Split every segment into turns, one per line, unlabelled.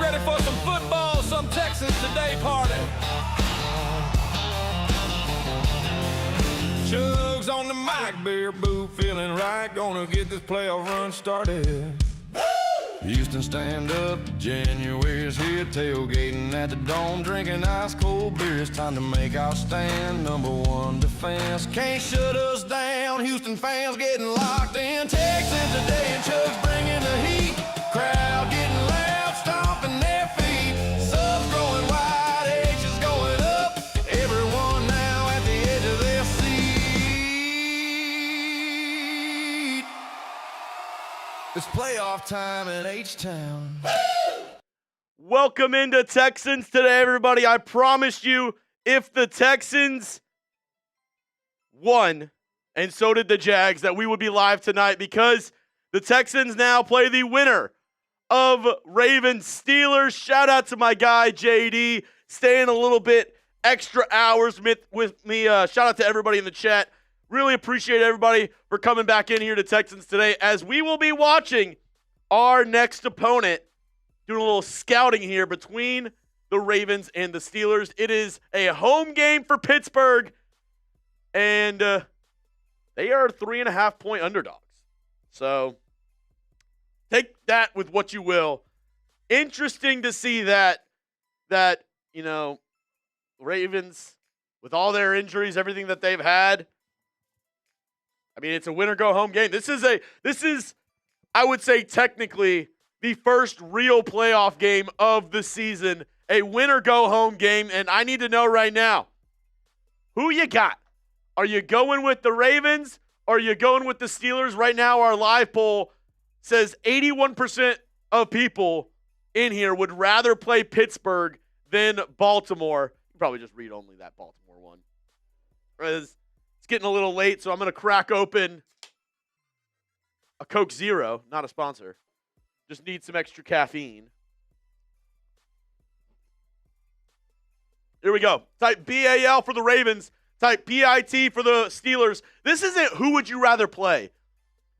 ready for some football, some Texans today party. Chuggs on the mic, beer boo, feeling right. Gonna get this playoff run started. Houston, stand up. January's here, tailgating at the Dome, drinking ice cold beer. It's time to make our stand. Number one defense can't shut us down. Houston fans getting locked in. Texans today and Chuggs bringing the heat. Crowd getting loud, stomping their feet. Subs growing wide, H's going up. Everyone now at the edge of their seat. It's playoff time in H-Town.
Welcome into Texans today, everybody. I promised you if the Texans won, and so did the Jags, that we would be live tonight because the Texans now play the winner of Ravens Steelers. Shout out to my guy, JD, staying a little bit extra hours with me. Shout out to everybody in the chat. Really appreciate everybody for coming back in here to Texans today as we will be watching our next opponent, doing a little scouting here between the Ravens and the Steelers. It is a home game for Pittsburgh, and they are 3.5-point underdogs. So take that with what you will. Interesting to see that Ravens, with all their injuries, everything that they've had, I mean, it's a win-or-go-home game. This is, I would say, technically the first real playoff game of the season, a win-or-go-home game, and I need to know right now, who you got? Are you going with the Ravens or are you going with the Steelers? Right now, our live poll says 81% of people in here would rather play Pittsburgh than Baltimore. You can probably just read only that Baltimore one. It's getting a little late, so I'm going to crack open a Coke Zero, not a sponsor. Just need some extra caffeine. Here we go. Type BAL for the Ravens. Type PIT for the Steelers. This isn't who would you rather play.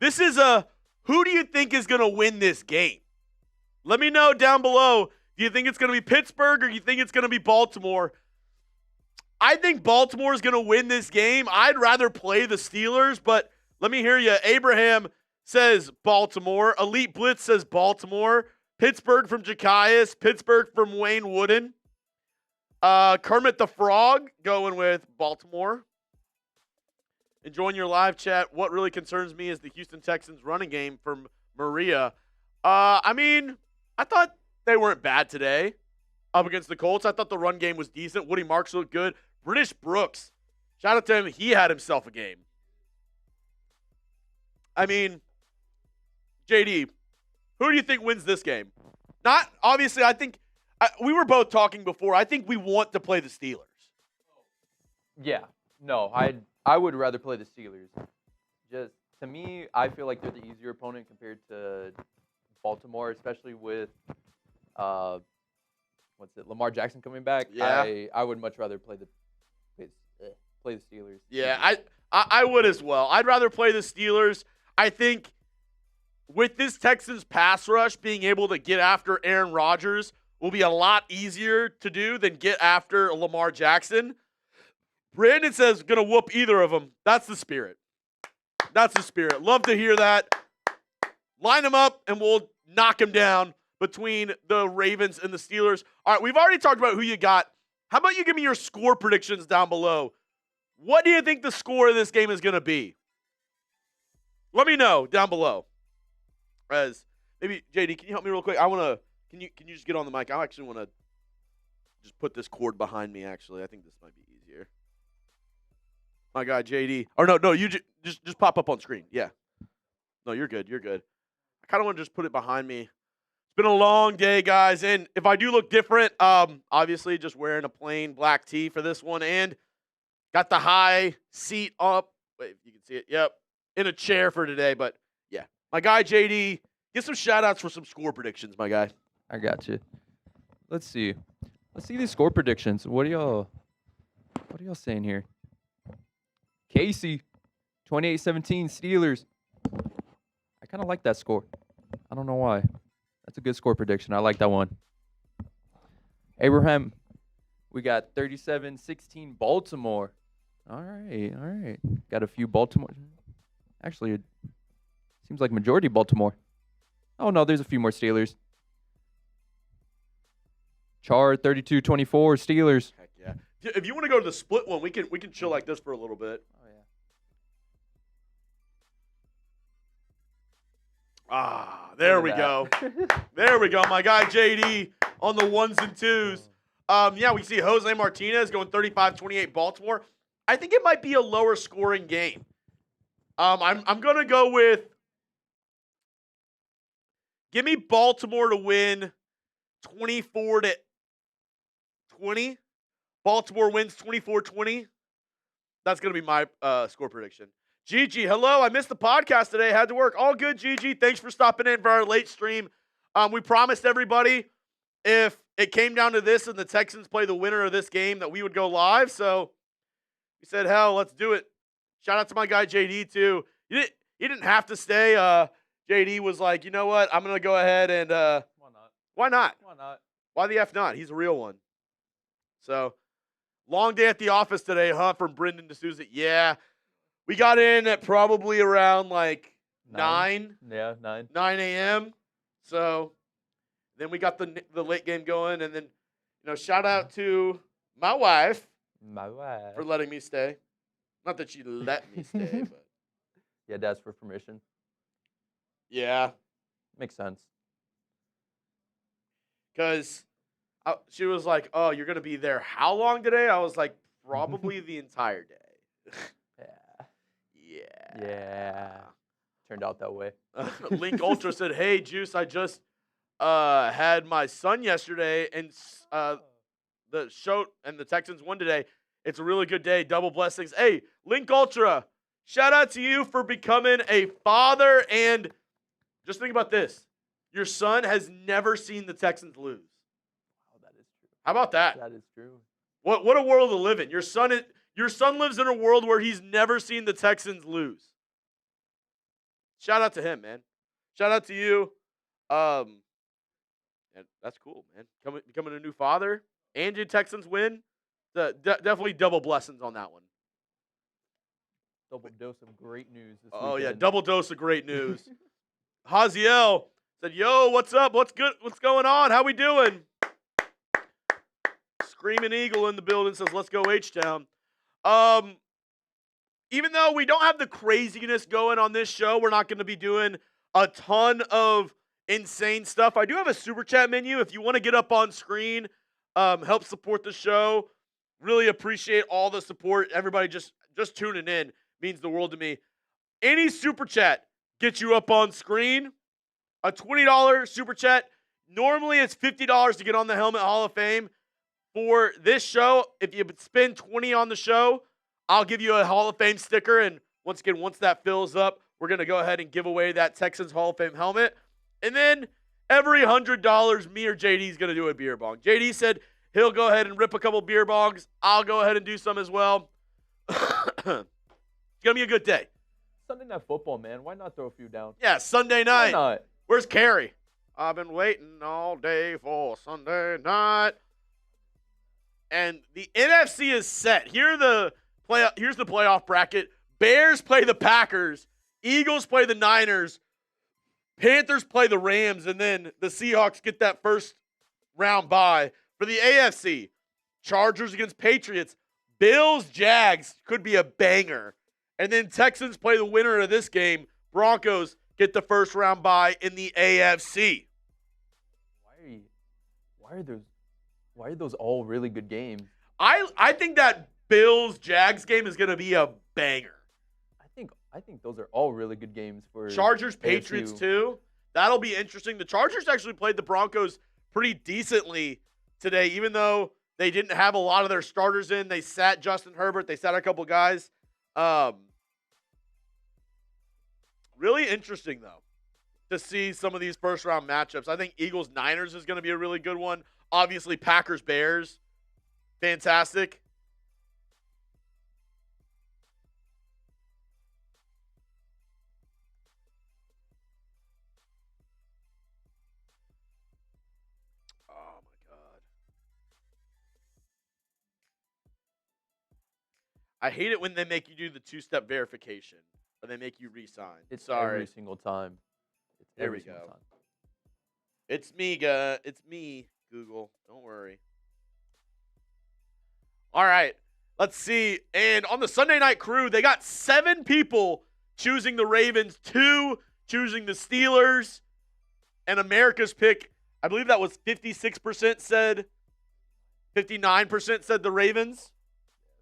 This is who do you think is going to win this game? Let me know down below. Do you think it's going to be Pittsburgh or do you think it's going to be Baltimore? I think Baltimore is going to win this game. I'd rather play the Steelers, but let me hear you. Abraham says Baltimore. Elite Blitz says Baltimore. Pittsburgh from Jakias. Pittsburgh from Wayne Wooden. Kermit the Frog going with Baltimore. Enjoying your live chat. What really concerns me is the Houston Texans running game from Maria. I mean, I thought they weren't bad today up against the Colts. I thought the run game was decent. Woody Marks looked good. British Brooks, shout out to him. He had himself a game. I mean, JD, who do you think wins this game? Not, obviously, I think, we were both talking before. I think we want to play the Steelers.
Yeah. No, I would rather play the Steelers. Just, to me, I feel like they're the easier opponent compared to Baltimore, especially with Lamar Jackson coming back.
Yeah.
I would much rather play the Steelers.
Yeah, I would as well. I'd rather play the Steelers. I think with this Texans pass rush, being able to get after Aaron Rodgers will be a lot easier to do than get after Lamar Jackson. Brandon says going to whoop either of them. That's the spirit. That's the spirit. Love to hear that. Line them up, and we'll knock them down between the Ravens and the Steelers. All right, we've already talked about who you got. How about you give me your score predictions down below? What do you think the score of this game is going to be? Let me know down below. As maybe JD, can you help me real quick? Can you just get on the mic? I actually want to just put this cord behind me. Actually, I think this might be easier. My guy JD. Or no, you just pop up on screen. Yeah. No, you're good. You're good. I kind of want to just put it behind me. It's been a long day, guys, and if I do look different, obviously just wearing a plain black tee for this one, and got the high seat up. Wait, if you can see it. Yep. In a chair for today, but yeah. My guy, JD, get some shout-outs for some score predictions, my guy.
I got you. Let's see. Let's see these score predictions. What are y'all saying here? Casey, 28-17 Steelers. I kind of like that score. I don't know why. That's a good score prediction. I like that one. Abraham, we got 37-16 Baltimore. All right. Got a few Baltimore. Actually, it seems like majority Baltimore. Oh, no, there's a few more Steelers. Char 32-24 Steelers.
Heck yeah. If you want to go to the split one, we can chill like this for a little bit.
Oh, yeah.
There we go. There we go. My guy JD on the ones and twos. Yeah, we see Jose Martinez going 35-28 Baltimore. I think it might be a lower scoring game. I'm gonna go with give me Baltimore to win 24-20. Baltimore wins 24-20. That's gonna be my score prediction. Gigi, hello. I missed the podcast today. Had to work. All good, Gigi. Thanks for stopping in for our late stream. We promised everybody if it came down to this and the Texans play the winner of this game that we would go live. So we said, hell, let's do it. Shout out to my guy JD too. He didn't have to stay. JD was like, you know what? I'm gonna go ahead and
Why not?
why not?
Why not?
Why the F not? He's a real one. So long day at the office today, huh? From Brendan D'Souza. Yeah. We got in at probably around like 9
Yeah, 9.
a.m. So then we got the late game going, and then shout out to my wife
My wife.
for letting me stay. Not that she let me stay, but
Yeah, that's for permission.
yeah,
Makes sense.
because she was like, "Oh, you're gonna be there how long today?" I was like, "Probably the entire day."
Yeah.
Yeah.
Yeah. Turned out that way.
Link Ultra said, "Hey, Juice, I just had my son yesterday, and the show and the Texans won today. It's a really good day. Double blessings." Hey, Link Ultra, shout out to you for becoming a father. And just think about this: your son has never seen the Texans lose.
Oh, that is true.
How about that?
That is true.
What a world to live in. Your son lives in a world where he's never seen the Texans lose. Shout out to him, man. Shout out to you. And that's cool, man. Becoming a new father and your Texans win. Definitely double blessings on that one.
Double dose of great news this
Oh, yeah.
weekend.
Double dose of great news. Haziel said, yo, what's up? What's good? What's going on? How we doing? Screaming Eagle in the building says, let's go H-Town. Even though we don't have the craziness going on this show, we're not going to be doing a ton of insane stuff. I do have a super chat menu. If you want to get up on screen, help support the show. Really appreciate all the support. Everybody just tuning in means the world to me. Any super chat gets you up on screen. A $20 super chat. Normally it's $50 to get on the Helmet Hall of Fame. For this show, if you spend $20 on the show, I'll give you a Hall of Fame sticker. And once again, once that fills up, we're going to go ahead and give away that Texans Hall of Fame helmet. And then every $100, me or JD is going to do a beer bong. JD said he'll go ahead and rip a couple beer bongs. I'll go ahead and do some as well. It's going to be a good day.
Sunday Night Football, man. Why not throw a few down?
Yeah, Sunday
Why
night.
not?
Where's Carrie? I've been waiting all day for Sunday night. And the NFC is set. Here's the playoff bracket. Bears play the Packers. Eagles play the Niners. Panthers play the Rams. And then the Seahawks get that first round bye. For the AFC, Chargers against Patriots. Bills, Jags could be a banger. And then Texans play the winner of this game. Broncos get the first round bye in the AFC.
Why are those all really good games?
I think that Bills-Jags game is going to be a banger.
I think those are all really good games for
Chargers-Patriots
AFC.
too. That'll be interesting. The Chargers actually played the Broncos pretty decently today, even though they didn't have a lot of their starters in. They sat Justin Herbert. They sat a couple guys. Really interesting, though, to see some of these first-round matchups. I think Eagles-Niners is going to be a really good one. Obviously, Packers-Bears, fantastic. Oh, my God. I hate it when they make you do the two-step verification, or they make you re-sign.
It's
Sorry.
every single time. It's
There
every
we
single
go.
time.
It's me, guy. It's me, Google. Don't worry. All right. Let's see. And on the Sunday Night Crew, they got 7 people choosing the Ravens, 2 choosing the Steelers, and America's pick, I believe that was 56% said, 59% said the Ravens.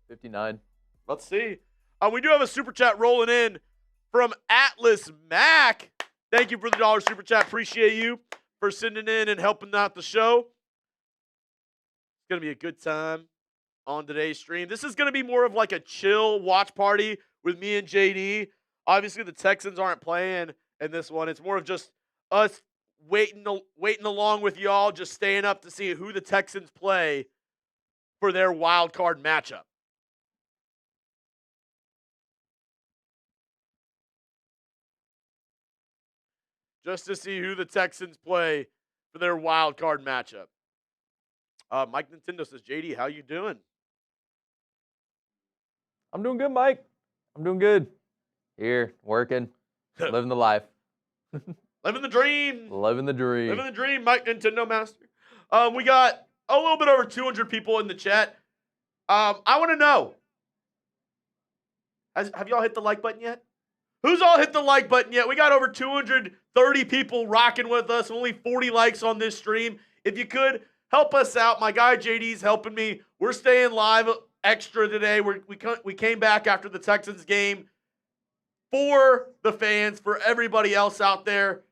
59.
Let's see. We do have a super chat rolling in from Atlas Mac. Thank you for the $1 super chat. Appreciate you for sending in and helping out the show. It's going to be a good time on today's stream. This is going to be more of like a chill watch party with me and JD. Obviously, the Texans aren't playing in this one. It's more of just us waiting along with y'all, just staying up to see who the Texans play for their wild card matchup. Just to see who the Texans play for their wild card matchup. Mike Nintendo says, JD, how you doing?
I'm doing good, Mike. I'm doing good. Here, working, living the life.
Living the dream.
Living the dream.
Living the dream, Mike Nintendo Master. We got a little bit over 200 people in the chat. I want to know, have y'all hit the like button yet? Who's all hit the like button yet? We got over 230 people rocking with us, only 40 likes on this stream. If you could, help us out. My guy JD's helping me. We're staying live extra today. We came back after the Texans game for the fans, for everybody else out there,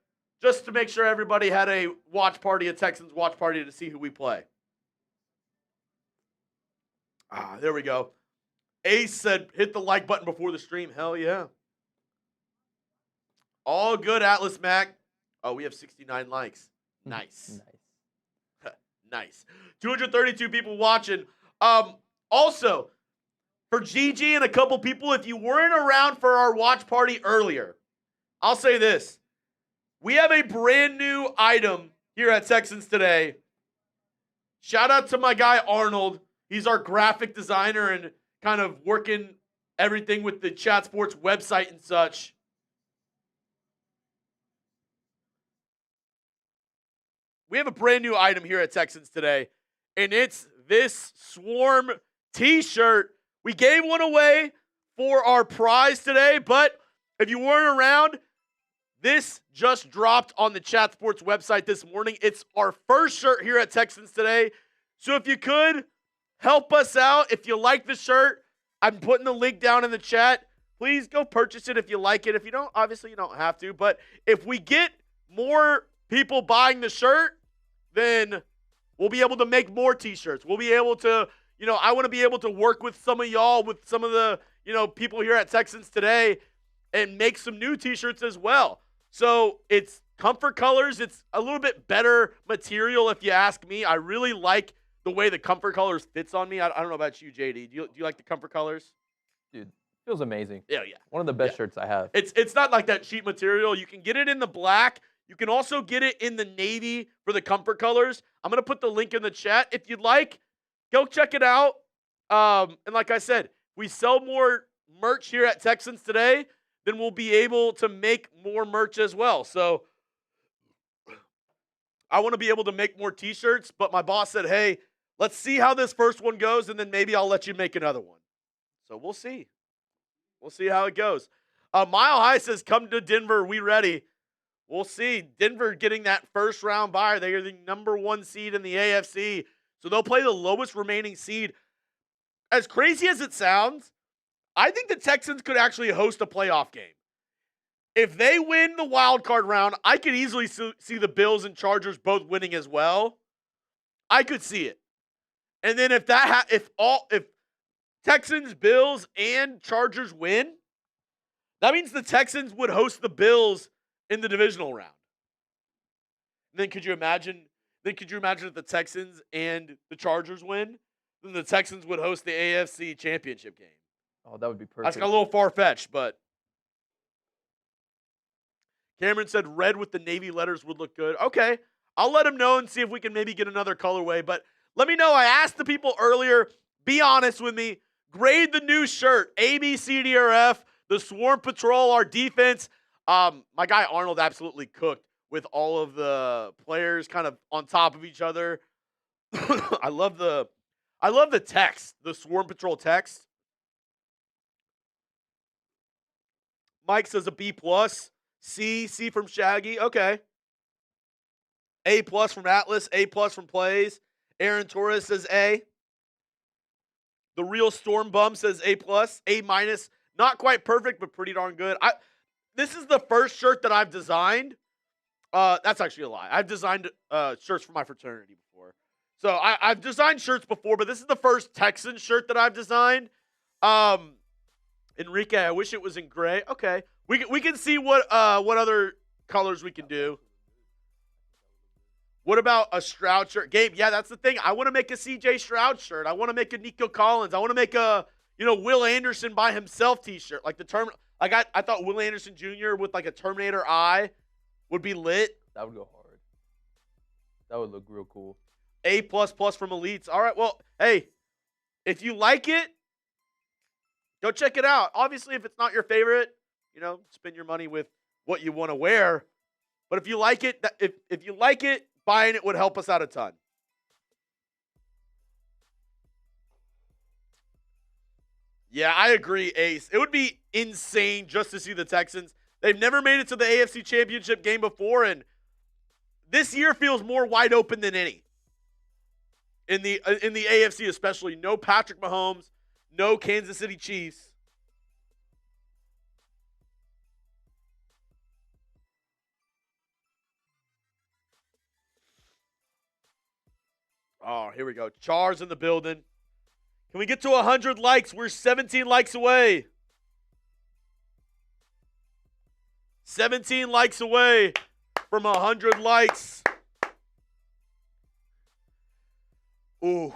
just to make sure everybody had a watch party, a Texans watch party to see who we play. There we go. Ace said, hit the like button before the stream. Hell yeah. All good, Atlas Mac. Oh, we have 69 likes. Nice. Nice. 232 people watching. Also, for GG and a couple people, if you weren't around for our watch party earlier, I'll say this. We have a brand new item here at Texans Today. Shout out to my guy Arnold. He's our graphic designer and kind of working everything with the Chat Sports website and such. We have a brand new item here at Texans Today, and it's this Swarm t-shirt. We gave one away for our prize today, but if you weren't around, this just dropped on the Chat Sports website this morning. It's our first shirt here at Texans Today. So if you could, help us out. If you like the shirt, I'm putting the link down in the chat. Please go purchase it if you like it. If you don't, obviously you don't have to. But if we get more people buying the shirt, then we'll be able to make more t-shirts. We'll be able to, I want to be able to work with some of y'all, with some of the, people here at Texans Today and make some new t-shirts as well. So it's comfort colors. It's a little bit better material if you ask me. I really like the way the comfort colors fits on me. I don't know about you, JD. Do you like the comfort colors?
Dude, feels amazing.
Yeah.
One of the best shirts I have.
It's not like that cheap material. You can get it in the black. You can also get it in the navy for the comfort colors. I'm going to put the link in the chat. If you'd like, go check it out. And like I said, we sell more merch here at Texans Today, then we'll be able to make more merch as well. So I want to be able to make more t-shirts, but my boss said, hey, let's see how this first one goes, and then maybe I'll let you make another one. So we'll see. We'll see how it goes. Mile High says, come to Denver. We ready. We'll see. Denver getting that first round bye. They are the number 1 seed in the AFC. So they'll play the lowest remaining seed. As crazy as it sounds, I think the Texans could actually host a playoff game. If they win the wild card round, I could easily see the Bills and Chargers both winning as well. I could see it. And then if Texans, Bills, and Chargers win, that means the Texans would host the Bills in the divisional round. And then could you imagine if the Texans and the Chargers win? Then the Texans would host the AFC Championship game.
Oh, that would be perfect.
That's got a little far-fetched, but Cameron said red with the navy letters would look good. Okay, I'll let him know and see if we can maybe get another colorway. But let me know. I asked the people earlier, be honest with me. Grade the new shirt. A, B, C, D, or F. The Swarm Patrol, our defense. My guy Arnold absolutely cooked with all of the players kind of on top of each other. I love the text, the Swarm Patrol text. Mike says a B plus. C from Shaggy. Okay. A plus from Atlas. A plus from Plays. Aaron Torres says A. The Real Storm Bum says A plus. A minus. Not quite perfect, but pretty darn good. This is the first shirt that I've designed. That's actually a lie. I've designed shirts for my fraternity before. So I've designed shirts before, but this is the first Texan shirt that I've designed. Enrique, I wish it was in gray. Okay. We can see what other colors we can do. What about a Stroud shirt? Gabe, yeah, that's the thing. I want to make a CJ Stroud shirt. I want to make a Nico Collins. I want to make a, Will Anderson by himself t-shirt. Like I thought Will Anderson Jr. with like a Terminator eye would be lit.
That would go hard. That would look real cool.
A++ from Elites. All right, well, hey, if you like it, go check it out. Obviously, if it's not your favorite, spend your money with what you want to wear. But if you like it, if you like it, buying it would help us out a ton. Yeah, I agree, Ace. It would be insane just to see the Texans. They've never made it to the AFC Championship game before, and this year feels more wide open than any. In the AFC especially, no Patrick Mahomes, no Kansas City Chiefs. Oh, here we go. Char's in the building. Can we get to 100 likes? We're 17 likes away. 17 likes away from 100 likes. Ooh.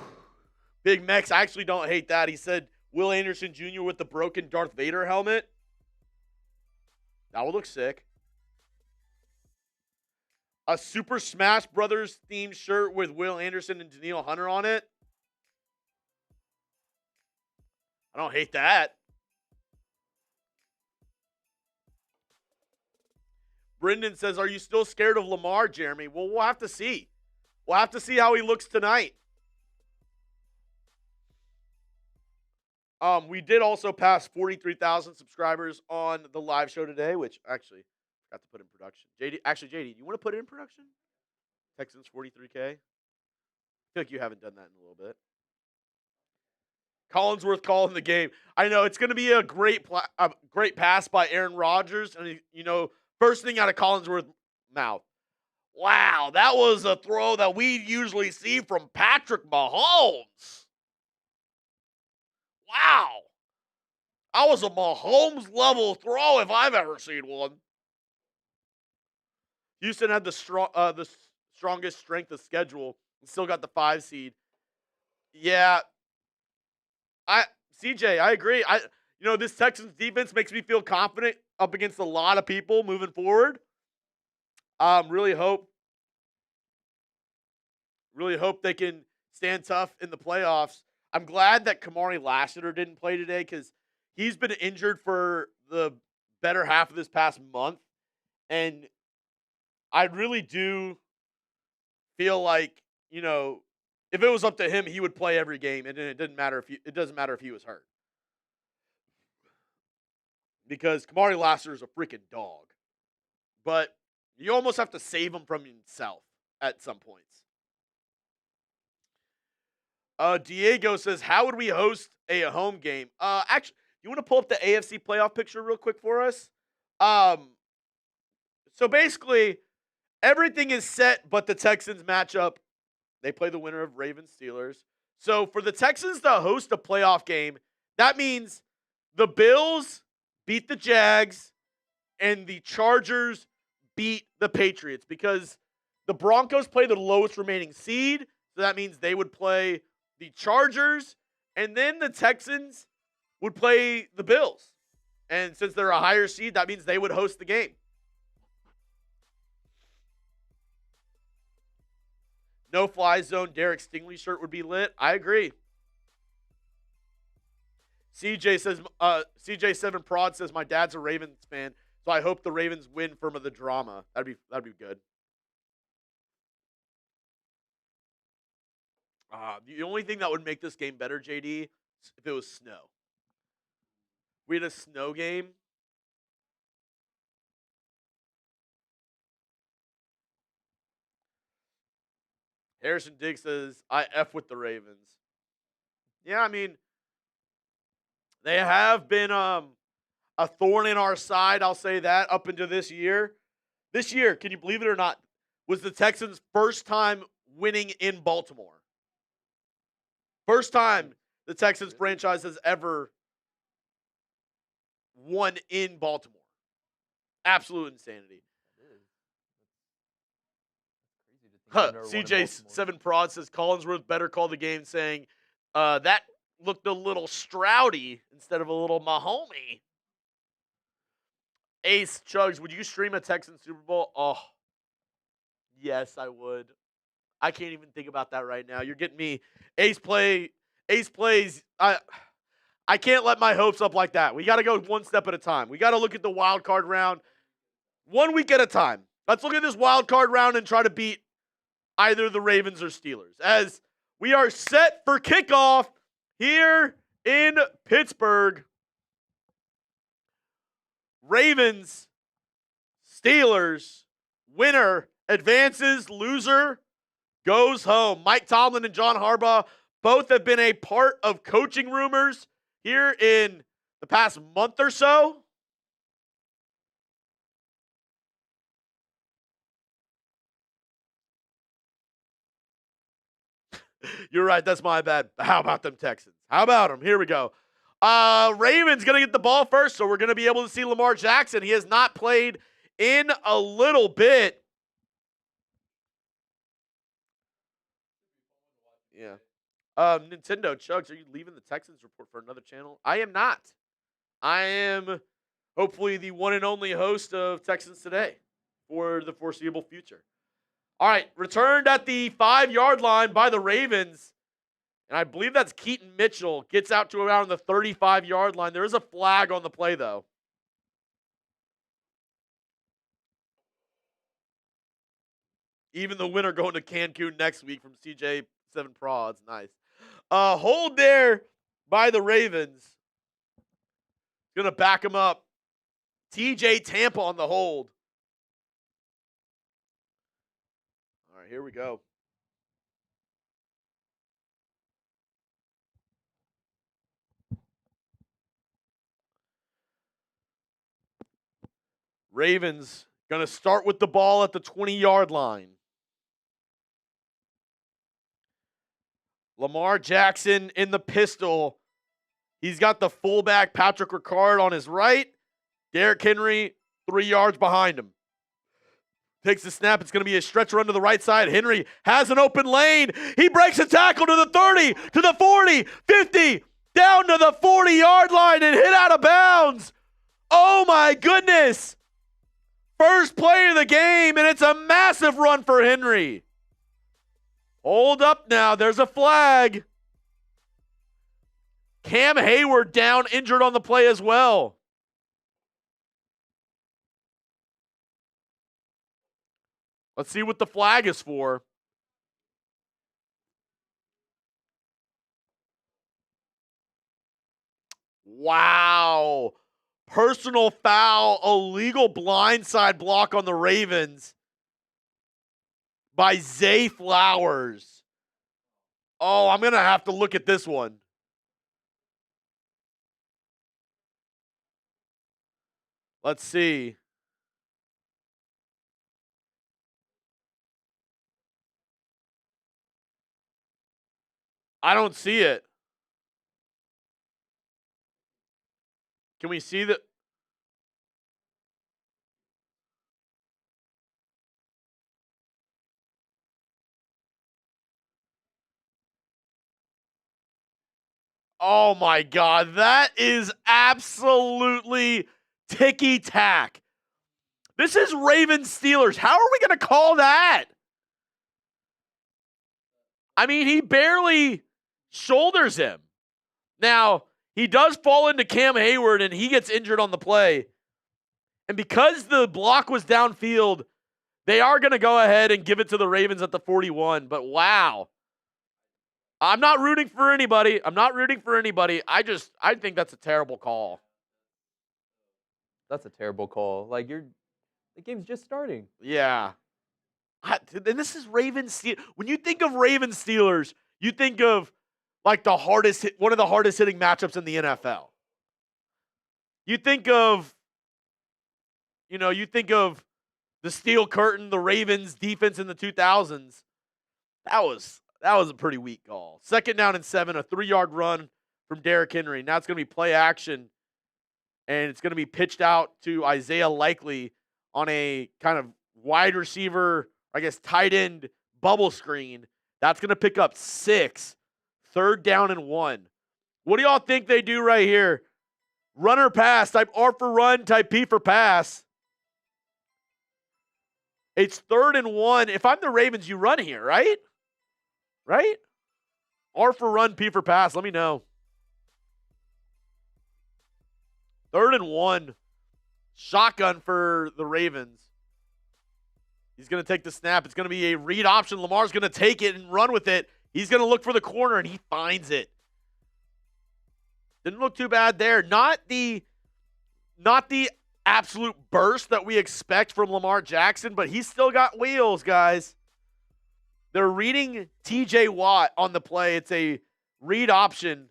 Big Mex, I actually don't hate that. He said Will Anderson Jr. with the broken Darth Vader helmet. That would look sick. A Super Smash Brothers themed shirt with Will Anderson and Daniil Hunter on it. I don't hate that. Brendan says, are you still scared of Lamar, Jeremy? Well, we'll have to see. We'll have to see how he looks tonight. We did also pass 43,000 subscribers on the live show today, which actually got to put in production. JD, do you want to put it in production? Texans 43K. I feel like you haven't done that in a little bit. Collinsworth calling the game. I know it's going to be a great pass by Aaron Rodgers, and first thing out of Collinsworth's mouth. Wow, that was a throw that we usually see from Patrick Mahomes. Wow. That was a Mahomes-level throw if I've ever seen one. Houston had the strongest strength of schedule and still got the 5 seed. Yeah. CJ, I agree. This Texans defense makes me feel confident up against a lot of people moving forward. Really hope they can stand tough in the playoffs. I'm glad that Kamari Lassiter didn't play today because he's been injured for the better half of this past month. And I really do feel like, if it was up to him, he would play every game, and it doesn't matter if he was hurt. Because Kamari Lassiter is a freaking dog. But you almost have to save him from himself at some points. Diego says, how would we host a home game? Actually, you want to pull up the AFC playoff picture real quick for us? So basically, everything is set but the Texans matchup. They play the winner of Ravens Steelers. So for the Texans to host a playoff game, that means the Bills beat the Jags and the Chargers beat the Patriots because the Broncos play the lowest remaining seed. So that means they would play the Chargers, and then the Texans would play the Bills. And since they're a higher seed, that means they would host the game. No fly zone Derek Stingley shirt would be lit. I agree. CJ7 Prod says my dad's a Ravens fan, so I hope the Ravens win for the drama. That'd be good. The only thing that would make this game better, JD, is if it was snow. We had a snow game. Harrison Diggs says, I F with the Ravens. Yeah, I mean, they have been a thorn in our side, I'll say that, up into this year. This year, can you believe it or not, was the Texans' first time winning in Baltimore. First time the Texans franchise has ever won in Baltimore. Absolute insanity. CJ7 Prod says Collinsworth better call the game, saying that looked a little Stroudy instead of a little Mahomey. Ace Chuggs, would you stream a Texans Super Bowl? Oh, yes, I would. I can't even think about that right now. You're getting me. Ace plays. I can't let my hopes up like that. We got to go one step at a time. We got to look at the wild card round 1 week at a time. Let's look at this wild card round and try to beat either the Ravens or Steelers, as we are set for kickoff here in Pittsburgh. Ravens, Steelers, winner advances, loser goes home. Mike Tomlin and John Harbaugh both have been a part of coaching rumors here in the past month or so. You're right. That's my bad. How about them Texans? How about them? Here we go. Ravens going to get the ball first, so we're going to be able to see Lamar Jackson. He has not played in a little bit. Yeah. Nintendo, Chuggs, are you leaving the Texans report for another channel? I am not. I am hopefully the one and only host of Texans Today for the foreseeable future. All right, returned at the 5-yard line by the Ravens. And I believe that's Keaton Mitchell. Gets out to around the 35-yard line. There is a flag on the play, though. Even the winner going to Cancun next week from CJ7 Prods. Nice. Hold there by the Ravens. Going to back him up. TJ Tampa on the hold. All right, here we go. Ravens going to start with the ball at the 20-yard line. Lamar Jackson in the pistol. He's got the fullback Patrick Ricard on his right. Derrick Henry 3 yards behind him. Takes the snap. It's going to be a stretch run to the right side. Henry has an open lane. He breaks a tackle to the 30, to the 40, 50, down to the 40-yard line and hit out of bounds. Oh, my goodness. First play of the game, and it's a massive run for Henry. Hold up now. There's a flag. Cam Hayward down, injured on the play as well. Let's see what the flag is for. Wow. Personal foul, illegal blindside block on the Ravens by Zay Flowers. Oh, I'm going to have to look at this one. Let's see. I don't see it. Can we see the... Oh my God, that is absolutely ticky-tack. This is Ravens Steelers. How are we going to call that? I mean, he barely shoulders him. Now, He does fall into Cam Hayward, and he gets injured on the play. And because the block was downfield, they are going to go ahead and give it to the Ravens at the 41. But wow. I'm not rooting for anybody. I think that's a terrible call.
That's a terrible call. Like, the game's just starting.
Yeah. And this is Ravens. When you think of Ravens Steelers, you think of like one of the hardest hitting matchups in the NFL. You think of the Steel Curtain, the Ravens defense in the 2000s. That was a pretty weak call. 2nd down and 7, a 3-yard run from Derrick Henry. Now it's going to be play action, and it's going to be pitched out to Isaiah Likely on a kind of wide receiver, I guess, tight end bubble screen. That's going to pick up 6. 3rd down and 1. What do y'all think they do right here? Run or pass, type R for run, type P for pass. It's 3rd and 1. If I'm the Ravens, you run here, right? Right? R for run, P for pass. Let me know. 3rd and 1. Shotgun for the Ravens. He's going to take the snap. It's going to be a read option. Lamar's going to take it and run with it. He's going to look for the corner, and he finds it. Didn't look too bad there. Not the absolute burst that we expect from Lamar Jackson, but he's still got wheels, guys. They're reading TJ Watt on the play. It's a read option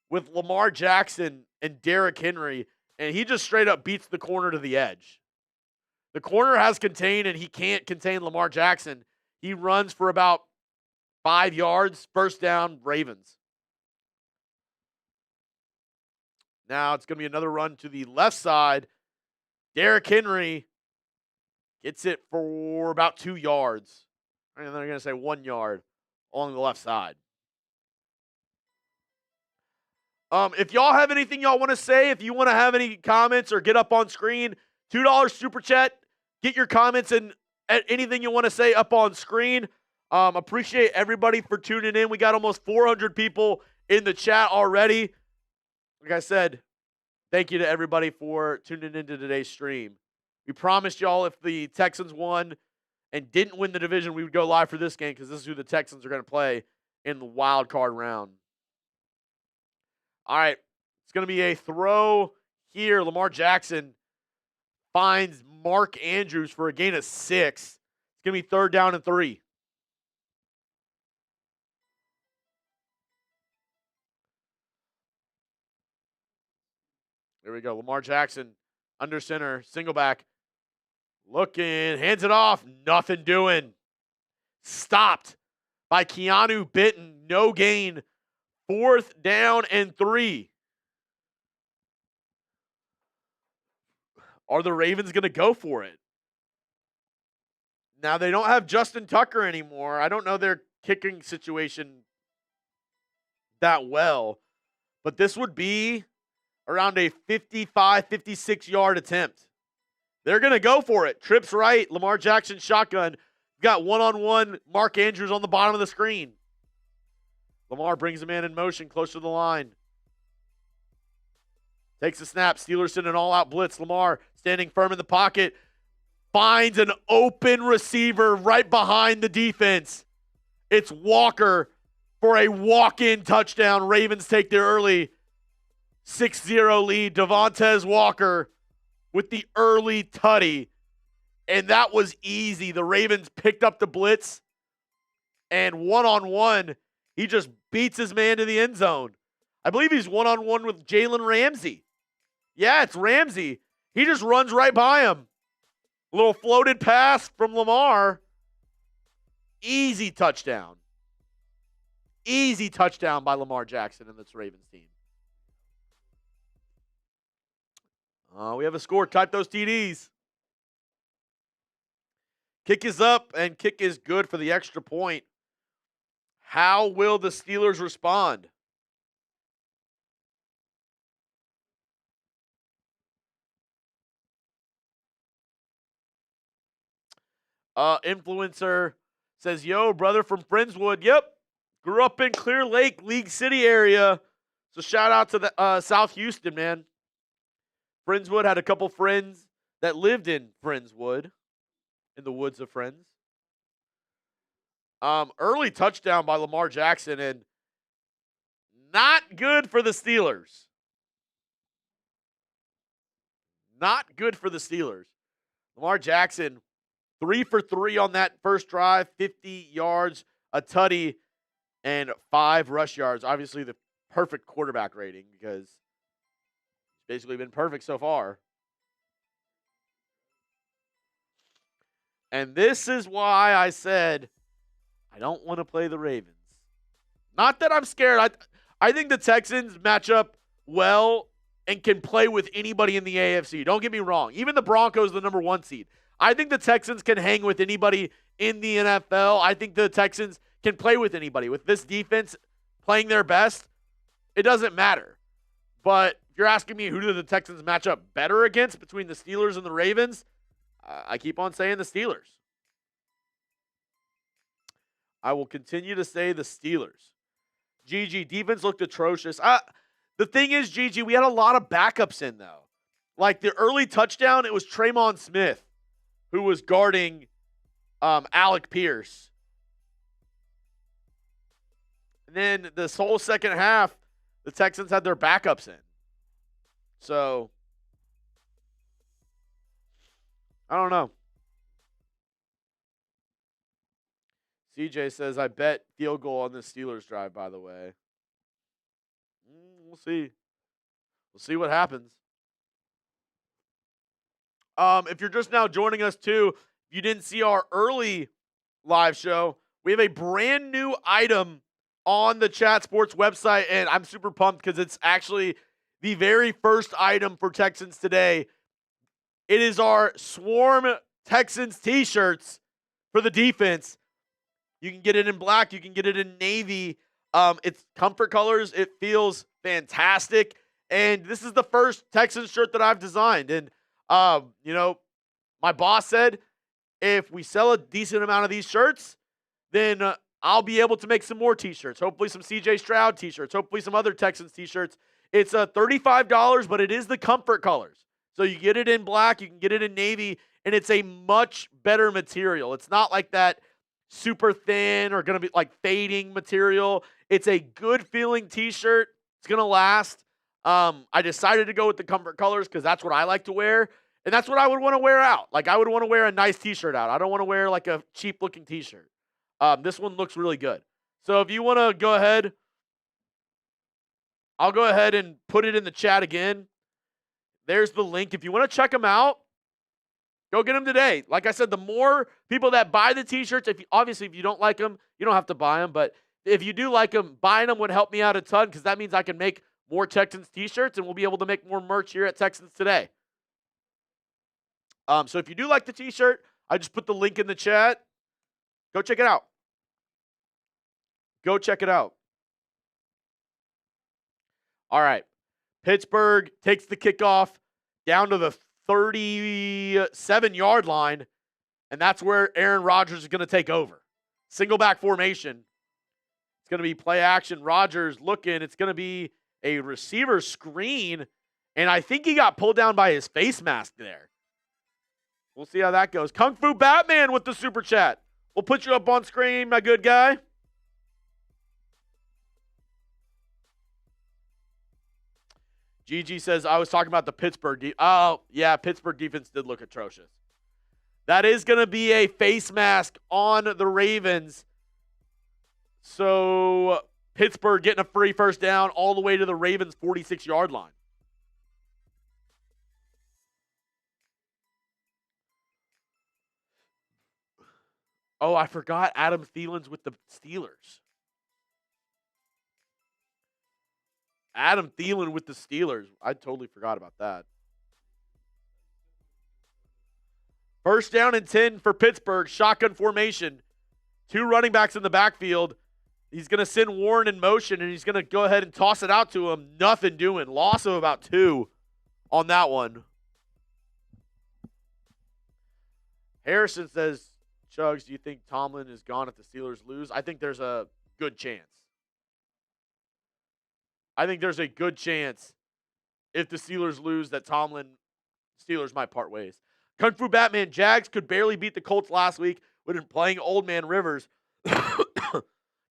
with Lamar Jackson and Derrick Henry, and he just straight up beats the corner to the edge. The corner has contained, and he can't contain Lamar Jackson. He runs for about 5 yards. 1st down, Ravens. Now it's going to be another run to the left side. Derrick Henry gets it for about 2 yards. And they're going to say 1 yard on the left side. If y'all have anything y'all want to say, if you want to have any comments or get up on screen, $2 super chat. Get your comments and anything you want to say up on screen. Appreciate everybody for tuning in. We got almost 400 people in the chat already. Like I said, thank you to everybody for tuning into today's stream. We promised y'all if the Texans won and didn't win the division, we would go live for this game because this is who the Texans are going to play in the wild card round. All right, it's going to be a throw here. Lamar Jackson finds Mark Andrews for a gain of 6. It's going to be 3rd down and 3. There we go. Lamar Jackson under center, single back. Looking, hands it off. Nothing doing. Stopped by Keanu Bitten. No gain. 4th down and 3. Are the Ravens going to go for it? Now, they don't have Justin Tucker anymore. I don't know their kicking situation that well. But this would be around a 55, 56-yard attempt. They're going to go for it. Trips right. Lamar Jackson shotgun. Got one-on-one Mark Andrews on the bottom of the screen. Lamar brings a man in motion close to the line. Takes a snap. Steelers send an all-out blitz. Lamar standing firm in the pocket. Finds an open receiver right behind the defense. It's Walker for a walk-in touchdown. Ravens take their early 6-0 lead. Devontae Walker with the early tutty. And that was easy. The Ravens picked up the blitz. And one-on-one, he just beats his man to the end zone. I believe he's one-on-one with Jalen Ramsey. Yeah, it's Ramsey. He just runs right by him. A little floated pass from Lamar. Easy touchdown. Easy touchdown by Lamar Jackson and this Ravens team. We have a score. Type those TDs. Kick is up, and kick is good for the extra point. How will the Steelers respond? Influencer says, yo, brother from Friendswood. Yep. Grew up in Clear Lake, League City area. So shout out to the South Houston, man. Friendswood had a couple friends that lived in Friendswood, in the woods of Friends. Early touchdown by Lamar Jackson, and not good for the Steelers. Not good for the Steelers. Lamar Jackson, 3 for 3 on that first drive, 50 yards, a tutty, and 5 rush yards. Obviously, the perfect quarterback rating because it's basically been perfect so far. And this is why I said I don't want to play the Ravens. Not that I'm scared. I think the Texans match up well and can play with anybody in the AFC. Don't get me wrong. Even the Broncos, the number 1 seed. I think the Texans can hang with anybody in the NFL. I think the Texans can play with anybody. With this defense playing their best, it doesn't matter. But if you're asking me who do the Texans match up better against between the Steelers and the Ravens, I keep on saying the Steelers. I will continue to say the Steelers. GG, defense looked atrocious. The thing is, GG, we had a lot of backups in, though. Like the early touchdown, it was Tremon Smith who was guarding Alec Pierce. And then this whole second half, the Texans had their backups in. So, I don't know. CJ says, I bet field goal on the Steelers drive, by the way. We'll see. We'll see what happens. If you're just now joining us, too, if you didn't see our early live show, we have a brand new item on the Chat Sports website, and I'm super pumped because it's actually the very first item for Texans today. It is our Swarm Texans t-shirts for the defense. You can get it in black. You can get it in navy. It's comfort colors. It feels fantastic. And this is the first Texans shirt that I've designed. And, my boss said if we sell a decent amount of these shirts, then I'll be able to make some more t-shirts. Hopefully some CJ Stroud t-shirts. Hopefully some other Texans t-shirts. It's $35, but it is the comfort colors. So you get it in black. You can get it in navy. And it's a much better material. It's not like that super thin or going to be like fading material. It's a good feeling t-shirt. It's going to last. I decided to go with the comfort colors because that's what I like to wear. And that's what I would want to wear out. Like I would want to wear a nice t-shirt out. I don't want to wear like a cheap looking t-shirt. This one looks really good. So if you want to go ahead, I'll go ahead and put it in the chat again. There's the link. If you want to check them out, go get them today. Like I said, the more people that buy the t-shirts, obviously if you don't like them, you don't have to buy them. But if you do like them, buying them would help me out a ton because that means I can make more Texans t-shirts and we'll be able to make more merch here at Texans Today. So if you do like the t-shirt, I just put the link in the chat. Go check it out. Go check it out. All right. Pittsburgh takes the kickoff down to the 37-yard line, and that's where Aaron Rodgers is going to take over. Single back formation. It's going to be play action. Rodgers looking. It's going to be a receiver screen, and I think he got pulled down by his face mask there. We'll see how that goes. Kung Fu Batman with the super chat. We'll put you up on screen, my good guy. GG says, I was talking about the Pittsburgh. Oh, yeah, Pittsburgh defense did look atrocious. That is going to be a face mask on the Ravens. So Pittsburgh getting a free first down all the way to the Ravens' 46-yard line. Oh, I forgot Adam Thielen's with the Steelers. Adam Thielen with the Steelers. I totally forgot about that. First down and 10 for Pittsburgh. Shotgun formation. 2 running backs in the backfield. He's going to send Warren in motion, and he's going to go ahead and toss it out to him. Nothing doing. Loss of about 2 on that one. Harrison says, Chuggs, do you think Tomlin is gone if the Steelers lose? I think there's a good chance. I think there's a good chance if the Steelers lose that Steelers might part ways. Kung Fu Batman, Jags could barely beat the Colts last week when playing Old Man Rivers.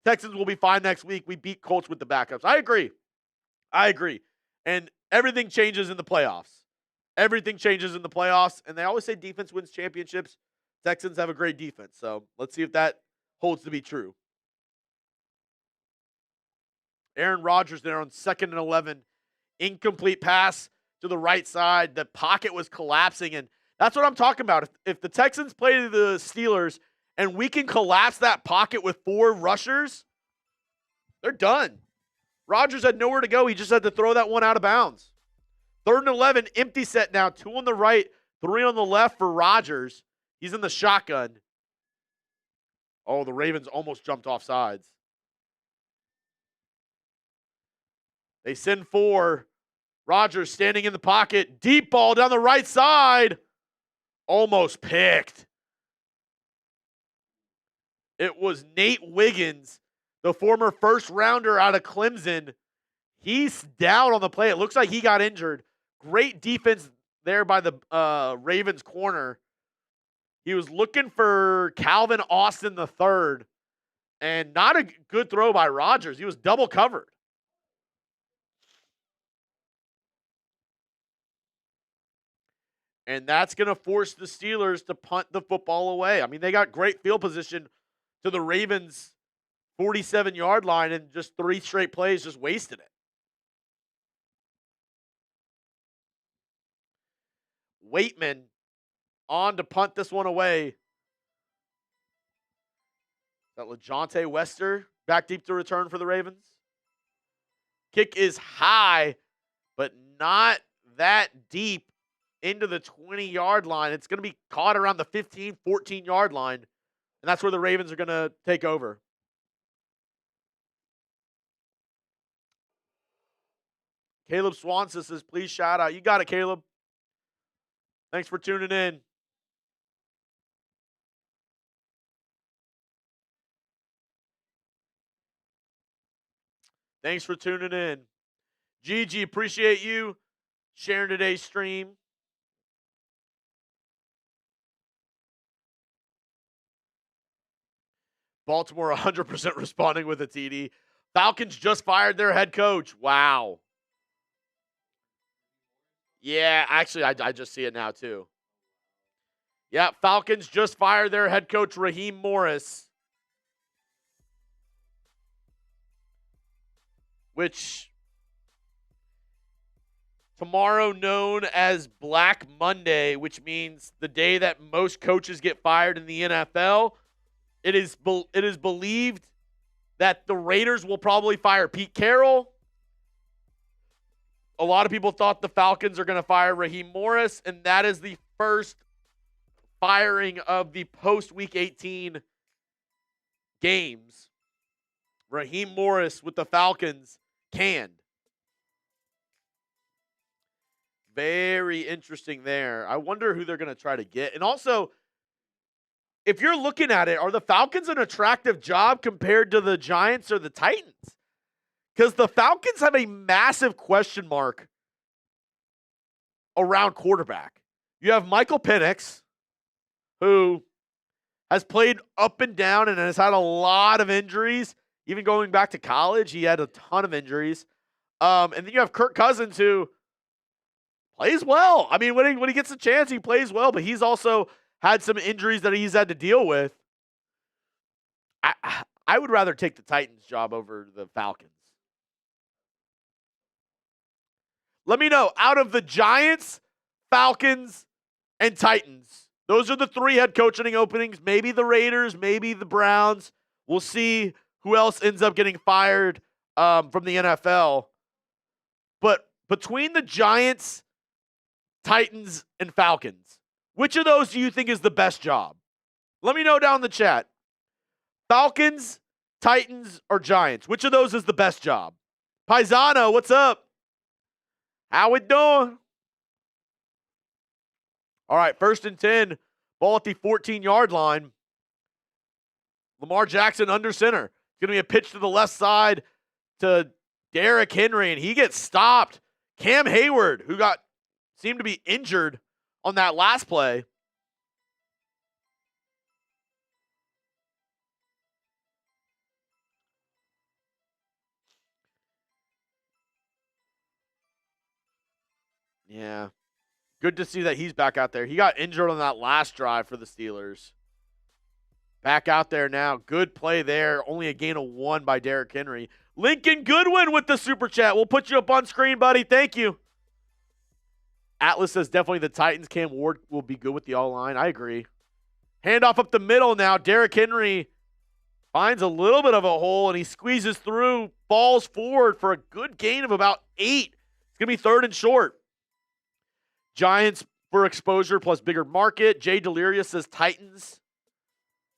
Texans will be fine next week. We beat Colts with the backups. I agree. And everything changes in the playoffs. And they always say defense wins championships. Texans have a great defense. So let's see if that holds to be true. Aaron Rodgers there on 2nd and 11. Incomplete pass to the right side. The pocket was collapsing. And that's what I'm talking about. If the Texans play the Steelers and we can collapse that pocket with 4 rushers, they're done. Rodgers had nowhere to go. He just had to throw that one out of bounds. 3rd and 11, empty set now. 2 on the right, 3 on the left for Rodgers. He's in the shotgun. Oh, the Ravens almost jumped off sides. They send 4. Rodgers standing in the pocket. Deep ball down the right side. Almost picked. It was Nate Wiggins, the former first rounder out of Clemson. He's down on the play. It looks like he got injured. Great defense there by the Ravens corner. He was looking for Calvin Austin III, and not a good throw by Rodgers. He was double covered. And that's going to force the Steelers to punt the football away. I mean, they got great field position to the Ravens' 47-yard line, and just 3 straight plays just wasted it. Waitman on to punt this one away. Is that LeJohntay Wester back deep to return for the Ravens? Kick is high, but not that deep into the 20-yard line. It's going to be caught around the 15, 14-yard line, and that's where the Ravens are going to take over. Caleb Swanson says, please shout out. You got it, Caleb. Thanks for tuning in. Thanks for tuning in. Gigi, appreciate you sharing today's stream. Baltimore 100% responding with a TD. Falcons just fired their head coach. Wow. Yeah, actually, I just see it now, too. Yeah, Falcons just fired their head coach, Raheem Morris. Which, tomorrow known as Black Monday, which means the day that most coaches get fired in the NFL. It is believed that the Raiders will probably fire Pete Carroll. A lot of people thought the Falcons are going to fire Raheem Morris, and that is the first firing of the post-Week 18 games. Raheem Morris with the Falcons canned. Very interesting there. I wonder who they're going to try to get. And also, if you're looking at it, are the Falcons an attractive job compared to the Giants or the Titans? Because the Falcons have a massive question mark around quarterback. You have Michael Penix, who has played up and down and has had a lot of injuries. Even going back to college, he had a ton of injuries. And then you have Kirk Cousins, who plays well. I mean, when he gets a chance, he plays well, but he's also had some injuries that he's had to deal with. I would rather take the Titans job over the Falcons. Let me know, out of the Giants, Falcons, and Titans, those are the 3 head coaching openings. Maybe the Raiders, maybe the Browns. We'll see who else ends up getting fired from the NFL. But between the Giants, Titans, and Falcons, which of those do you think is the best job? Let me know down in the chat. Falcons, Titans, or Giants? Which of those is the best job? Paisano, what's up? How we doing? All right, 1st and 10. Ball at the 14-yard line. Lamar Jackson under center. It's going to be a pitch to the left side to Derrick Henry, and he gets stopped. Cam Hayward, who seemed to be injured on that last play. Yeah. Good to see that he's back out there. He got injured on that last drive for the Steelers. Back out there now. Good play there. Only a gain of 1 by Derrick Henry. Lincoln Goodwin with the super chat. We'll put you up on screen, buddy. Thank you. Atlas says definitely the Titans. Cam Ward will be good with the all-line. I agree. Handoff up the middle now. Derrick Henry finds a little bit of a hole, and he squeezes through, falls forward for a good gain of about 8. It's going to be 3rd and short. Giants for exposure plus bigger market. Jay Delirious says Titans.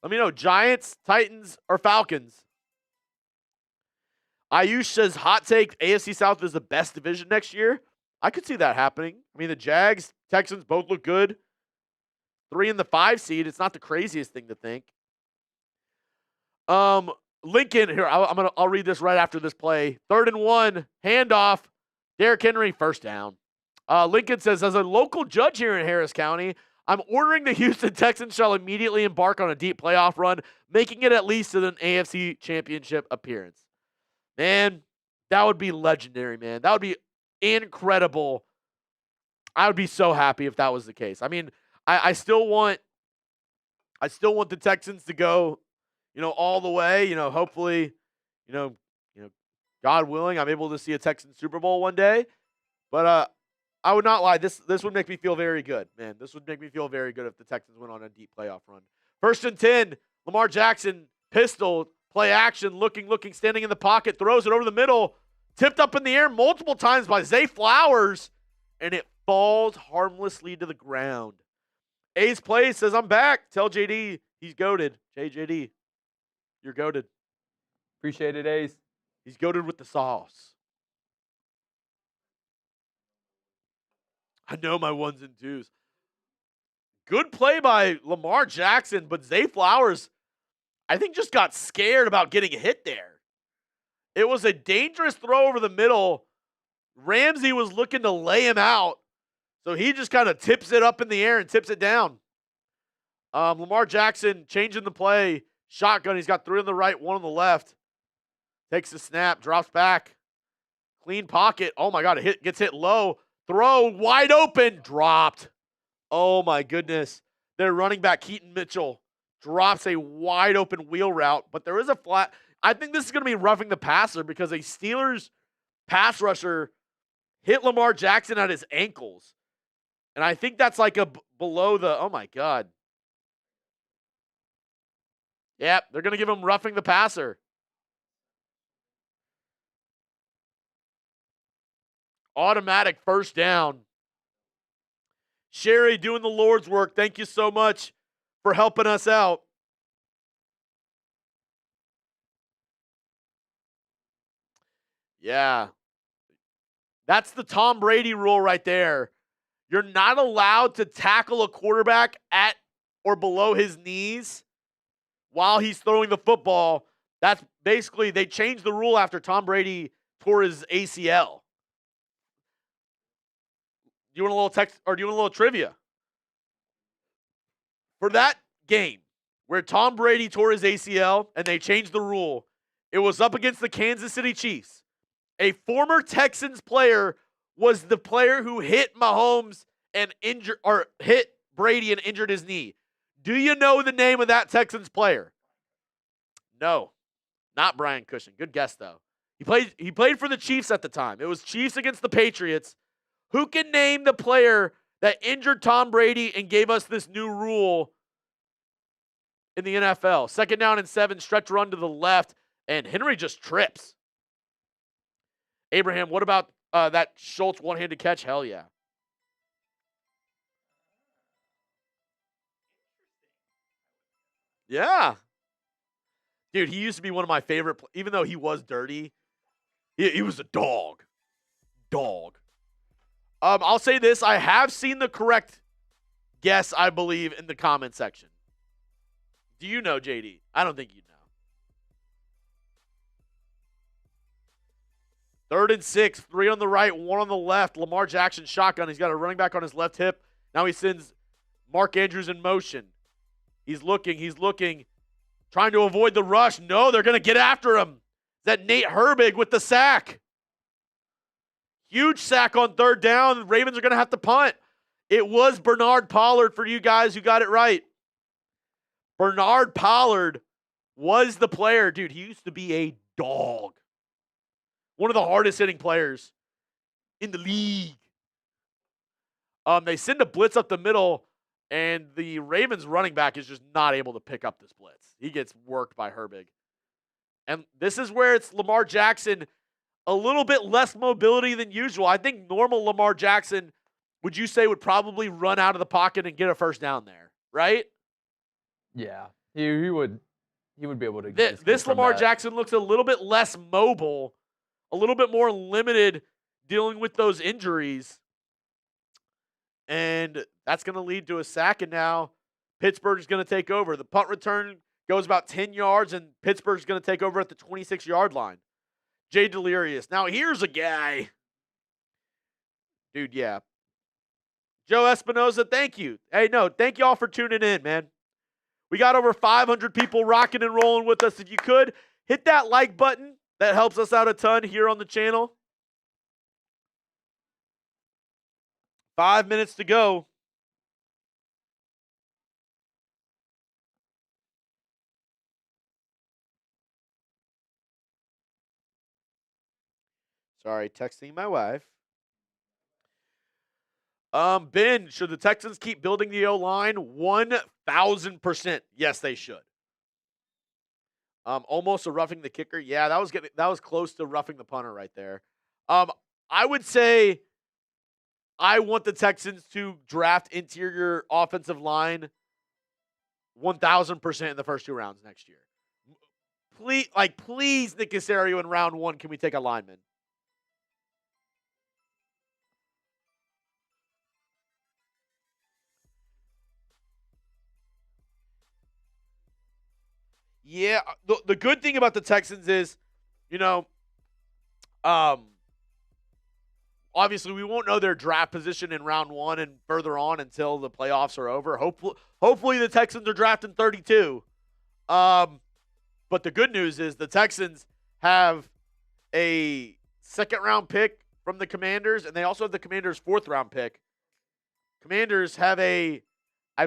Let me know, Giants, Titans, or Falcons? Ayush says hot take, AFC South is the best division next year. I could see that happening. I mean, the Jags, Texans both look good. 3 in the 5 seed. It's not the craziest thing to think. Lincoln, here, I'll read this right after this play. 3rd and 1, handoff. Derrick Henry, first down. Lincoln says, as a local judge here in Harris County, I'm ordering the Houston Texans shall immediately embark on a deep playoff run, making it at least to an AFC championship appearance. Man, that would be legendary, man. That would be incredible. I would be so happy if that was the case. I mean, I still want the Texans to go, all the way. Hopefully, God willing, I'm able to see a Texans Super Bowl one day. But I would not lie. This would make me feel very good, man. This would make me feel very good if the Texans went on a deep playoff run. 1st and 10, Lamar Jackson, pistol, play action, looking, standing in the pocket, throws it over the middle, tipped up in the air multiple times by Zay Flowers, and it falls harmlessly to the ground. Ace plays, says, I'm back. Tell JD he's goated. JD, you're goated.
Appreciate it, Ace.
He's goated with the sauce. I know my 1s and 2s. Good play by Lamar Jackson, but Zay Flowers, I think, just got scared about getting hit there. It was a dangerous throw over the middle. Ramsey was looking to lay him out, so he just kind of tips it up in the air and tips it down. Lamar Jackson changing the play. Shotgun. He's got 3 on the right, 1 on the left. Takes the snap, drops back. Clean pocket. Oh, my God. Gets hit low. Throw wide open. Dropped. Oh, my goodness. Their running back, Keaton Mitchell, drops a wide open wheel route, but there is a flat. I think this is going to be roughing the passer because a Steelers pass rusher hit Lamar Jackson at his ankles. And I think that's like below the, oh my God. Yep, they're going to give him roughing the passer. Automatic first down. Sherry doing the Lord's work. Thank you so much for helping us out. Yeah. That's the Tom Brady rule right there. You're not allowed to tackle a quarterback at or below his knees while he's throwing the football. That's basically, they changed the rule after Tom Brady tore his ACL. Do you want a little text or do you want a little trivia? For that game where Tom Brady tore his ACL and they changed the rule, it was up against the Kansas City Chiefs. A former Texans player was the player who hit Mahomes and hit Brady and injured his knee. Do you know the name of that Texans player? No, not Brian Cushing. Good guess though. He played for the Chiefs at the time. It was Chiefs against the Patriots. Who can name the player that injured Tom Brady and gave us this new rule in the NFL? 2nd down and 7, stretch run to the left, and Henry just trips. Abraham, what about that Schultz one-handed catch? Hell yeah. Yeah. Dude, he used to be one of my favorite, even though he was dirty, he was a dog. Dog. I'll say this. I have seen the correct guess, I believe, in the comment section. Do you know, JD? I don't think you know. 3rd and 6, 3 on the right, 1 on the left. Lamar Jackson shotgun. He's got a running back on his left hip. Now he sends Mark Andrews in motion. He's looking, trying to avoid the rush. No, they're going to get after him. Is that Nate Herbig with the sack? Huge sack on 3rd down. The Ravens are going to have to punt. It was Bernard Pollard for you guys who got it right. Bernard Pollard was the player. Dude, he used to be a dog. One of the hardest hitting players in the league. They send a blitz up the middle, and the Ravens running back is just not able to pick up this blitz. He gets worked by Herbig. And this is where it's Lamar Jackson, a little bit less mobility than usual. I think normal Lamar Jackson, would you say, would probably run out of the pocket and get a first down there, right?
Yeah, he would be able to.
This Lamar Jackson looks a little bit less mobile, a little bit more limited dealing with those injuries. And that's going to lead to a sack, and now Pittsburgh is going to take over. The punt return goes about 10 yards, and Pittsburgh is going to take over at the 26-yard line. Jay Delirious. Now, here's a guy. Dude, yeah. Joe Espinoza, thank you. Hey, no, thank y'all for tuning in, man. We got over 500 people rocking and rolling with us. If you could, hit that like button. That helps us out a ton here on the channel. 5 minutes to go. Sorry, texting my wife. Ben, should the Texans keep building the O-line? 1,000%. Yes, they should. Almost a roughing the kicker. Yeah, that was close to roughing the punter right there. I would say I want the Texans to draft interior offensive line 1,000% in the first 2 rounds next year. Please, Nick Caserio in round 1, can we take a lineman? Yeah, the good thing about the Texans is, obviously we won't know their draft position in round 1 and further on until the playoffs are over. Hopefully the Texans are drafting 32. But the good news is the Texans have a 2nd-round pick from the Commanders, and they also have the Commanders' 4th-round pick. Commanders have I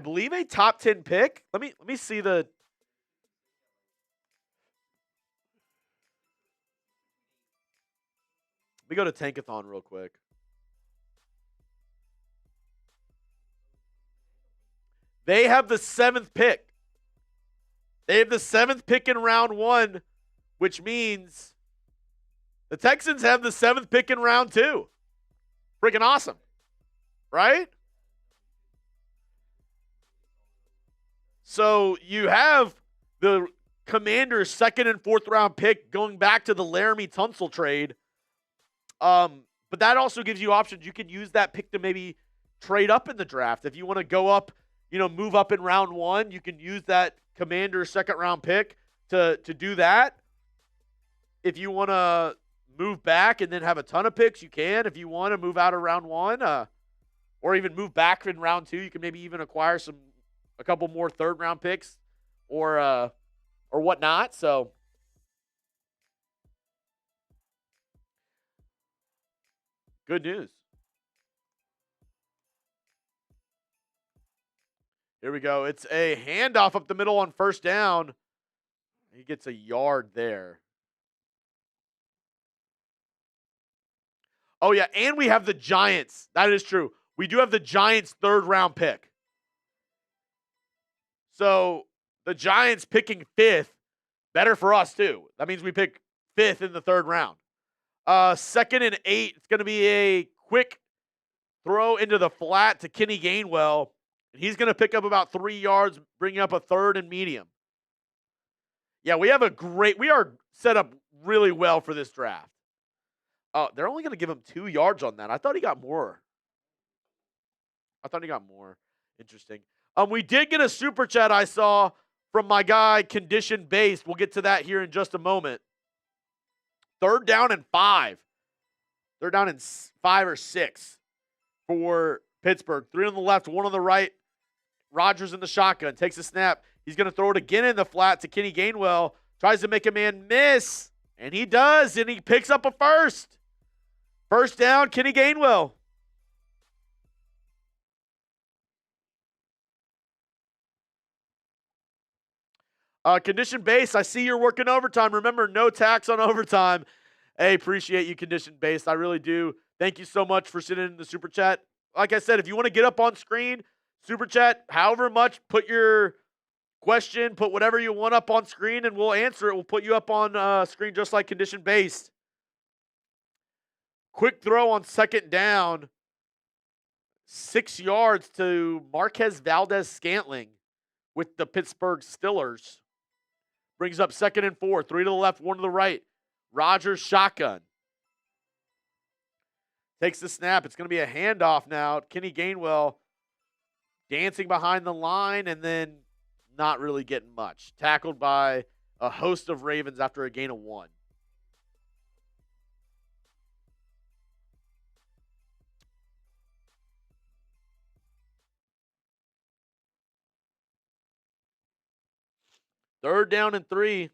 believe, a top 10 pick. Let me see the. Let me go to Tankathon real quick. They have the 7th pick. They have the 7th pick in round 1, which means the Texans have the 7th pick in round 2. Freaking awesome. Right? So you have the Commanders' 2nd and 4th round pick going back to the Laramie Tunsil trade. But that also gives you options. You can use that pick to maybe trade up in the draft. If you want to go up, move up in round 1, you can use that Commander's 2nd round pick to do that. If you want to move back and then have a ton of picks, you can. If you want to move out of round 1, or even move back in round 2, you can maybe even acquire a couple more 3rd round picks or whatnot. So good news. Here we go. It's a handoff up the middle on 1st down. He gets a yard there. Oh, yeah, and we have the Giants. That is true. We do have the Giants' 3rd round pick. So the Giants picking 5th, better for us too. That means we pick 5th in the 3rd round. 2nd and 8. It's going to be a quick throw into the flat to Kenny Gainwell. He's going to pick up about 3 yards, bringing up a 3rd and medium. Yeah, we are set up really well for this draft. Oh, they're only going to give him 2 yards on that. I thought he got more. Interesting. We did get a super chat I saw from my guy, Condition Based. We'll get to that here in just a moment. 3rd down and 5. They're down in 5 or 6 for Pittsburgh. 3 on the left, 1 on the right. Rodgers in the shotgun, takes a snap. He's going to throw it again in the flat to Kenny Gainwell. Tries to make a man miss, and he does, and he picks up a first. First down, Kenny Gainwell. Condition based, I see you're working overtime. Remember, no tax on overtime. Hey, appreciate you, condition based. I really do. Thank you so much for sitting in the super chat. Like I said, if you want to get up on screen, super chat, however much, put your question, put whatever you want up on screen, and we'll answer it. We'll put you up on screen just like condition based. Quick throw on second down. 6 yards to Marquez Valdez-Scantling with the Pittsburgh Steelers. Brings up 2nd and 4. 3 to the left, 1 to the right. Rodgers shotgun. Takes the snap. It's going to be a handoff now. Kenny Gainwell dancing behind the line and then not really getting much. Tackled by a host of Ravens after a gain of 1. Third down and 3.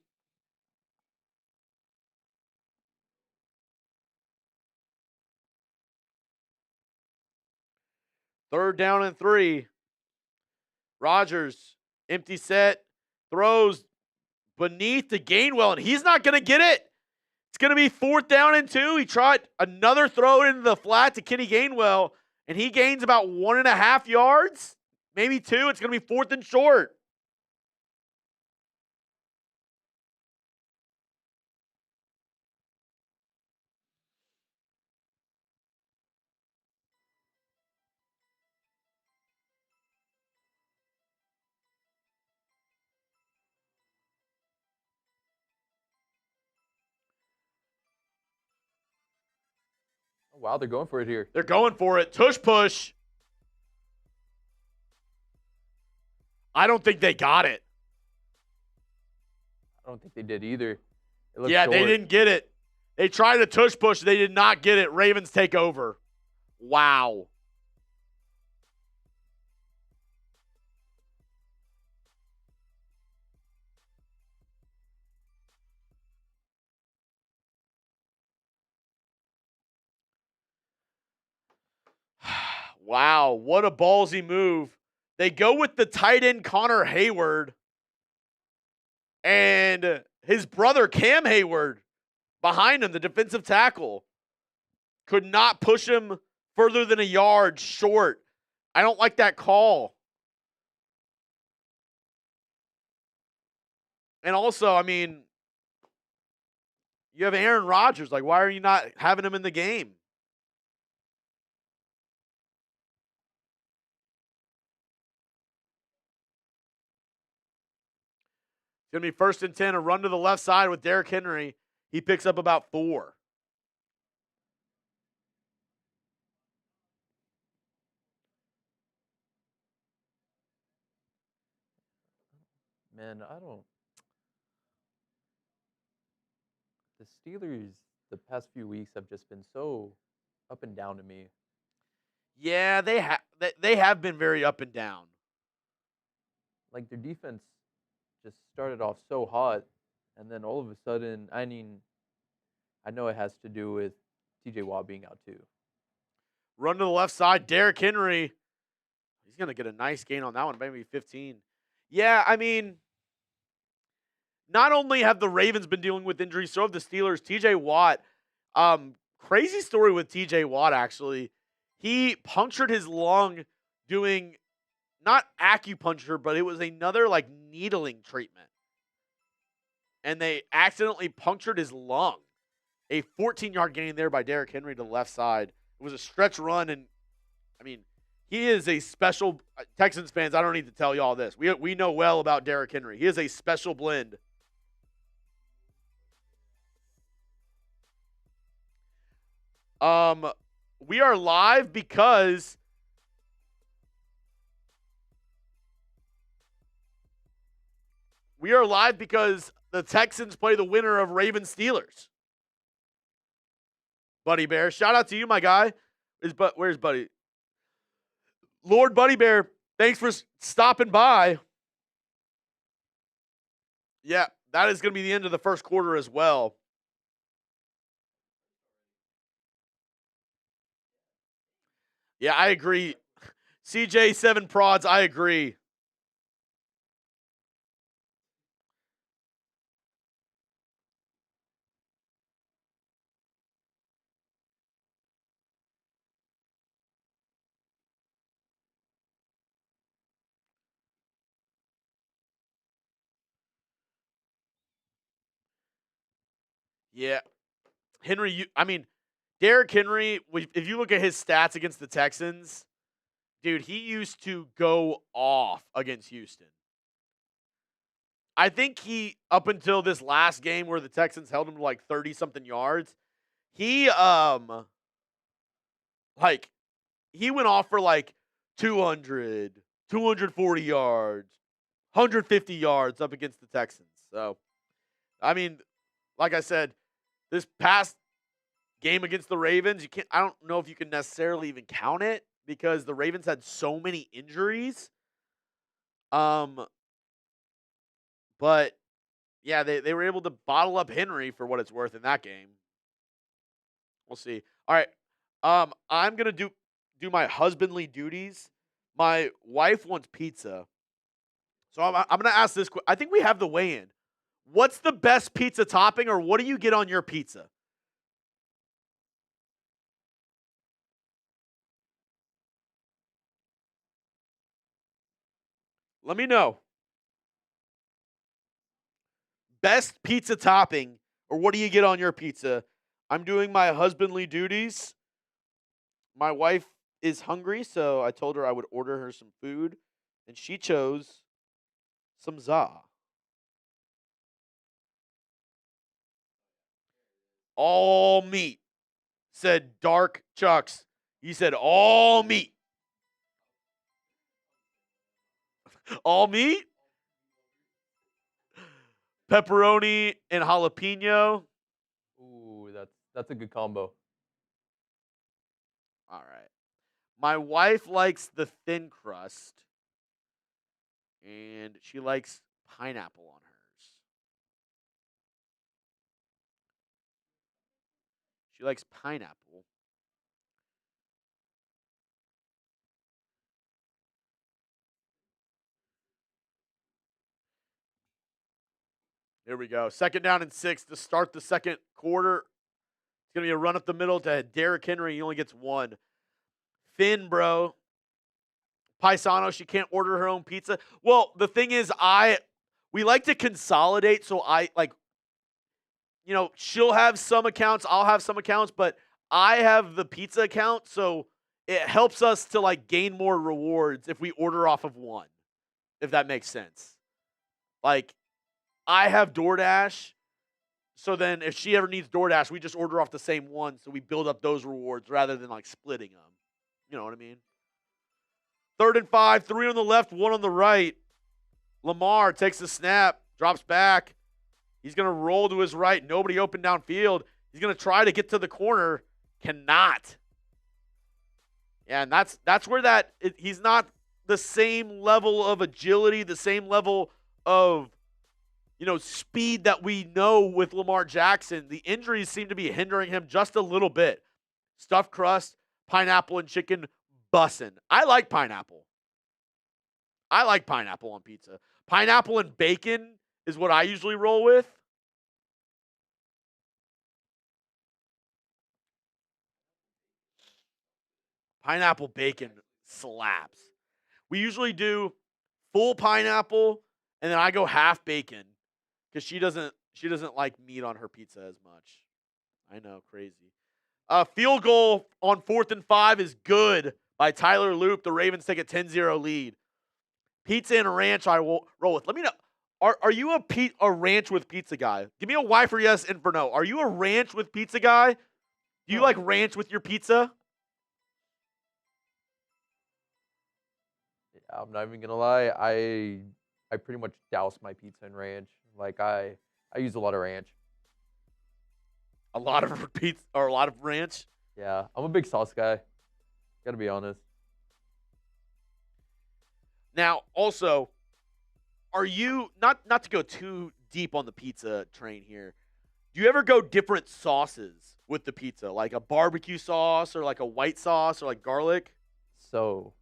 Third down and 3. Rodgers, empty set, throws beneath the Gainwell, and he's not going to get it. It's going to be 4th down and 2. He tried another throw into the flat to Kenny Gainwell, and he gains about 1.5 yards, maybe 2. It's going to be 4th and short.
Oh, wow, they're going for it here.
They're going for it. Tush push. I don't think they got it.
I don't think they did either.
Yeah, they didn't get it. They tried a tush push. They did not get it. Ravens take over. Wow. Wow, what a ballsy move. They go with the tight end Connor Hayward and his brother Cam Hayward behind him, the defensive tackle. Could not push him further than a yard short. I don't like that call. And also, I mean, you have Aaron Rodgers. Like, why are you not having him in the game? It's going to be 1st and 10, a run to the left side with Derrick Henry. He picks up about 4.
Man, I don't. The Steelers, the past few weeks, have just been so up and down to me.
Yeah, they have been very up and down.
Like, their defense just started off so hot, and then all of a sudden, I mean, I know it has to do with TJ Watt being out too.
Run to the left side, Derrick Henry. He's going to get a nice gain on that one, maybe 15. Yeah, I mean, not only have the Ravens been dealing with injuries, so have the Steelers. TJ Watt, crazy story with TJ Watt, actually. He punctured his lung doing not acupuncture, but it was another like needling treatment. And they accidentally punctured his lung. A 14-yard gain there by Derrick Henry to the left side. It was a stretch run, and I mean, he is a special Texans fans. I don't need to tell you all this. We know well about Derrick Henry. He is a special blend. We are live because the Texans play the winner of Ravens Steelers. Buddy Bear. Shout out to you, my guy. Where's Buddy? Lord Buddy Bear, thanks for stopping by. Yeah, that is going to be the end of the first quarter as well. Yeah, I agree. CJ7 Prods, I agree. Yeah. Derrick Henry, if you look at his stats against the Texans, dude, he used to go off against Houston. I think up until this last game where the Texans held him to like 30-something yards, he went off for like 200, 240 yards, 150 yards up against the Texans. So, I mean, like I said, this past game against the Ravens, I don't know if you can necessarily even count it because the Ravens had so many injuries. But yeah, they were able to bottle up Henry for what it's worth in that game. We'll see. All right. I'm gonna do my husbandly duties. My wife wants pizza. So I'm gonna ask this. I think we have the weigh-in. What's the best pizza topping, or what do you get on your pizza? Let me know. Best pizza topping, or what do you get on your pizza? I'm doing my husbandly duties. My wife is hungry, so I told her I would order her some food, and she chose some za. All meat, said Dark Chucks. He said all meat. All meat? Pepperoni and jalapeno.
Ooh, that's a good combo.
All right. My wife likes the thin crust, and she likes pineapple on hers. She likes pineapple. Here we go. 2nd down and 6 to start the second quarter. It's going to be a run up the middle to Derrick Henry. He only gets one. Finn, bro. Paisano, she can't order her own pizza. Well, the thing is, we like to consolidate, so she'll have some accounts, I'll have some accounts, but I have the pizza account, so it helps us to like gain more rewards if we order off of one, if that makes sense. Like, I have DoorDash, so then if she ever needs DoorDash, we just order off the same one, so we build up those rewards rather than like splitting them. You know what I mean? 3rd and 5, 3 on the left, 1 on the right. Lamar takes the snap, drops back. He's going to roll to his right. Nobody open downfield. He's going to try to get to the corner. Cannot. Yeah, and that's where he's not the same level of agility, the same level of speed that we know with Lamar Jackson. The injuries seem to be hindering him just a little bit. Stuffed crust, pineapple and chicken, bussin'. I like pineapple. I like pineapple on pizza. Pineapple and bacon is what I usually roll with. Pineapple bacon slaps. We usually do full pineapple, and then I go half bacon because she doesn't like meat on her pizza as much. I know, crazy. Field goal on 4th and 5 is good by Tyler Loop. The Ravens take a 10-0 lead. Pizza and a ranch I will roll with. Let me know. Are you a ranch with pizza guy? Give me a Y for yes and for no. Are you a ranch with pizza guy? Do you like ranch with your pizza?
Yeah, I'm not even gonna lie. I pretty much douse my pizza in ranch. Like I use a lot of ranch.
A lot of pizza or a lot of ranch.
Yeah, I'm a big sauce guy. Gotta be honest.
Now, also, are you not to go too deep on the pizza train here? Do you ever go different sauces with the pizza, like a barbecue sauce or like a white sauce or like garlic?
So,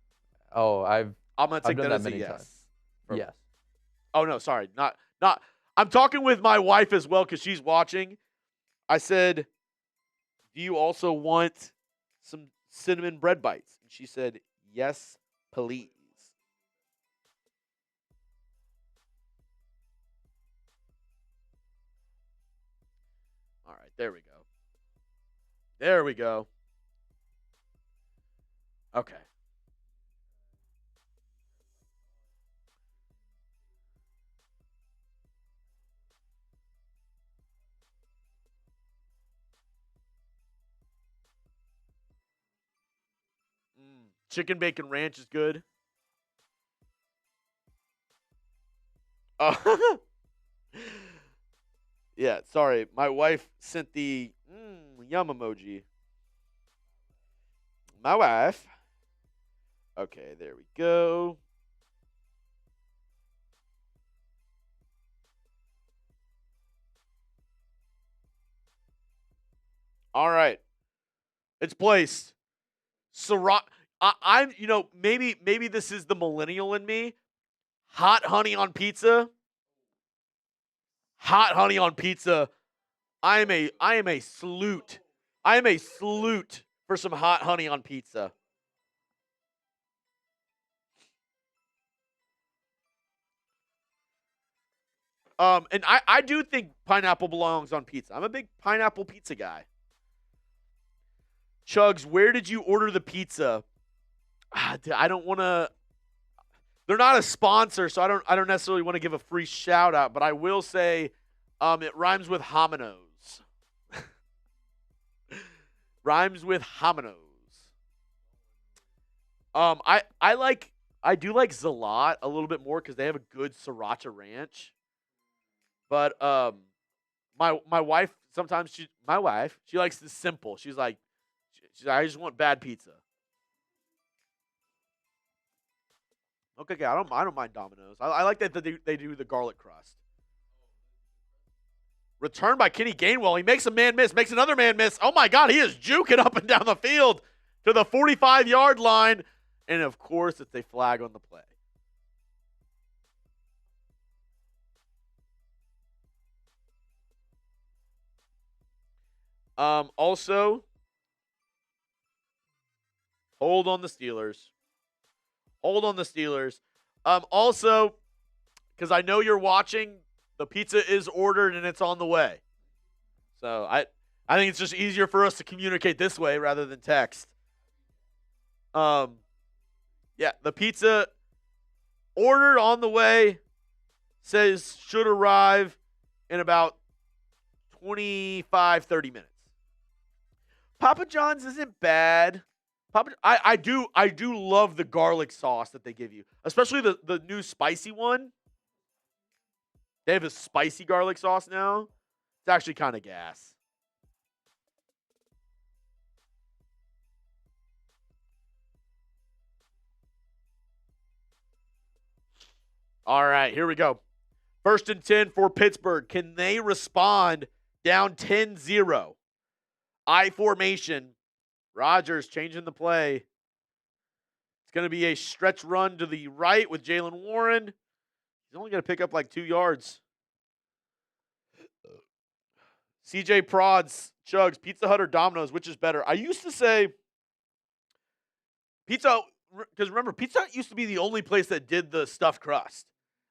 I'm gonna take
done
that as
that
a
many
yes.
times.
From-
Yes.
Oh no, sorry, not. I'm talking with my wife as well because she's watching. I said, "Do you also want some cinnamon bread bites?" And she said, "Yes, please." All right, there we go. There we go. Okay. Chicken bacon ranch is good. Oh. Yeah, sorry. My wife sent the yum emoji. My wife. Okay, there we go. All right. It's placed. I'm, maybe this is the millennial in me. Hot honey on pizza. Hot honey on pizza. I am a salute. I am a salute for some hot honey on pizza. And I do think pineapple belongs on pizza. I'm a big pineapple pizza guy. Chuggs, where did you order the pizza? I don't want to. They're not a sponsor, so I don't necessarily want to give a free shout out, but I will say, it rhymes with hominos. Rhymes with hominos. I do like Zalat a little bit more because they have a good sriracha ranch. But my wife sometimes she likes the simple. She's like I just want bad pizza. Okay, I don't mind Domino's. I like that they do the garlic crust. Return by Kenny Gainwell. He makes a man miss, makes another man miss. Oh my God, he is juking up and down the field to the 45-yard line, and of course, it's a flag on the play. Also, hold on the Steelers. Hold on the Steelers. Also, because I know you're watching, the pizza is ordered and it's on the way. So I think it's just easier for us to communicate this way rather than text. Yeah, the pizza ordered on the way says should arrive in about 25-30 minutes. Papa John's isn't bad. I do love the garlic sauce that they give you, especially the new spicy one. They have a spicy garlic sauce now. It's actually kind of gas. All right, here we go. 1st and 10 for Pittsburgh. Can they respond down 10-0? I formation. Rodgers changing the play. It's going to be a stretch run to the right with Jalen Warren. He's only going to pick up like 2 yards. CJ Prods, Chuggs, Pizza Hut or Domino's, which is better? I used to say Pizza, because remember, Pizza Hut used to be the only place that did the stuffed crust.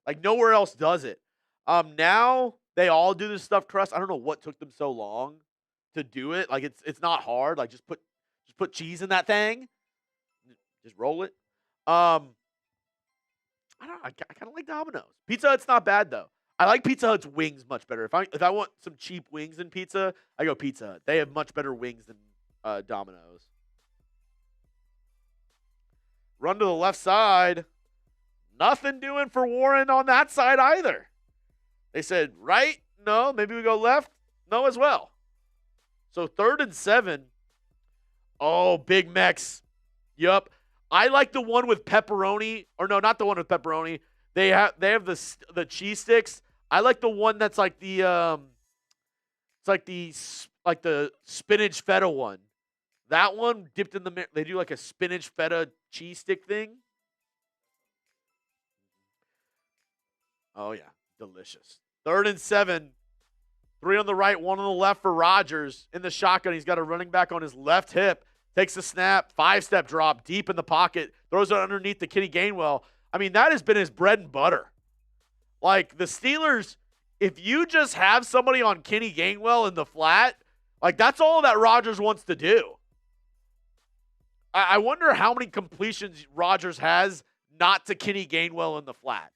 Like nowhere else does it. Now they all do the stuffed crust. I don't know what took them so long to do it. Like it's not hard. Like just put cheese in that thing. Just roll it. I kind of like Domino's. Pizza Hut's not bad though. I like Pizza Hut's wings much better. If I want some cheap wings in pizza, I go Pizza Hut. They have much better wings than Domino's. Run to the left side. Nothing doing for Warren on that side either. They said right, no, maybe we go left, no as well. So 3rd and 7. Oh, Big Mex. Yup. I like the one with pepperoni. Or no, not the one with pepperoni. They have the cheese sticks. I like the one that's like the the spinach feta one. That one dipped in they do like a spinach feta cheese stick thing. Oh yeah, delicious. 3rd and 7. 3 on the right, 1 on the left for Rodgers. In the shotgun, he's got a running back on his left hip. Takes a snap, 5-step drop, deep in the pocket, throws it underneath to Kenny Gainwell. I mean, that has been his bread and butter. Like, the Steelers, if you just have somebody on Kenny Gainwell in the flat, like, that's all that Rodgers wants to do. I wonder how many completions Rodgers has not to Kenny Gainwell in the flat.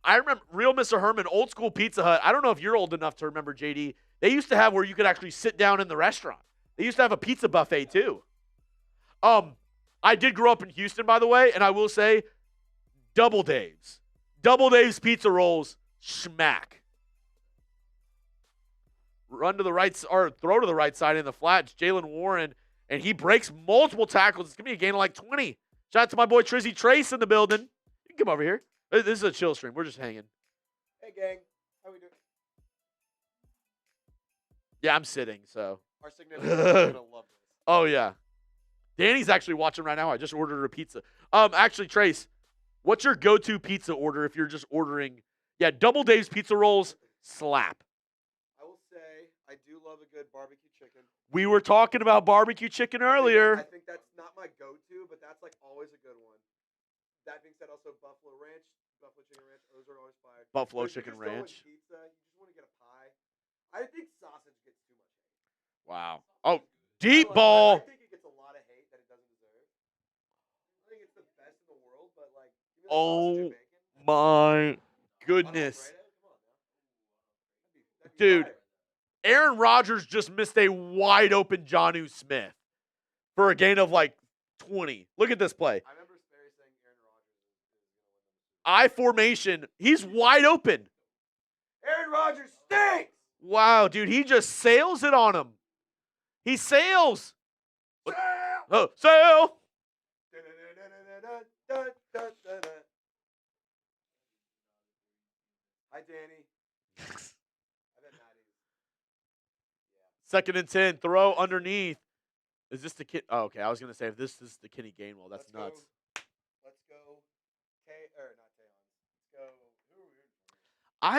I remember Real Mr. Herman, old school Pizza Hut. I don't know if you're old enough to remember, JD. They used to have where you could actually sit down in the restaurant. They used to have a pizza buffet too. I did grow up in Houston, by the way, and I will say, Double Dave's. Double Dave's pizza rolls, schmack. Run to the right, or throw to the right side in the flat. It's Jalen Warren, and he breaks multiple tackles. It's going to be a gain of like 20. Shout out to my boy Trizzy Trace in the building. You can come over here. This is a chill stream. We're just hanging.
Hey, gang. How we doing?
Yeah, I'm sitting, so.
Our significant other is going to love this.
Oh, yeah. Danny's actually watching right now. I just ordered a pizza. Actually, Trace, what's your go-to pizza order if you're just ordering? Yeah, Double Dave's pizza rolls, slap.
I will say I do love a good barbecue chicken.
We were talking about barbecue chicken earlier.
I think that's not my go-to, but that's like always a good one. That being said, also Buffalo Ranch, Buffalo Chicken Ranch, those are always fire.
Buffalo
But if
Chicken
you're just going
Ranch.
Pizza, you just want to get a pie. I think sausage gets too much hate.
Wow. Oh, deep ball.
I think it gets a lot of hate that it doesn't deserve. I think it's the best in the world, but like, give me the sausage and bacon.
My goodness.
Alfredo? Come on now. That'd be
Dude.
fire.
Aaron Rodgers just missed a wide open Jonnu Smith for a gain of like 20. Look at this play.
I remember Sperry saying Aaron Rodgers is going to win the
I formation. He's wide open.
Aaron Rodgers stinks!
Wow, dude. He just sails it on him. He sails.
Sam!
Oh, sail.
Hi, Danny. I bet Maddie.
2nd and 10. Throw underneath. Is this the kid? Oh, okay. I was going to say, if this is the Kenny Gainwell, that's
Let's go.
nuts.
Let's go. Not Taylor. Let's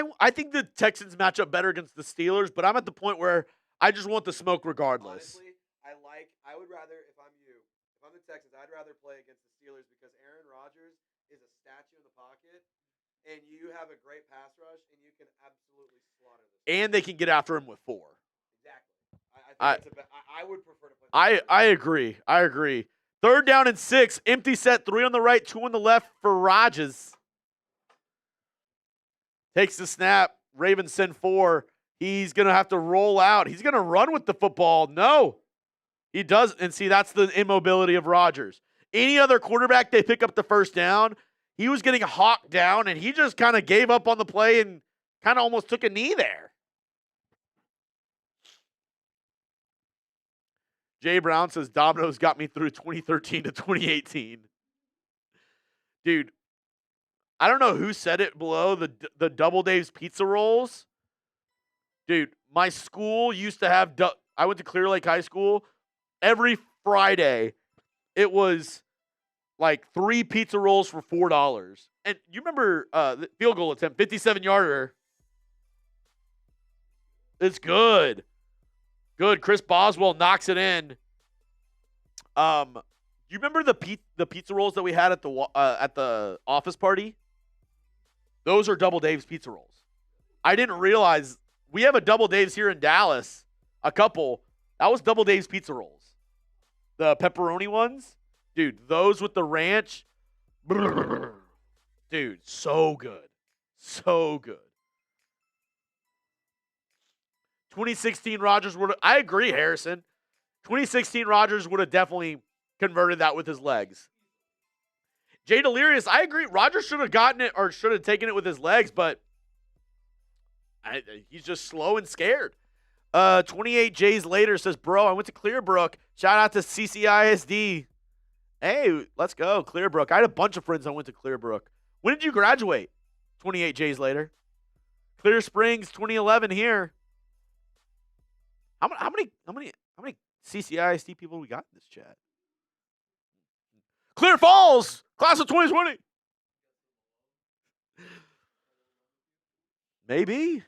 go.
I think the Texans match up better against the Steelers, but I'm at the point where I just want the smoke regardless.
Honestly, I would rather, if I'm you, if I'm the Texans, I'd rather play against the Steelers because Aaron Rodgers is a statue in the pocket, and you have a great pass rush, and you can absolutely slaughter this.
And they can get after him with 4.
Exactly. I would prefer to play.
I agree. I agree. 3rd down and 6. Empty set. 3 on the right, 2 on the left for Rodgers. Takes the snap. Ravens send 4. He's going to have to roll out. He's going to run with the football. No. He does. And see, that's the immobility of Rodgers. Any other quarterback, they pick up the 1st down. He was getting hawked down, and he just kind of gave up on the play and kind of almost took a knee there. Jay Brown says, Domino's got me through 2013 to 2018. Dude, I don't know who said it below, the Double Dave's pizza rolls. Dude, my school used to have, I went to Clear Lake High School. Every Friday, it was like 3 pizza rolls for $4. And you remember the field goal attempt, 57-yarder. It's good. Good. Chris Boswell knocks it in. You remember the pizza rolls that we had at the office party? Those are Double Dave's pizza rolls. I didn't realize we have a Double Dave's here in Dallas. A couple. That was Double Dave's pizza rolls. The pepperoni ones. Dude, those with the ranch. Brrr. Dude, so good. So good. 2016 Rodgers would have, I agree, Harrison. 2016 Rodgers would have definitely converted that with his legs. Jay Delirious, I agree. Rodgers should have gotten it or should have taken it with his legs, but 2016 Rodgers would have definitely converted that with his legs. Jay Delirious, I agree. Rodgers should have gotten it or should have taken it with his legs, but 2016 Rodgers would have definitely converted that with his legs. Jay Delirious, I agree. Rodgers should have gotten it or should have taken it with his legs, but He's just slow and scared. 28 J's later says, bro, I went to Clearbrook. Shout out to CCISD. Hey, let's go, Clearbrook. I had a bunch of friends that went to Clearbrook. When did you graduate? 28 J's later. Clear Springs, 2011 here. How many CCISD people we got in this chat? Clear Falls, class of 2020. Maybe.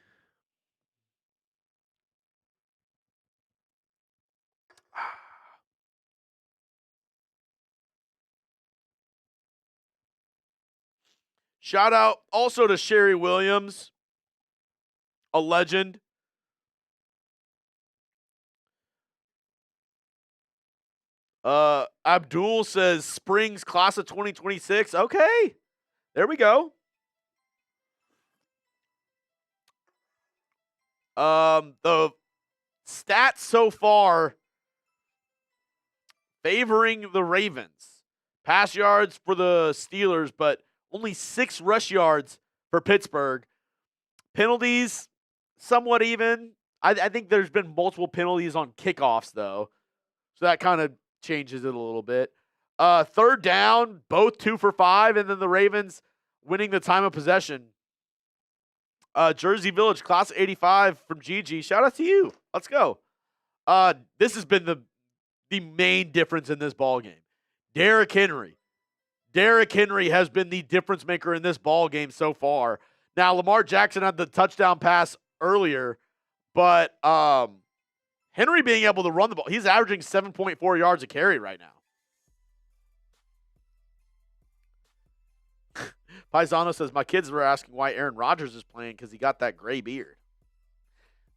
Shout out also to Sherry Williams, a legend. Abdul says Springs class of 2026. Okay. There we go. The stats so far favoring the Ravens. Pass yards for the Steelers, but only 6 rush yards for Pittsburgh. Penalties, somewhat even. I think there's been multiple penalties on kickoffs, though. So that kind of changes it a little bit. Third down, both 2 for 5, and then the Ravens winning the time of possession. Jersey Village, class 85 from Gigi. Shout out to you. Let's go. This has been the main difference in this ball game. Derrick Henry. Derrick Henry has been the difference maker in this ball game so far. Now, Lamar Jackson had the touchdown pass earlier, but Henry being able to run the ball, he's averaging 7.4 yards a carry right now. Paisano says, my kids were asking why Aaron Rodgers is playing because he got that gray beard.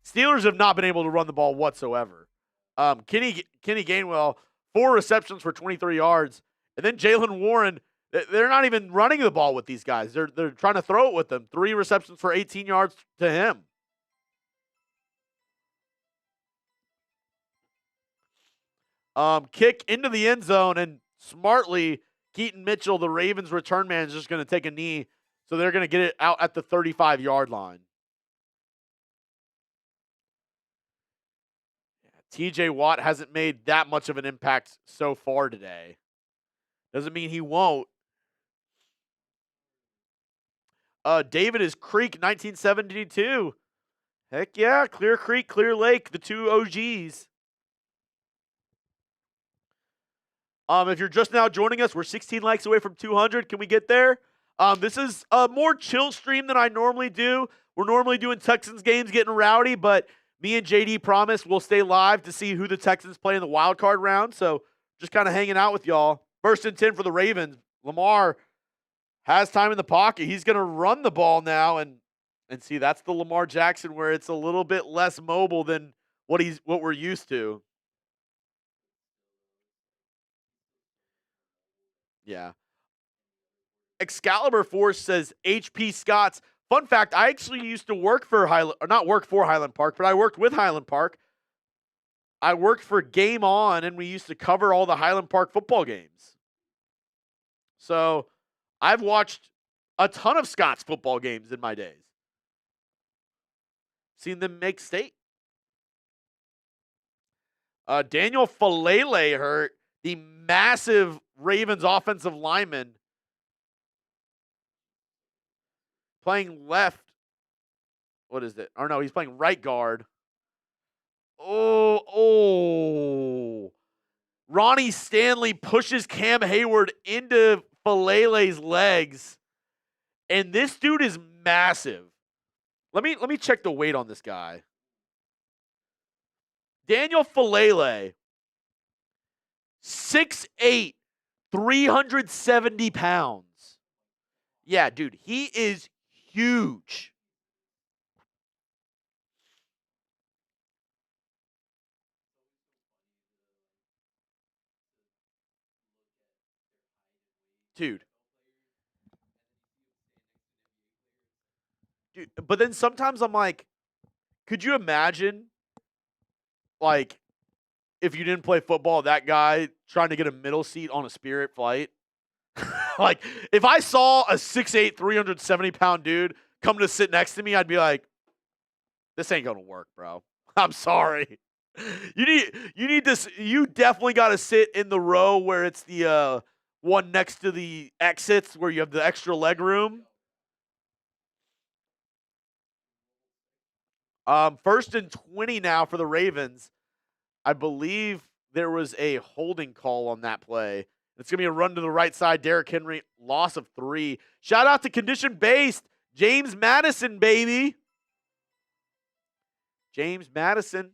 Steelers have not been able to run the ball whatsoever. Kenny Gainwell, 4 receptions for 23 yards. And then Jalen Warren, they're not even running the ball with these guys. They're trying to throw it with them. 3 receptions for 18 yards to him. Kick into the end zone, and smartly, Keaton Mitchell, the Ravens return man, is just going to take a knee. So they're going to get it out at the 35-yard line. TJ Watt hasn't made that much of an impact so far today. Doesn't mean he won't. David is Creek, 1972. Heck yeah, Clear Creek, Clear Lake, the 2 OGs. If you're just now joining us, we're 16 likes away from 200. Can we get there? This is a more chill stream than I normally do. We're normally doing Texans games, getting rowdy, but me and JD promised we'll stay live to see who the Texans play in the wild card round. So just kind of hanging out with y'all. 1st and 10 for the Ravens. Lamar has time in the pocket. He's going to run the ball now, and see, that's the Lamar Jackson where it's a little bit less mobile than what we're used to. Yeah. Excalibur Force says HP Scotts. Fun fact, I actually used to work for not work for Highland Park, but I worked with Highland Park. I worked for Game On, and we used to cover all the Highland Park football games. So I've watched a ton of Scotts football games in my days. Seen them make state. Daniel Falele hurt, the massive Ravens offensive lineman, playing left. What is it? Or no, he's playing right guard. Oh. Ronnie Stanley pushes Cam Hayward into Falele's legs. And this dude is massive. Let me check the weight on this guy. Daniel Falele, 6'8", 370 pounds. Yeah, dude, he is huge. Dude, but then sometimes I'm like, could you imagine, like, if you didn't play football, that guy trying to get a middle seat on a Spirit flight? Like, if I saw a 6'8", 370-pound dude come to sit next to me, I'd be like, This ain't gonna work, bro. I'm sorry. You need this. You definitely got to sit in the row where it's the one next to the exits where you have the extra leg room. First and 20 now for the Ravens. I believe there was a holding call on that play. It's going to be a run to the right side. Derrick Henry, loss of 3. Shout out to condition-based James Madison, baby. James Madison.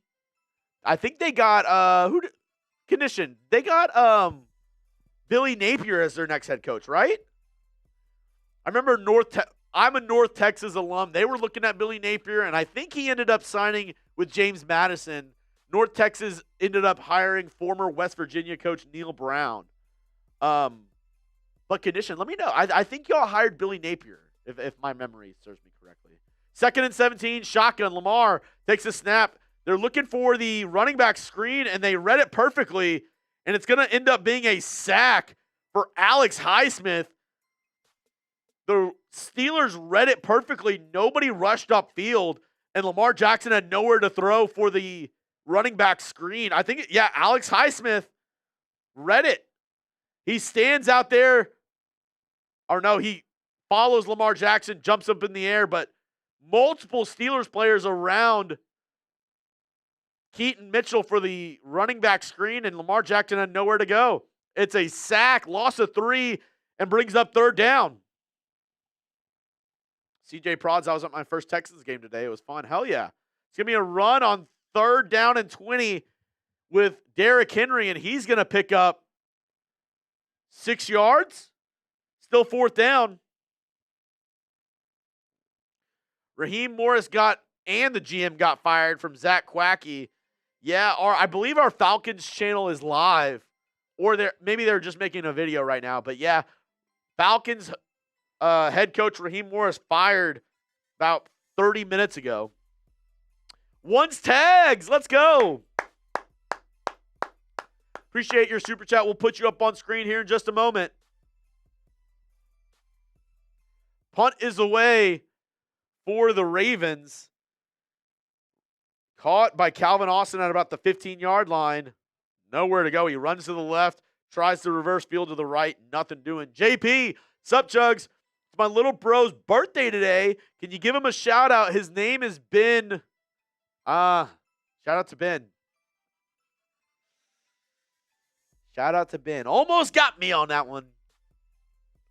I think they got condition. They got Billy Napier as their next head coach, right? I remember I'm a North Texas alum. They were looking at Billy Napier, and I think he ended up signing with James Madison. North Texas ended up hiring former West Virginia coach Neil Brown. But condition, let me know. I think y'all hired Billy Napier, if my memory serves me correctly. 2nd and 17, shotgun. Lamar takes a snap. They're looking for the running back screen, and they read it perfectly, and it's going to end up being a sack for Alex Highsmith. The Steelers read it perfectly. Nobody rushed upfield, and Lamar Jackson had nowhere to throw for the running back screen. I think, Alex Highsmith read it. He stands out there, or no, he follows Lamar Jackson, jumps up in the air, but multiple Steelers players around Keaton Mitchell for the running back screen, and Lamar Jackson had nowhere to go. It's a sack, loss of 3, and brings up 3rd down. CJ Prods, I was at my first Texans game today. It was fun. Hell yeah. It's going to be a run on 3rd down and 20 with Derrick Henry, and he's going to pick up 6 yards. Still 4th down. Raheem Morris and the GM got fired from Zach Quackey. Yeah, I believe our Falcons channel is live, or maybe they're just making a video right now. But yeah, Falcons head coach Raheem Morris fired about 30 minutes ago. One's tags, let's go. Appreciate your super chat. We'll put you up on screen here in just a moment. Punt is away for the Ravens. Caught by Calvin Austin at about the 15-yard line. Nowhere to go. He runs to the left, tries to reverse field to the right. Nothing doing. JP, sup, Chuggs? It's my little bro's birthday today. Can you give him a shout out? His name is Ben. Shout out to Ben. Shout out to Ben. Almost got me on that one.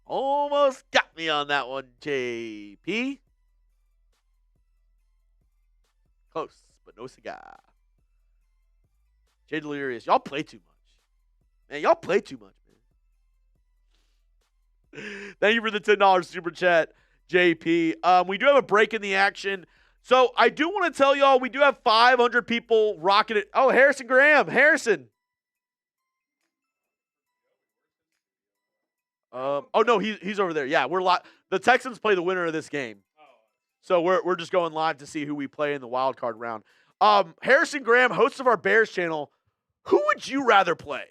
Almost got me on that one, JP. Close, but no cigar. Jay Delirious, y'all play too much. Man, y'all play too much, man. Thank you for the $10 super chat, JP. We do have a break in the action. So I do want to tell y'all, we do have 500 people rocking it. Oh, Harrison Graham. Harrison. Oh, no, he's over there. Yeah, the Texans play the winner of this game. So we're just going live to see who we play in the wild card round. Harrison Graham, host of our Bears channel, who would you rather play?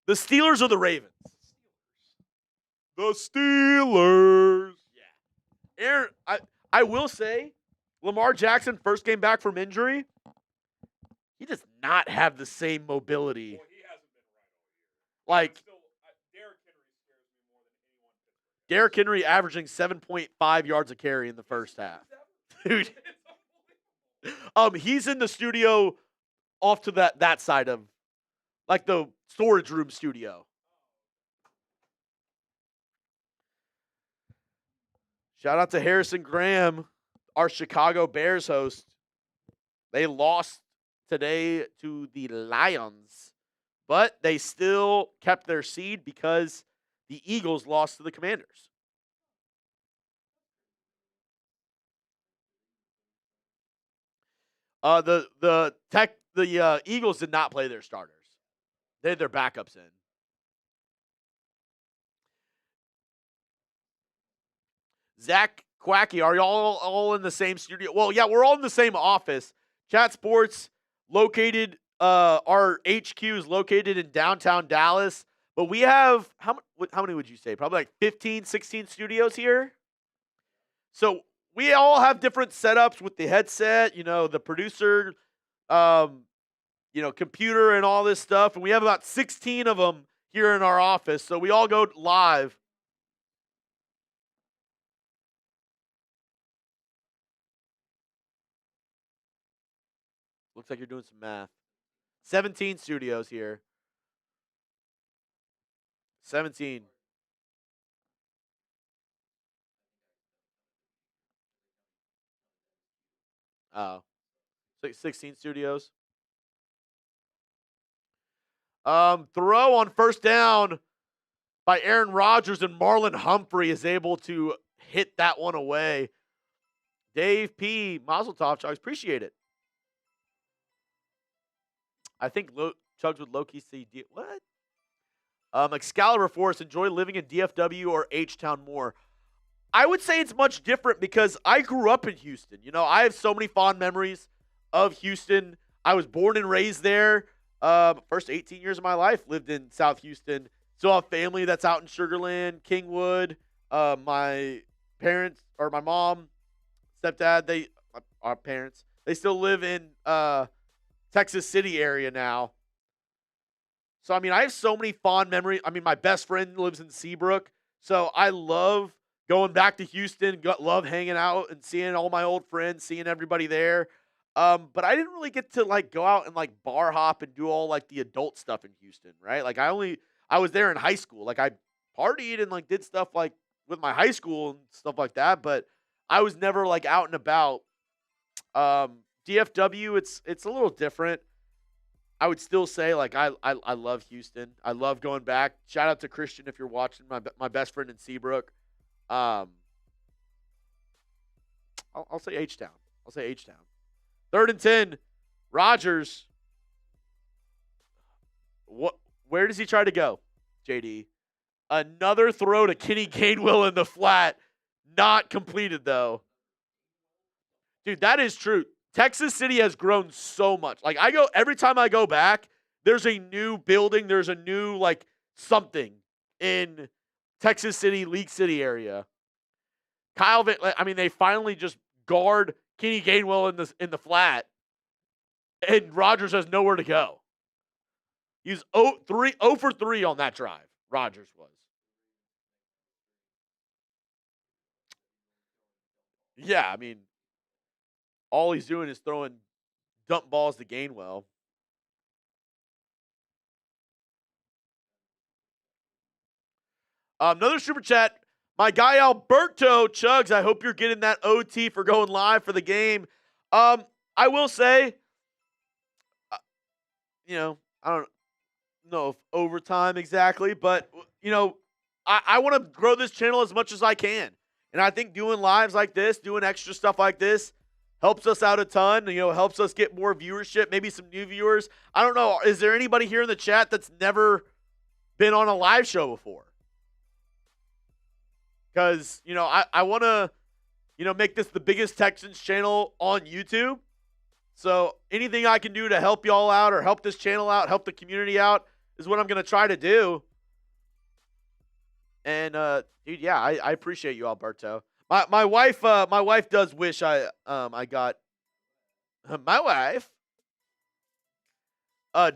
The Steelers or the Ravens? The Steelers. Yeah. Aaron, I will say, Lamar Jackson, first game back from injury, he does not have the same mobility.
Well, he hasn't been right all year.
Like,
Derrick Henry scares me more than anyone.
Derrick Henry averaging 7.5 yards a carry in the first half. Dude. He's in the studio off to that side of, like, the storage room studio. Shout out to Harrison Graham, our Chicago Bears host. They lost today to the Lions, but they still kept their seed because the Eagles lost to the Commanders. The Eagles did not play their starters. They had their backups in. Zach Quacky, are y'all all in the same studio? Well, yeah, we're all in the same office. Chat Sports located, our HQ is located in downtown Dallas, but we have, how many would you say? Probably like 15, 16 studios here. So we all have different setups with the headset, the producer, computer and all this stuff. And we have about 16 of them here in our office. So we all go live. Looks like you're doing some math. 17 studios here. 17. Oh. 16 studios. Throw on first down by Aaron Rodgers, and Marlon Humphrey is able to hit that one away. Dave P. Mazel tov, Chuggs. Appreciate it. I think Chuggs would low-key say, what? Excalibur Force, enjoy living in DFW or H-Town more. I would say it's much different because I grew up in Houston. I have so many fond memories of Houston. I was born and raised there. First 18 years of my life lived in South Houston. Still have family that's out in Sugar Land, Kingwood. My parents, or my mom, stepdad, our parents, they still live in Texas City area now. So, I have so many fond memories. My best friend lives in Seabrook. So I love going back to Houston, love hanging out and seeing all my old friends, seeing everybody there. But I didn't really get to go out and bar hop and do all the adult stuff in Houston, right? I was there in high school. I partied and did stuff with my high school and stuff like that, but I was never out and about. DFW, it's a little different. I would still say I love Houston. I love going back. Shout out to Christian if you're watching, my best friend in Seabrook. I'll say H-Town. I'll say H-Town. 3rd and 10. Rodgers. Where does he try to go, JD? Another throw to Kenny Gainwell in the flat. Not completed, though. Dude, that is true. Texas City has grown so much. Every time I go back, there's a new building. There's a new, something in Texas City, League City area. They finally just guard Kenny Gainwell in the flat, and Rodgers has nowhere to go. He's 0 for 3 on that drive, Rodgers was. Yeah, all he's doing is throwing dump balls to Gainwell. Another super chat. My guy Alberto Chuggs, I hope you're getting that OT for going live for the game. I will say, I don't know if overtime exactly, but, I want to grow this channel as much as I can. And I think doing lives like this, doing extra stuff like this, helps us out a ton, helps us get more viewership, maybe some new viewers. I don't know. Is there anybody here in the chat that's never been on a live show before? Because, I want to, make this the biggest Texans channel on YouTube. So anything I can do to help y'all out or help this channel out, help the community out is what I'm going to try to do. And, dude, yeah, I appreciate you, Alberto. My wife does wish I got my wife.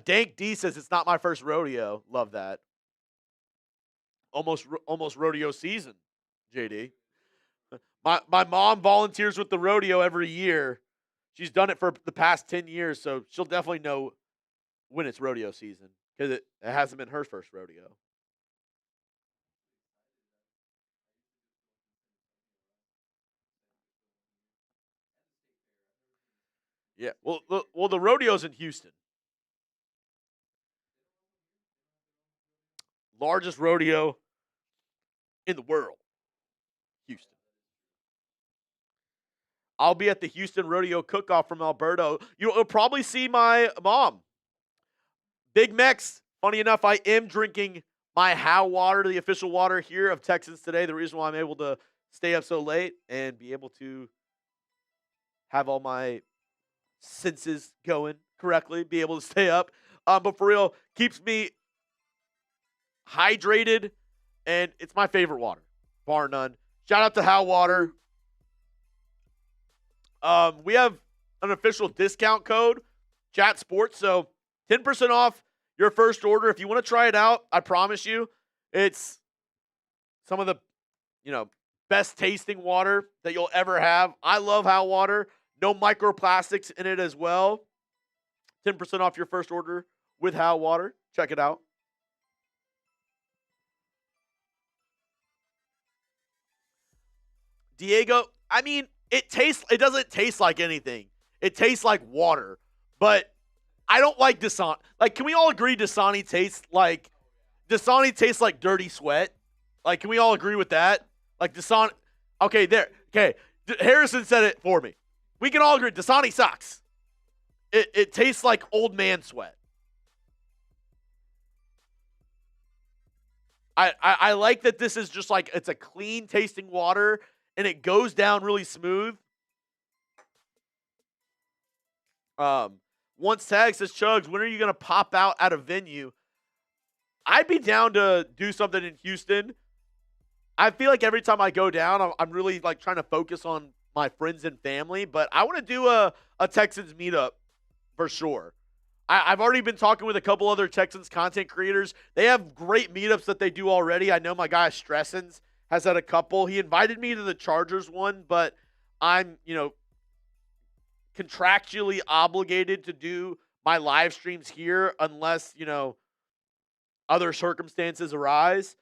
Dank D says it's not my first rodeo. Love that. Almost rodeo season, JD. My mom volunteers with the rodeo every year. She's done it for the past 10 years, so she'll definitely know when it's rodeo season because it hasn't been her first rodeo. Yeah, well, the rodeo's in Houston. Largest rodeo in the world, Houston. I'll be at the Houston Rodeo Cook-Off from Alberto. You'll probably see my mom. Big Mex. Funny enough, I am drinking my How water, the official water here of Texans today. The reason why I'm able to stay up so late and be able to have all my senses going correctly, be able to stay up. But for real, keeps me hydrated, and it's my favorite water, bar none. Shout out to How Water. We have an official discount code, Chat Sports. So 10% off your first order. If you want to try it out, I promise you, it's some of the, best tasting water that you'll ever have. I love How Water. No microplastics in it as well. 10% off your first order with How Water. Check it out. Diego, I mean, it doesn't taste like anything. It tastes like water. But I don't like Dasani. Like, can we all agree Dasani tastes like dirty sweat? Like, can we all agree with that? Like Dasani. Okay, there. Okay. Harrison said it for me. We can all agree Dasani sucks. It tastes like old man sweat. I like that this is just like, it's a clean tasting water and it goes down really smooth. Once Tag says, Chuggs, when are you going to pop out at a venue? I'd be down to do something in Houston. I feel like every time I go down, I'm really like trying to focus on my friends and family, but I want to do a Texans meetup for sure. I've already been talking with a couple other Texans content creators. They have great meetups that they do already. I know my guy Stressens has had a couple. He invited me to the Chargers one, but I'm, contractually obligated to do my live streams here unless, other circumstances arise.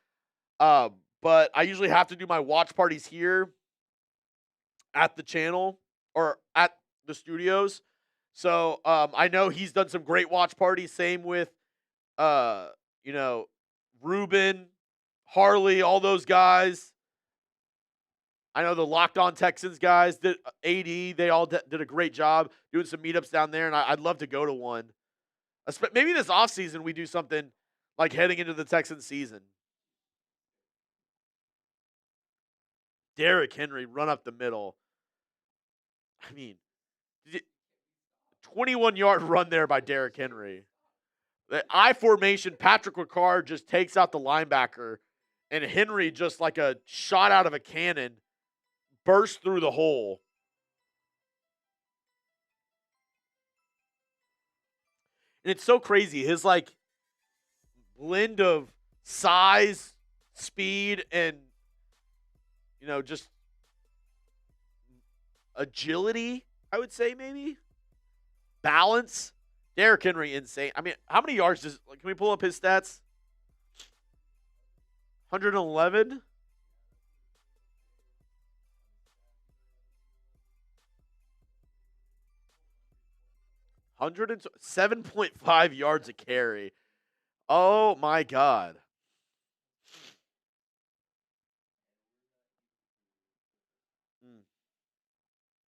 But I usually have to do my watch parties here at the channel or at the studios. So I know he's done some great watch parties. Same with, Ruben, Harley, all those guys. I know the Locked On Texans guys, AD, they all did a great job doing some meetups down there, and I'd love to go to one. Maybe this offseason we do something like heading into the Texans season. Derrick Henry, run up the middle. I mean, 21-yard run there by Derrick Henry. The I formation, Patrick Ricard just takes out the linebacker, and Henry just like a shot out of a cannon burst through the hole. And it's so crazy. His like blend of size, speed, and just agility, I would say maybe. Balance. Derrick Henry, insane. I mean, how many yards can we pull up his stats? 111? 7.5 yards a carry. Oh my God.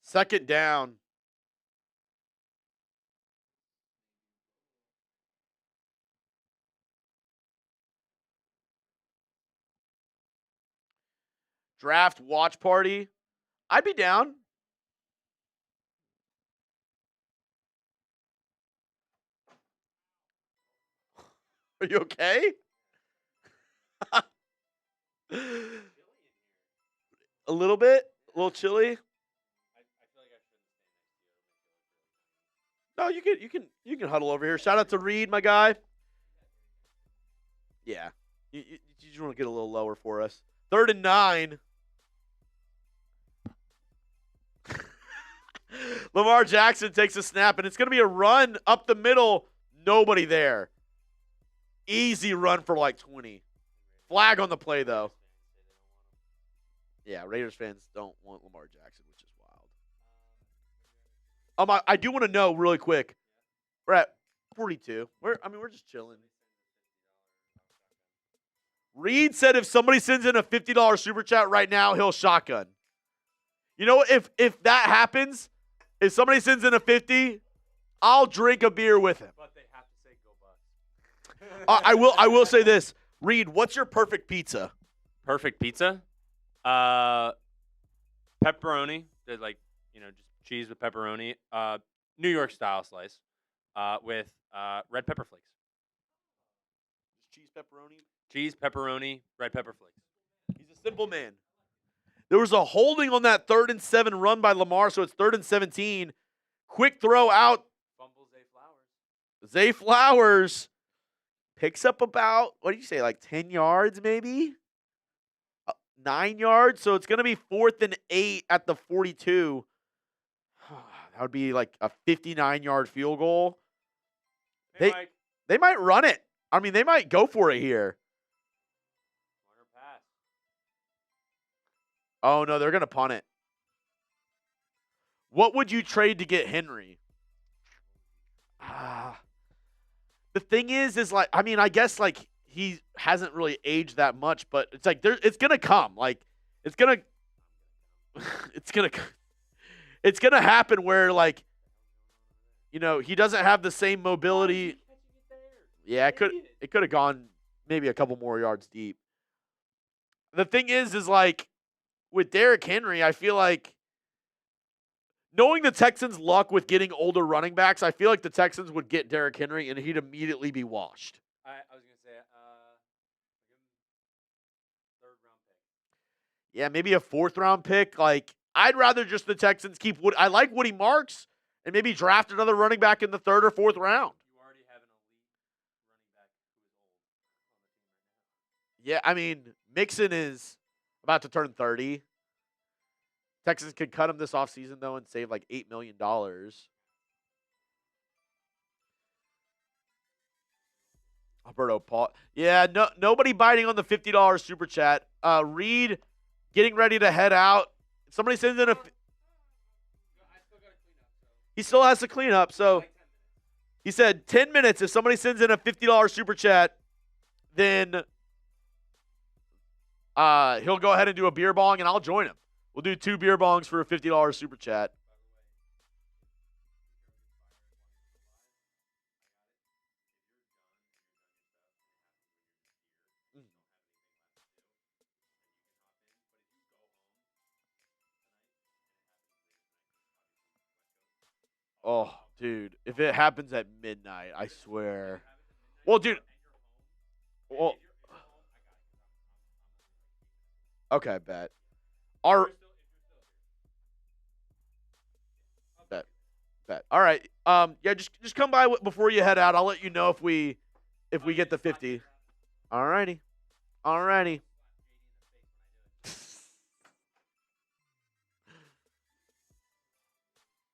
Second down. Draft watch party. I'd be down. Are you okay? A little bit? A little chilly? No, you can huddle over here. Shout out to Reed, my guy. Yeah. You just want to get a little lower for us. 3rd and 9. Lamar Jackson takes a snap, and it's going to be a run up the middle. Nobody there. Easy run for like 20. Flag on the play, though. Yeah, Raiders fans don't want Lamar Jackson, which is wild. I do want to know really quick. We're at 42. We're just chilling. Reed said if somebody sends in a $50 super chat right now, he'll shotgun. You know, if that happens, if somebody sends in a 50, I'll drink a beer with him.
But they have to say go Bucks.
I will say this. Reed, what's your perfect pizza?
Perfect pizza? Pepperoni. There's just cheese with pepperoni. New York style slice with red pepper flakes.
Cheese pepperoni.
Cheese, pepperoni, red pepper flakes.
He's a simple man. There was a holding on that 3rd and 7 run by Lamar, so it's 3rd and 17. Quick throw out.
Fumble Zay Flowers.
Zay Flowers picks up about, what did you say, like 10 yards maybe? 9 yards, so it's going to be 4th and 8 at the 42. That would be like a 59-yard field goal.
Hey, Mike.
They might run it. I mean, they might go for it here.
Corner pass.
Oh, no, they're going to punt it. What would you trade to get Henry? The thing is like, I mean, I guess like he hasn't really aged that much, but it's like it's going to come. Like it's going to happen where like, you know, he doesn't have the same mobility. Yeah, it could have gone maybe a couple more yards deep. The thing is like with Derrick Henry, I feel like knowing the Texans' luck with getting older running backs, I feel like the Texans would get Derrick Henry and he'd immediately be washed.
I was going to say, give him 3rd round pick.
Yeah, maybe a 4th round pick. Like, I'd rather just the Texans keep I like Woody Marks and maybe draft another running back in the 3rd or 4th round.
You already have an elite running back who is old on the team right now.
Yeah, I mean, Mixon is about to turn 30. Texans could cut him this offseason, though, and save like $8 million. Alberto Paul. Yeah, nobody biting on the $50 super chat. Reed getting ready to head out. Somebody sends in a. He still has to clean up. So he said 10 minutes. If somebody sends in a $50 super chat, then he'll go ahead and do a beer bong, and I'll join him. We'll do 2 beer bongs for a $50 super chat. Oh, dude, if it happens at midnight, I swear. Well, dude. Well, okay, bet. Bet. All right. Yeah, just come by before you head out. I'll let you know if we get the 50. All righty.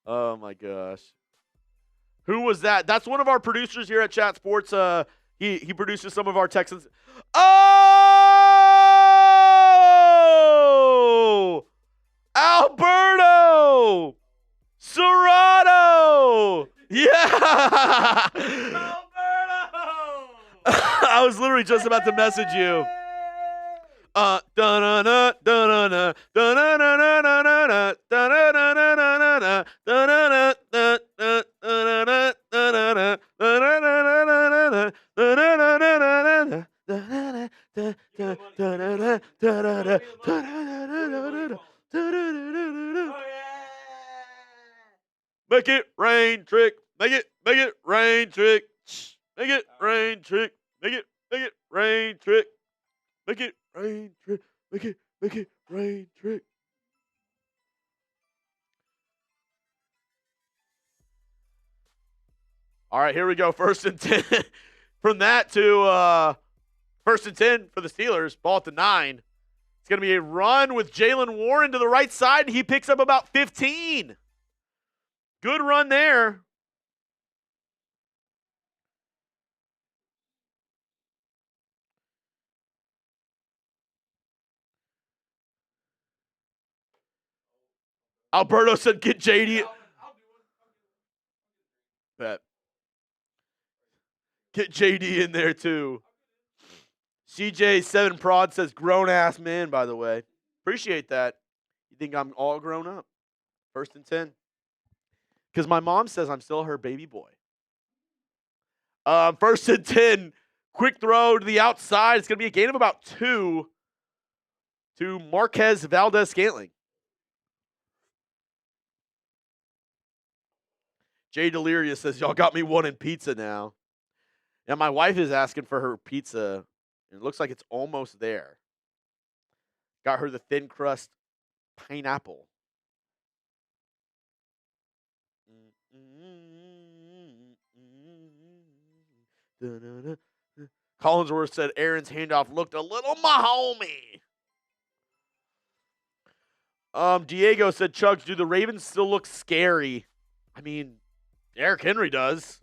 Oh my gosh. Who was that? That's one of our producers here at Chat Sports. He produces some of our Texans. Oh! Alberto! Serrato! Yeah!
Alberto!
I was literally just about to message you. Make it rain, trick. Make it rain, trick. Make it rain, trick. Make it rain, trick. Make it rain, trick. Make it rain, trick. All right, here we go. 1st and 10. From that to 1st and 10 for the Steelers. Ball at the 9. It's going to be a run with Jalen Warren to the right side. He picks up about 15. Good run there. Alberto said, get JD. Bet. Get JD in there, too. CJ7 Prod says, grown-ass man, by the way. Appreciate that. You think I'm all grown up? 1st and 10. Because my mom says I'm still her baby boy. 1st and 10. Quick throw to the outside. It's going to be a gain of about 2 to Marquez Valdez-Scantling. Jay Delirious says, y'all got me wanting pizza now. And my wife is asking for her pizza. And it looks like it's almost there. Got her the thin crust pineapple. Collinsworth said Aaron's handoff looked a little Mahomey. Diego said, Chuggs, do the Ravens still look scary? I mean, Derrick Henry does.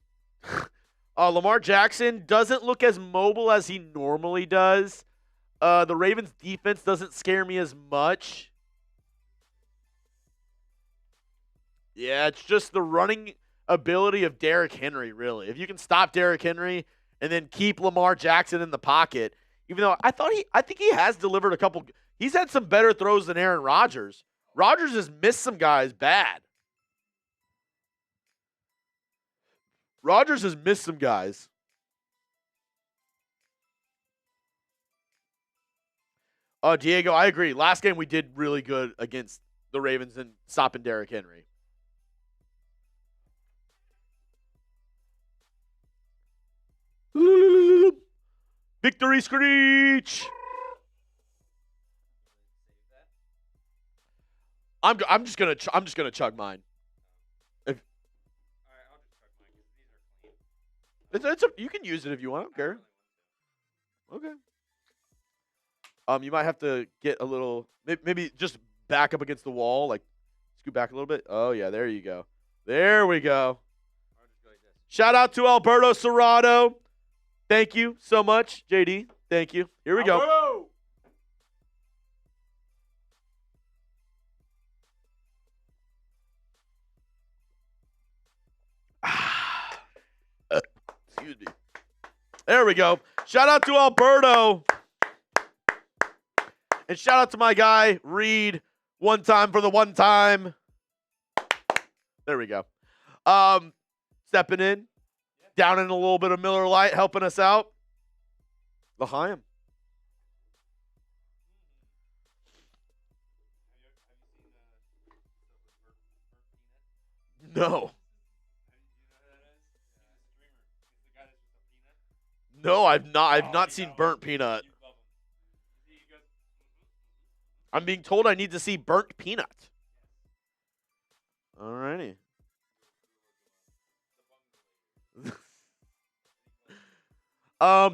Lamar Jackson doesn't look as mobile as he normally does. The Ravens defense doesn't scare me as much. Yeah, it's just the running ability of Derrick Henry, really. If you can stop Derrick Henry and then keep Lamar Jackson in the pocket, even though I think he has delivered a couple. He's had some better throws than Aaron Rodgers. Rodgers has missed some guys bad. Rodgers has missed some guys. Diego, I agree. Last game we did really good against the Ravens and stopping Derrick Henry. Victory screech. I'm just gonna chug mine. You can use it if you want. I don't care. Okay. You might have to get a little, maybe just back up against the wall, like scoot back a little bit. Oh yeah, there you go. There we go. Shout out to Alberto Serrato. Thank you so much, JD. Thank you. Here we go. Excuse me. There we go. Shout out to Alberto. And shout out to my guy, Reed. One time for the one time. There we go. Stepping in. Down in a little bit of Miller Lite, helping us out. L'chaim. No. No, I've not seen burnt peanut. I'm being told I need to see burnt peanut. Alrighty.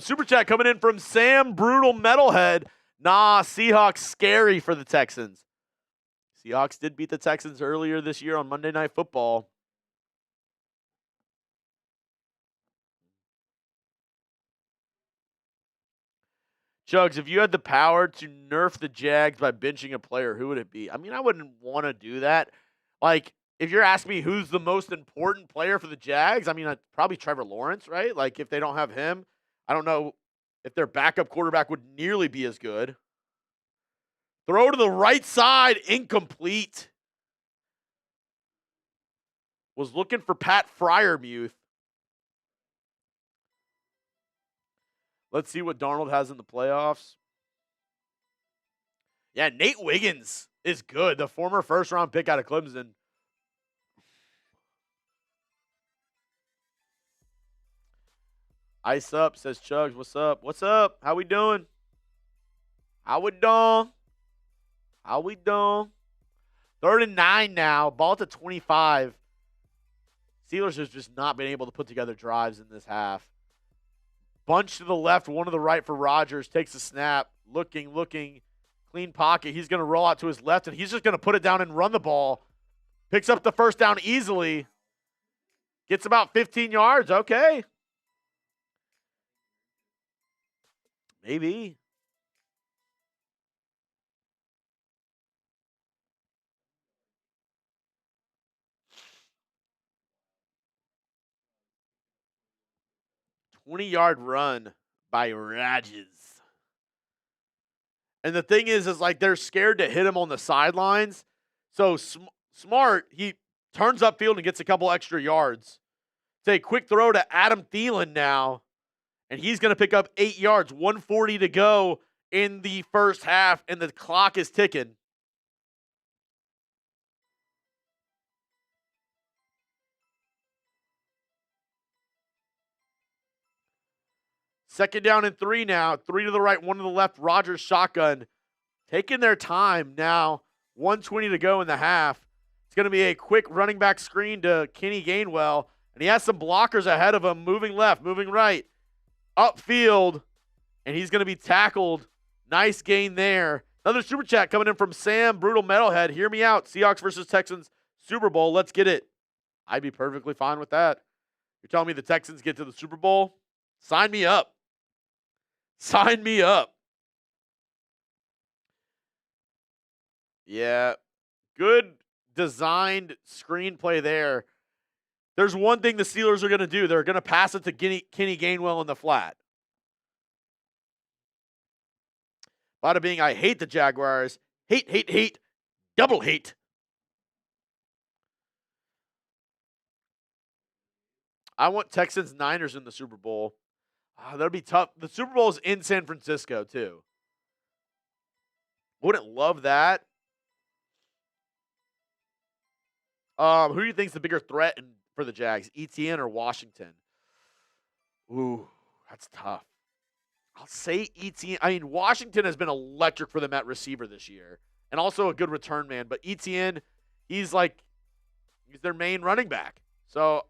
Super chat coming in from Sam Brutal Metalhead. Nah, Seahawks scary for the Texans. Seahawks did beat the Texans earlier this year on Monday Night Football. Chuggs, if you had the power to nerf the Jags by benching a player, who would it be? I mean, I wouldn't want to do that. Like, if you're asking me who's the most important player for the Jags, I mean, probably Trevor Lawrence, right? Like, if they don't have him, I don't know if their backup quarterback would nearly be as good. Throw to the right side, incomplete. Was looking for Pat Fryermuth. Let's see what Darnold has in the playoffs. Yeah, Nate Wiggins is good. The former first-round pick out of Clemson. Ice up, says Chuggs. What's up? What's up? How we doing? How we doing? How we doing? 3rd and 9 now. Ball to 25. Steelers has just not been able to put together drives in this half. Bunch to the left, one to the right for Rodgers. Takes a snap. Looking. Clean pocket. He's going to roll out to his left, and he's just going to put it down and run the ball. Picks up the first down easily. Gets about 15 yards. Okay. Maybe. $20-yard run by Rodgers. And the thing is like they're scared to hit him on the sidelines. So Smart, he turns upfield and gets a couple extra yards. It's a quick throw to Adam Thielen now. And he's going to pick up 8 yards. 1:40 to go in the first half, and the clock is ticking. Second down and 3 now. 3 to the right, 1 to the left. Rodgers shotgun. Taking their time now. 1:20 to go in the half. It's going to be a quick running back screen to Kenny Gainwell, and he has some blockers ahead of him, moving left, moving right, upfield, and he's going to be tackled. Nice gain there. Another super chat coming in from Sam, Brutal Metalhead. Hear me out. Seahawks versus Texans Super Bowl. Let's get it. I'd be perfectly fine with that. You're telling me the Texans get to the Super Bowl? Sign me up. Sign me up. Yeah, good designed screenplay there. There's one thing the Steelers are going to do. They're going to pass it to Kenny Gainwell in the flat. Bada bing, I hate the Jaguars. Hate. Double hate. I want Texans-Niners in the Super Bowl. That'll be tough. The Super Bowl is in San Francisco, too. Wouldn't love that. Who do you think is the bigger threat for the Jags, ETN or Washington? Ooh, that's tough. I'll say ETN. I mean, Washington has been electric for them at receiver this year, and also a good return man. But ETN, he's their main running back. So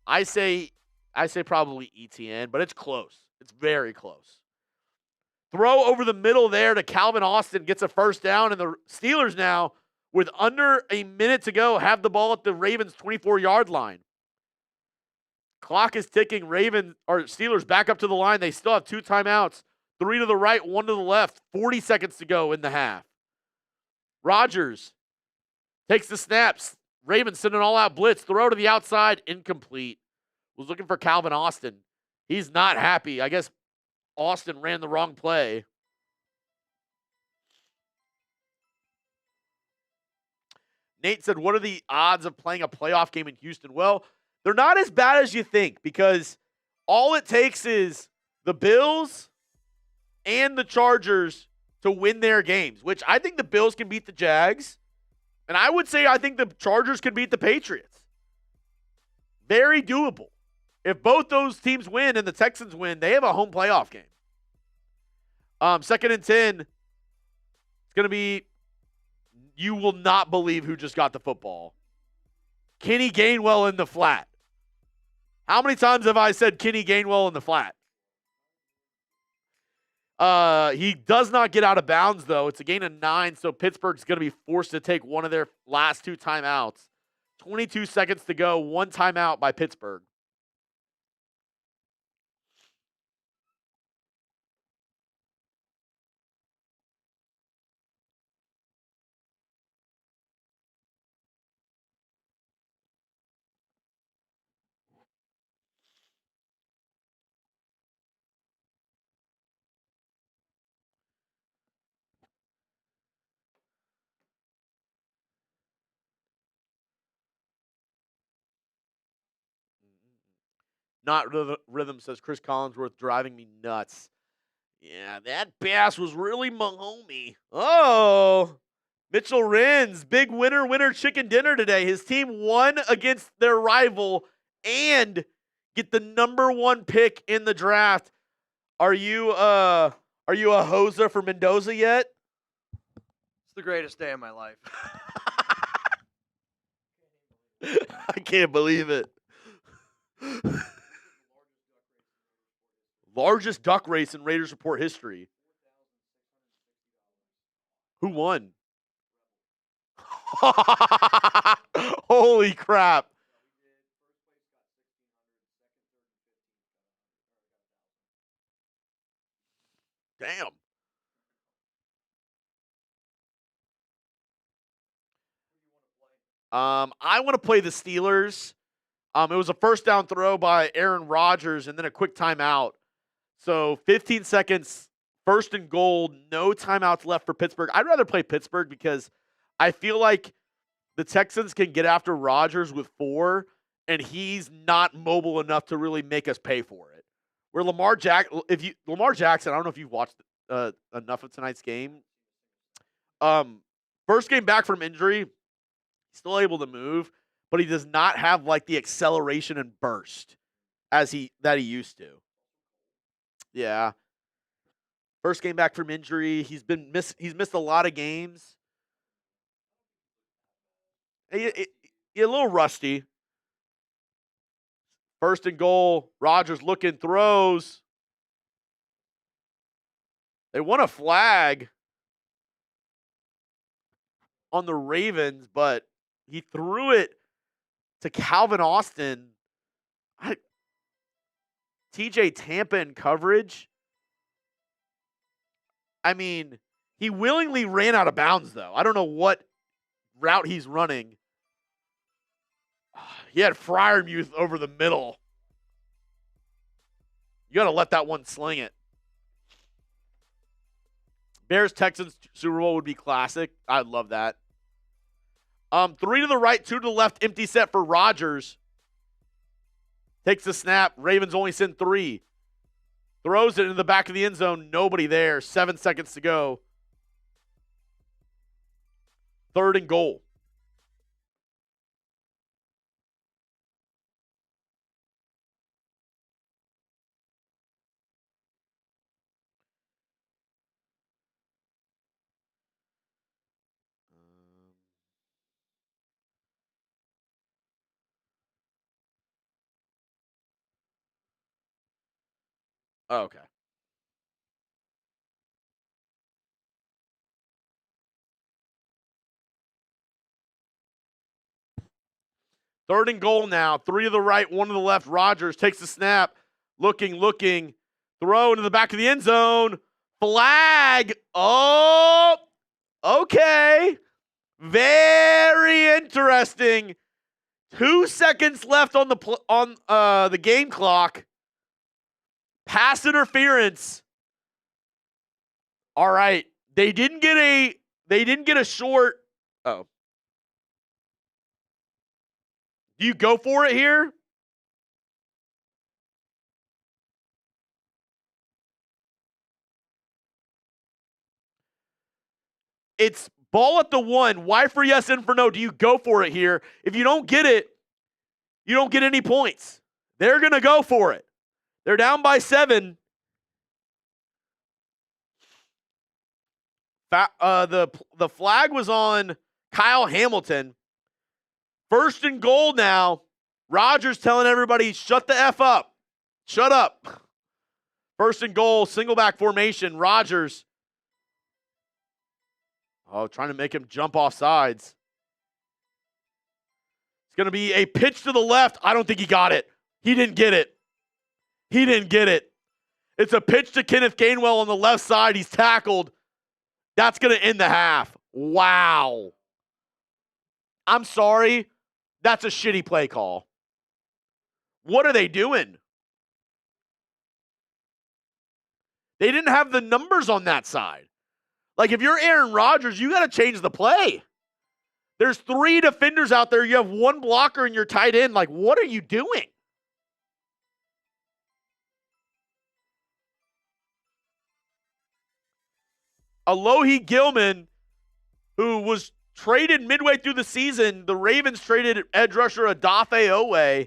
I say probably ETN, but it's close. It's very close. Throw over the middle there to Calvin Austin, gets a first down, and the Steelers now, with under a minute to go, have the ball at the Ravens' 24-yard line. Clock is ticking. Steelers back up to the line. They still have 2 timeouts. 3 to the right, 1 to the left. 40 seconds to go in the half. Rodgers takes the snaps. Ravens send an all-out blitz. Throw to the outside. Incomplete. Was looking for Calvin Austin. He's not happy. I guess Austin ran the wrong play. Nate said, what are the odds of playing a playoff game in Houston? Well, they're not as bad as you think, because all it takes is the Bills and the Chargers to win their games, which I think the Bills can beat the Jags. And I would say I think the Chargers can beat the Patriots. Very doable. If both those teams win and the Texans win, they have a home playoff game. 2nd and 10. It's going to be, you will not believe who just got the football. Kenny Gainwell in the flat. How many times have I said Kenny Gainwell in the flat? He does not get out of bounds, though. It's a gain of 9, so Pittsburgh's going to be forced to take one of their last 2 timeouts. 22 seconds to go, 1 timeout by Pittsburgh. Not rhythm, says Chris Collinsworth, driving me nuts. Yeah, that pass was really Mahomey. Oh, Mitchell Renz, big winner chicken dinner today. His team won against their rival and get the number 1 pick in the draft. Are you a hoser for Mendoza yet?
It's the greatest day of my life.
I can't believe it. Largest duck race in Raiders Report history. Who won? Holy crap. Damn. I want to play the Steelers. It was a first down throw by Aaron Rodgers and then a quick timeout. So 15 seconds, 1st and goal, no timeouts left for Pittsburgh. I'd rather play Pittsburgh because I feel like the Texans can get after Rodgers with 4, and he's not mobile enough to really make us pay for it. Where Lamar Jackson, I don't know if you've watched enough of tonight's game. First game back from injury, still able to move, but he does not have like the acceleration and burst that he used to. Yeah. First game back from injury. He's missed a lot of games. You're a little rusty. First and goal. Rodgers looking, throws. They want a flag on the Ravens, but he threw it to Calvin Austin. TJ Tampa in coverage. I mean, he willingly ran out of bounds, though. I don't know what route he's running. He had Freiermuth over the middle. You got to let that one sling it. Bears-Texans Super Bowl would be classic. I'd love that. 3 to the right, 2 to the left, empty set for Rodgers. Takes the snap. Ravens only send 3. Throws it into the back of the end zone. Nobody there. 7 seconds to go. 3rd and goal. Okay. Third and goal now. 3 to the right, 1 to the left. Rodgers takes the snap. Looking. Throw into the back of the end zone. Flag. Oh, okay. Very interesting. 2 seconds left on the game clock. Pass interference. All right. They didn't get a short. Oh. Do you go for it here? It's ball at the 1. Y for yes, N for no. Do you go for it here? If you don't get it, you don't get any points. They're going to go for it. They're down by 7. The flag was on Kyle Hamilton. 1st and goal now. Rodgers telling everybody, shut the F up. Shut up. 1st and goal, single back formation. Rodgers. Oh, trying to make him jump off sides. It's going to be a pitch to the left. I don't think he got it. He didn't get it. It's a pitch to Kenneth Gainwell on the left side. He's tackled. That's going to end the half. Wow. I'm sorry. That's a shitty play call. What are they doing? They didn't have the numbers on that side. Like, if you're Aaron Rodgers, you got to change the play. There's 3 defenders out there. You have 1 blocker and you're tight end. Like, what are you doing? Alohi Gilman, who was traded midway through the season, the Ravens traded edge rusher Adafe Owe.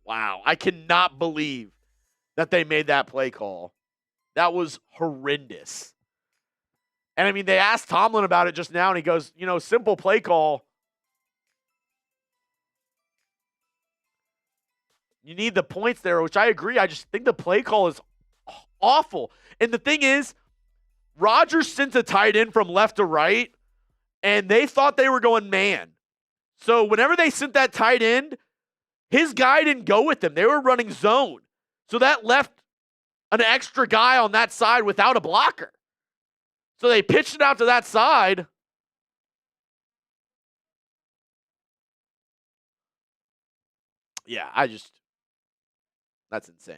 Wow, I cannot believe that they made that play call. That was horrendous. And I mean, they asked Tomlin about it just now, and he goes, simple play call. You need the points there, which I agree. I just think the play call is awful. And the thing is, Rodgers sent a tight end from left to right, and they thought they were going man. So whenever they sent that tight end, his guy didn't go with them. They were running zone. So that left an extra guy on that side without a blocker. So they pitched it out to that side. Yeah, that's insane.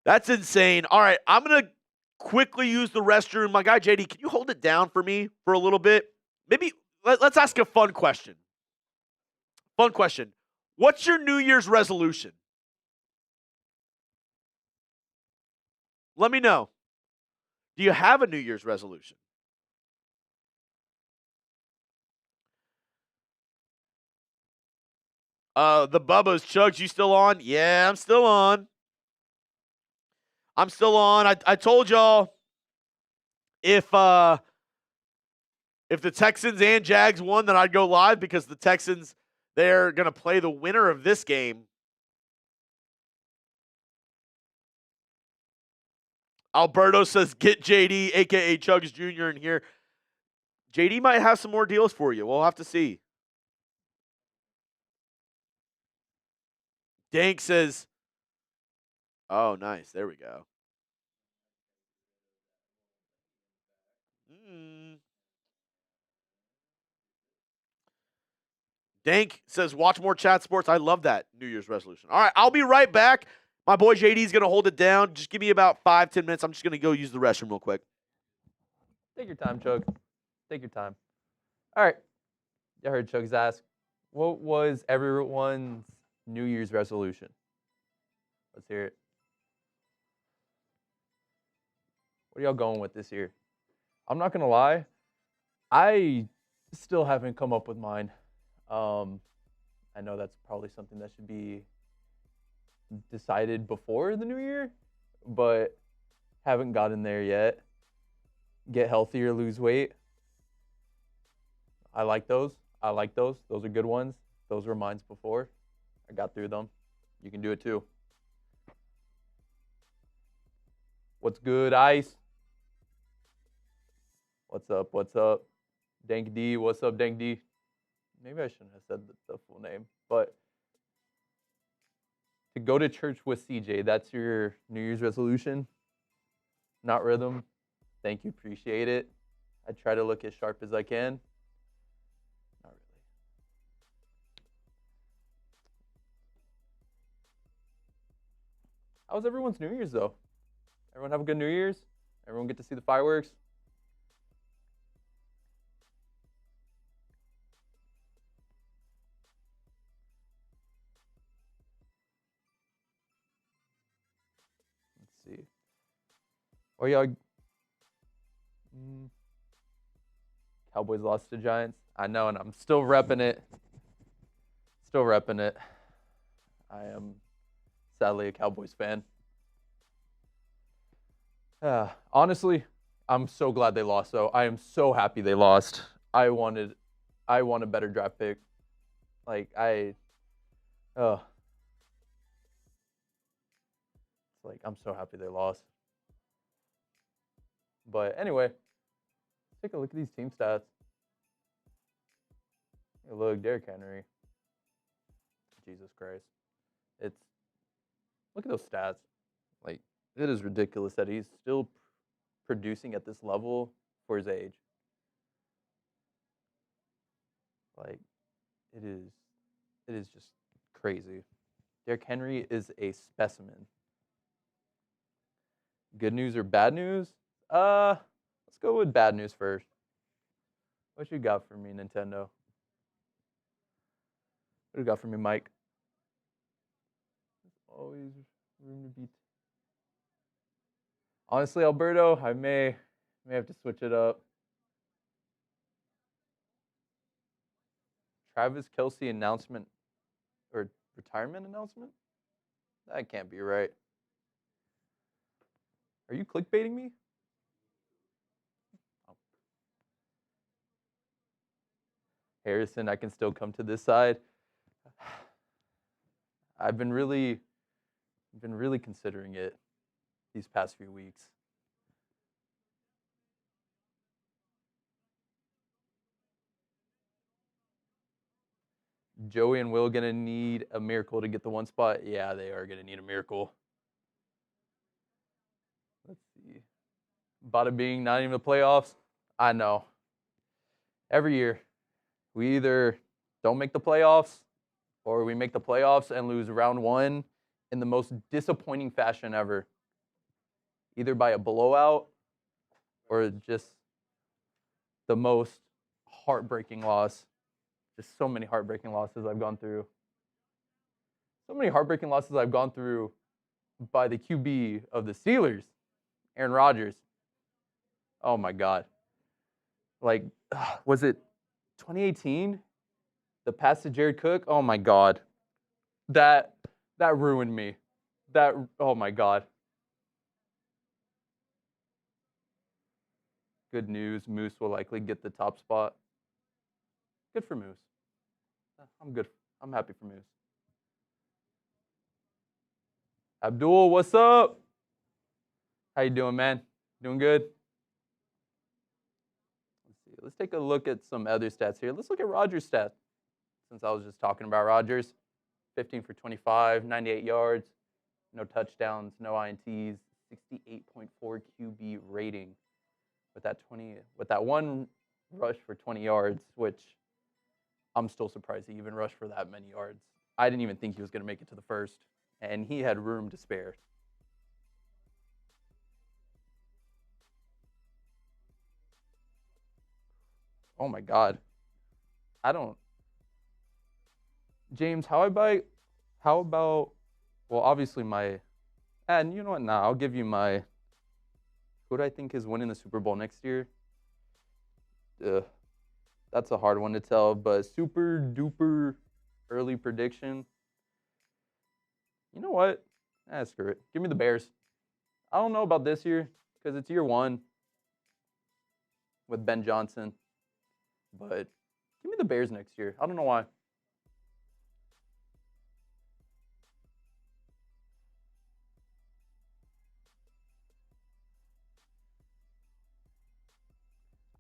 That's insane. All right, I'm going to quickly use the restroom. My guy, JD, can you hold it down for me for a little bit? Maybe let's ask a fun question. What's your New Year's resolution? Let me know. Do you have a New Year's resolution? The Bubba's. Chuggs, you still on? Yeah, I'm still on. I told y'all if the Texans and Jags won, then I'd go live because the Texans, they're going to play the winner of this game. Alberto says, get JD, a.k.a. Chuggs Jr. in here. JD might have some more deals for you. We'll have to see. Dank says, oh, nice. There we go. Dank says, watch more chat sports. I love that New Year's resolution. All right, I'll be right back. My boy JD's going to hold it down. Just give me about 5-10 minutes. I'm just going to go use the restroom real quick.
Take your time, Chug. Take your time. All right. I heard Chuggs ask, what was everyone's New Year's resolution? Let's hear it. What are y'all going with this year? I'm not going to lie. I still haven't come up with mine. I know that's probably something that should be decided before the new year, but haven't gotten there yet. Get healthier, lose weight. I like those. Those are good ones. Those were mine before. I got through them. You can do it too. What's good, Ice? What's up? Dank D, what's up, Dank D? Maybe I shouldn't have said the full name, but to go to church with CJ, that's your New Year's resolution? Not rhythm? Thank you, appreciate it. I try to look as sharp as I can. Not really. How was everyone's New Year's, though? Everyone have a good New Year's? Everyone get to see the fireworks? Let's see. Oh, y'all. Cowboys lost to Giants. I know, and I'm still repping it. I am sadly a Cowboys fan. Honestly, I'm so glad they lost, though. I am so happy they lost. I want a better draft pick. It's like, I'm so happy they lost. But anyway, take a look at these team stats. Hey, look, Derrick Henry. Jesus Christ. Look at those stats. Like, it is ridiculous that he's still producing at this level for his age. Like, it is just crazy. Derrick Henry is a specimen. Good news or bad news? Let's go with bad news first. What you got for me, Nintendo? What you got for me, Mike? There's always room to beat. Honestly, Alberto, I may have to switch it up. Travis Kelce announcement or retirement announcement? That can't be right. Are you clickbaiting me? Oh. Harrison, I can still come to this side. I've been really considering it these past few weeks. Joey and Will gonna need a miracle to get the one spot? Yeah, they are gonna need a miracle. Let's see. Bada Bing, not even the playoffs. I know. Every year, we either don't make the playoffs or we make the playoffs and lose round one in the most disappointing fashion ever. Either by a blowout or just the most heartbreaking loss. Just so many heartbreaking losses I've gone through. So many heartbreaking losses I've gone through by the QB of the Steelers, Aaron Rodgers. Oh my God. Like, was it 2018? The pass to Jared Cook? Oh my God. That ruined me. Oh my God. Good news. Moose will likely get the top spot. Good for Moose. I'm good. I'm happy for Moose. Abdul, what's up? How you doing, man? Doing good? Let's see. Let's take a look at some other stats here. Let's look at Rodgers' stats. Since I was just talking about Rodgers. 15 for 25, 98 yards, no touchdowns, no INTs, 68.4 QB rating with that one rush for 20 yards, which I'm still surprised he even rushed for that many yards. I didn't even think he was going to make it to the first, and he had room to spare. Oh my God. James, how about, well, obviously and you know what, I'll give you who do I think is winning the Super Bowl next year? That's a hard one to tell, but super duper early prediction. You know what? Screw it. Give me the Bears. I don't know about this year because it's year one with Ben Johnson, but give me the Bears next year. I don't know why.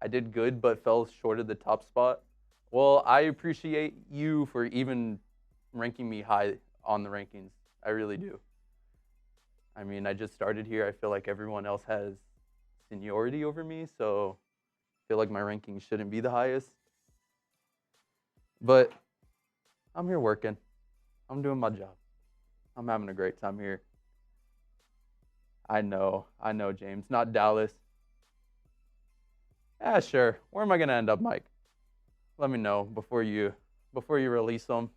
I did good, but fell short of the top spot. Well, I appreciate you for even ranking me high on the rankings. I really do. I mean, I just started here. I feel like everyone else has seniority over me, so I feel like my ranking shouldn't be the highest. But I'm here working. I'm doing my job. I'm having a great time here. I know, James. Not Dallas. Yeah, sure. Where am I going to end up, Mike? Let me know before you release them.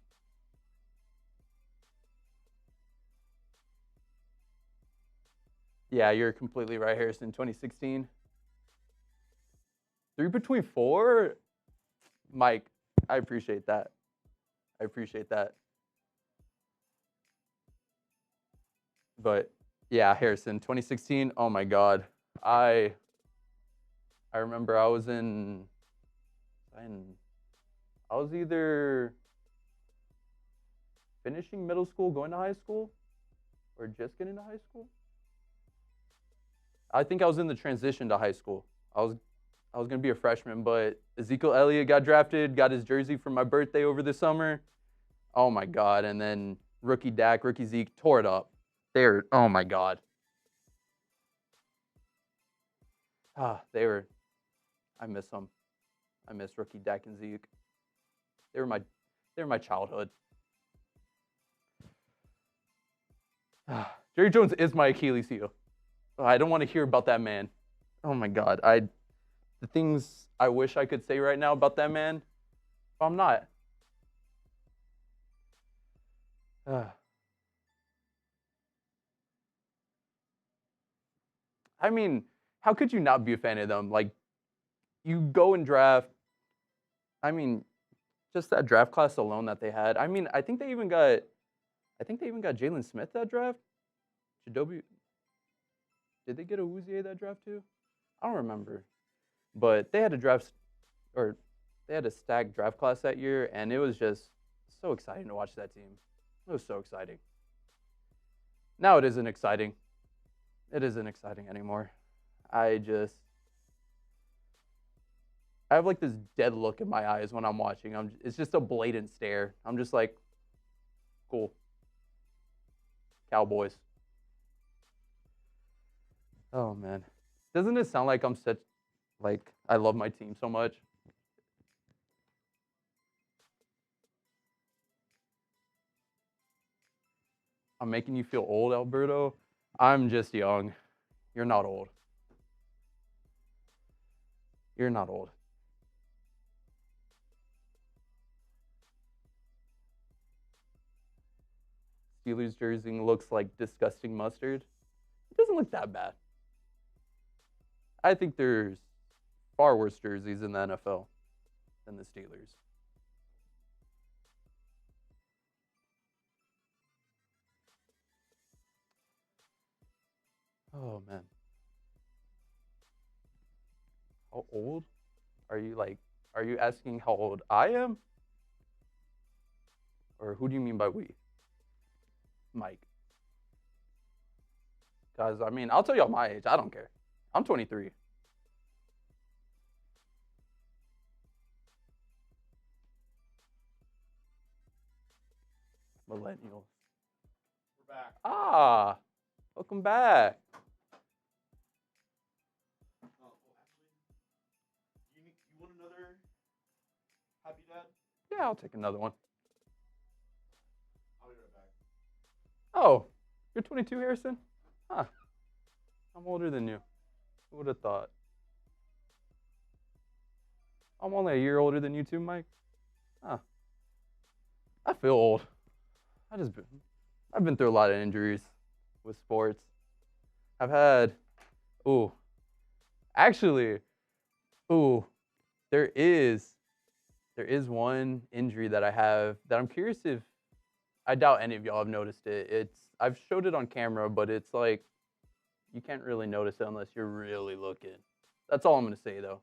Yeah, you're completely right, Harrison. 2016. 3 between 4? Mike, I appreciate that. But yeah, Harrison, 2016. Oh my God. I remember I was either finishing middle school, going to high school, or just getting to high school. I think I was in the transition to high school. I was going to be a freshman, but Ezekiel Elliott got drafted, got his jersey for my birthday over the summer. Oh my God. And then rookie Dak, rookie Zeke tore it up. Oh my God. I miss them. I miss rookie Dak and Zeke. They were my childhood. Jerry Jones is my Achilles heel. I don't want to hear about that man. Oh my God. The things I wish I could say right now about that man, but I'm not. I mean, how could you not be a fan of them? Like, you go and draft. I mean, just that draft class alone that they had. I mean, I think they even got Jalen Smith that draft. Jadobi. Did they get Awuzie that draft too? I don't remember. But they had a stacked draft class that year, and it was just so exciting to watch that team. It was so exciting. Now it isn't exciting. It isn't exciting anymore. I have like this dead look in my eyes when I'm watching. It's just a blatant stare. I'm just like, cool. Cowboys. Oh man. Doesn't it sound like I love my team so much? I'm making you feel old, Alberto. I'm just young. You're not old. You're not old. Steelers jersey looks like disgusting mustard. It doesn't look that bad. I think there's far worse jerseys in the NFL than the Steelers. Oh man. How old? Are you asking how old I am? Or who do you mean by we? Mike. Because, I mean, I'll tell y'all my age. I don't care. I'm 23. Millennials.
We're back.
Ah, welcome back.
Oh, actually, you want another Happy Dad?
Yeah, I'll take another one.
I'll be right back.
Oh, you're 22, Harrison? Huh. I'm older than you. Who would have thought? I'm only a year older than you too, Mike. Huh. I feel old. I've been through a lot of injuries with sports. I've had, actually, there is one injury that I have that I'm curious if, I doubt any of y'all have noticed it. I've showed it on camera, but it's like, you can't really notice it unless you're really looking. That's all I'm gonna say though.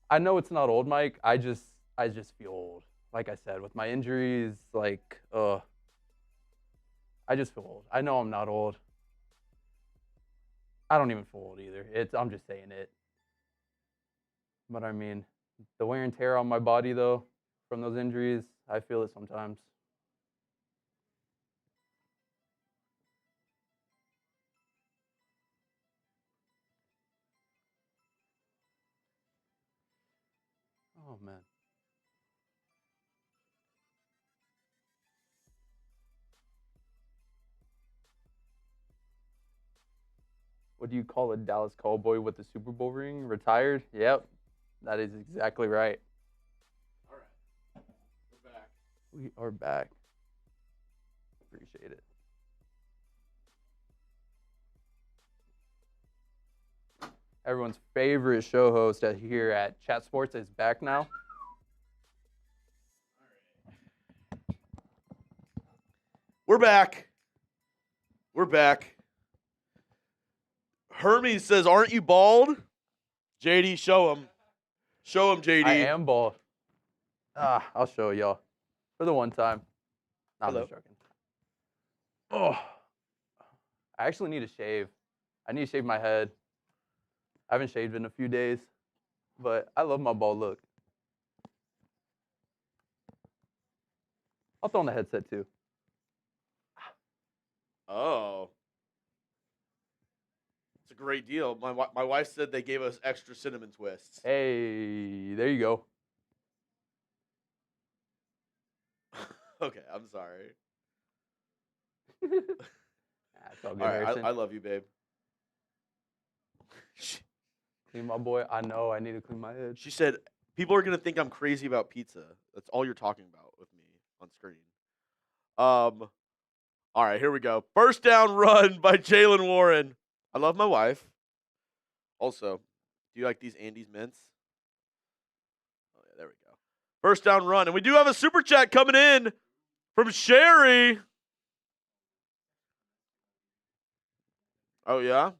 I know it's not old, Mike. I just feel old. Like I said, with my injuries, like, I just feel old. I know I'm not old. I don't even feel old either. I'm just saying it. But I mean, the wear and tear on my body though, from those injuries, I feel it sometimes. Oh man. What do you call a Dallas Cowboy with a Super Bowl ring? Retired? Yep. That is exactly right.
All right. We're back.
We are back. Appreciate it. Everyone's favorite show host here at Chat Sports is back now.
We're back. We're back. Hermes says, "Aren't you bald?" JD, show him. Show him, JD.
I am bald. I'll show y'all. For the one time. Nah, I'm
Hello.
just joking. Oh. I actually need to shave. I need to shave my head. I haven't shaved in a few days, but I love my bald look. I'll throw on the headset too.
Oh. It's a great deal. My wife said they gave us extra cinnamon twists.
Hey, there you go.
Okay, I'm sorry.
That's all good,
All right,
Harrison.
I love you, babe.
Clean my boy. I know. I need to clean my head.
She said, people are going to think I'm crazy about pizza. That's all you're talking about with me on screen. All right, here we go. First down run by Jalen Warren. I love my wife. Also, do you like these Andes mints? Oh, yeah, there we go. First down run. And we do have a super chat coming in from Sherry. Oh, yeah?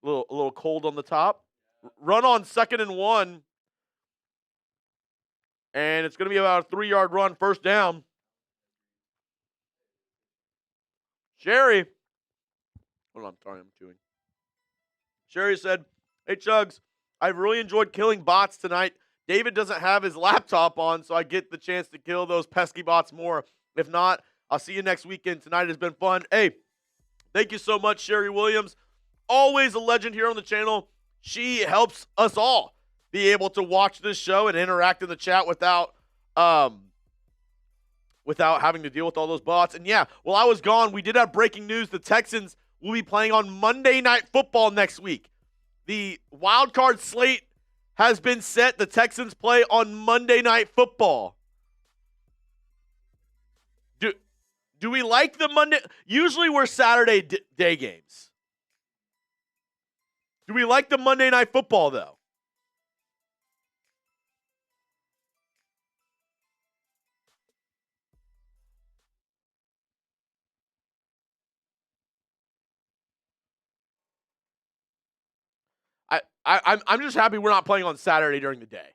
A little cold on the top. Run on 2nd and 1. And it's going to be about a 3-yard run, first down. Sherry. Hold on, sorry, I'm chewing. Sherry said, "Hey, Chuggs, I've really enjoyed killing bots tonight. David doesn't have his laptop on, so I get the chance to kill those pesky bots more. If not, I'll see you next weekend. Tonight has been fun." Hey, thank you so much, Sherry Williams. Always a legend here on the channel. She helps us all be able to watch this show and interact in the chat without having to deal with all those bots. And yeah, while I was gone, we did have breaking news. The Texans will be playing on Monday Night Football next week. The Wildcard slate has been set. The Texans play on Monday Night Football. Do we like the Monday? Usually we're Saturday day games. Do we like the Monday Night Football, though? I'm just happy we're not playing on Saturday during the day.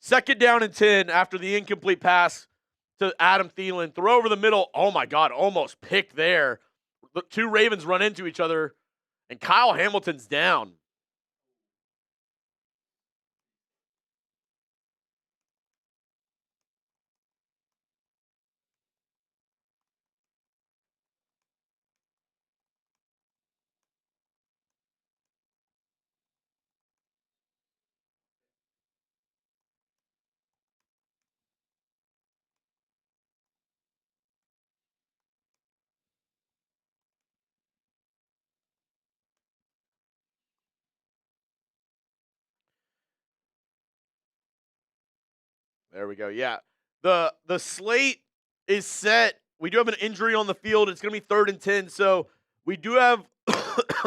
2nd down and 10 after the incomplete pass to Adam Thielen. Throw over the middle. Oh, my God, almost picked there. The 2 Ravens run into each other, and Kyle Hamilton's down. There we go. Yeah. The slate is set. We do have an injury on the field. It's going to be 3rd and 10. So we do have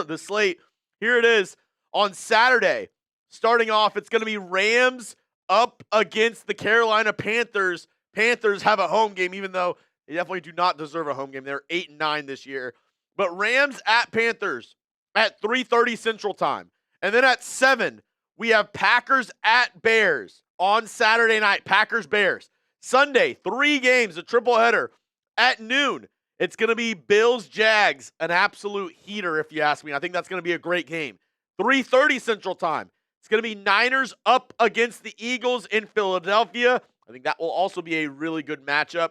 the slate. Here it is. On Saturday, starting off, it's going to be Rams up against the Carolina Panthers. Panthers have a home game, even though they definitely do not deserve a home game. They're 8-9 this year. But Rams at Panthers at 3:30 Central Time. And then at 7, we have Packers at Bears on Saturday night. Packers-Bears. Sunday, 3 games, a triple header. At noon, it's going to be Bills-Jags, an absolute heater if you ask me. I think that's going to be a great game. 3:30 Central Time. It's going to be Niners up against the Eagles in Philadelphia. I think that will also be a really good matchup.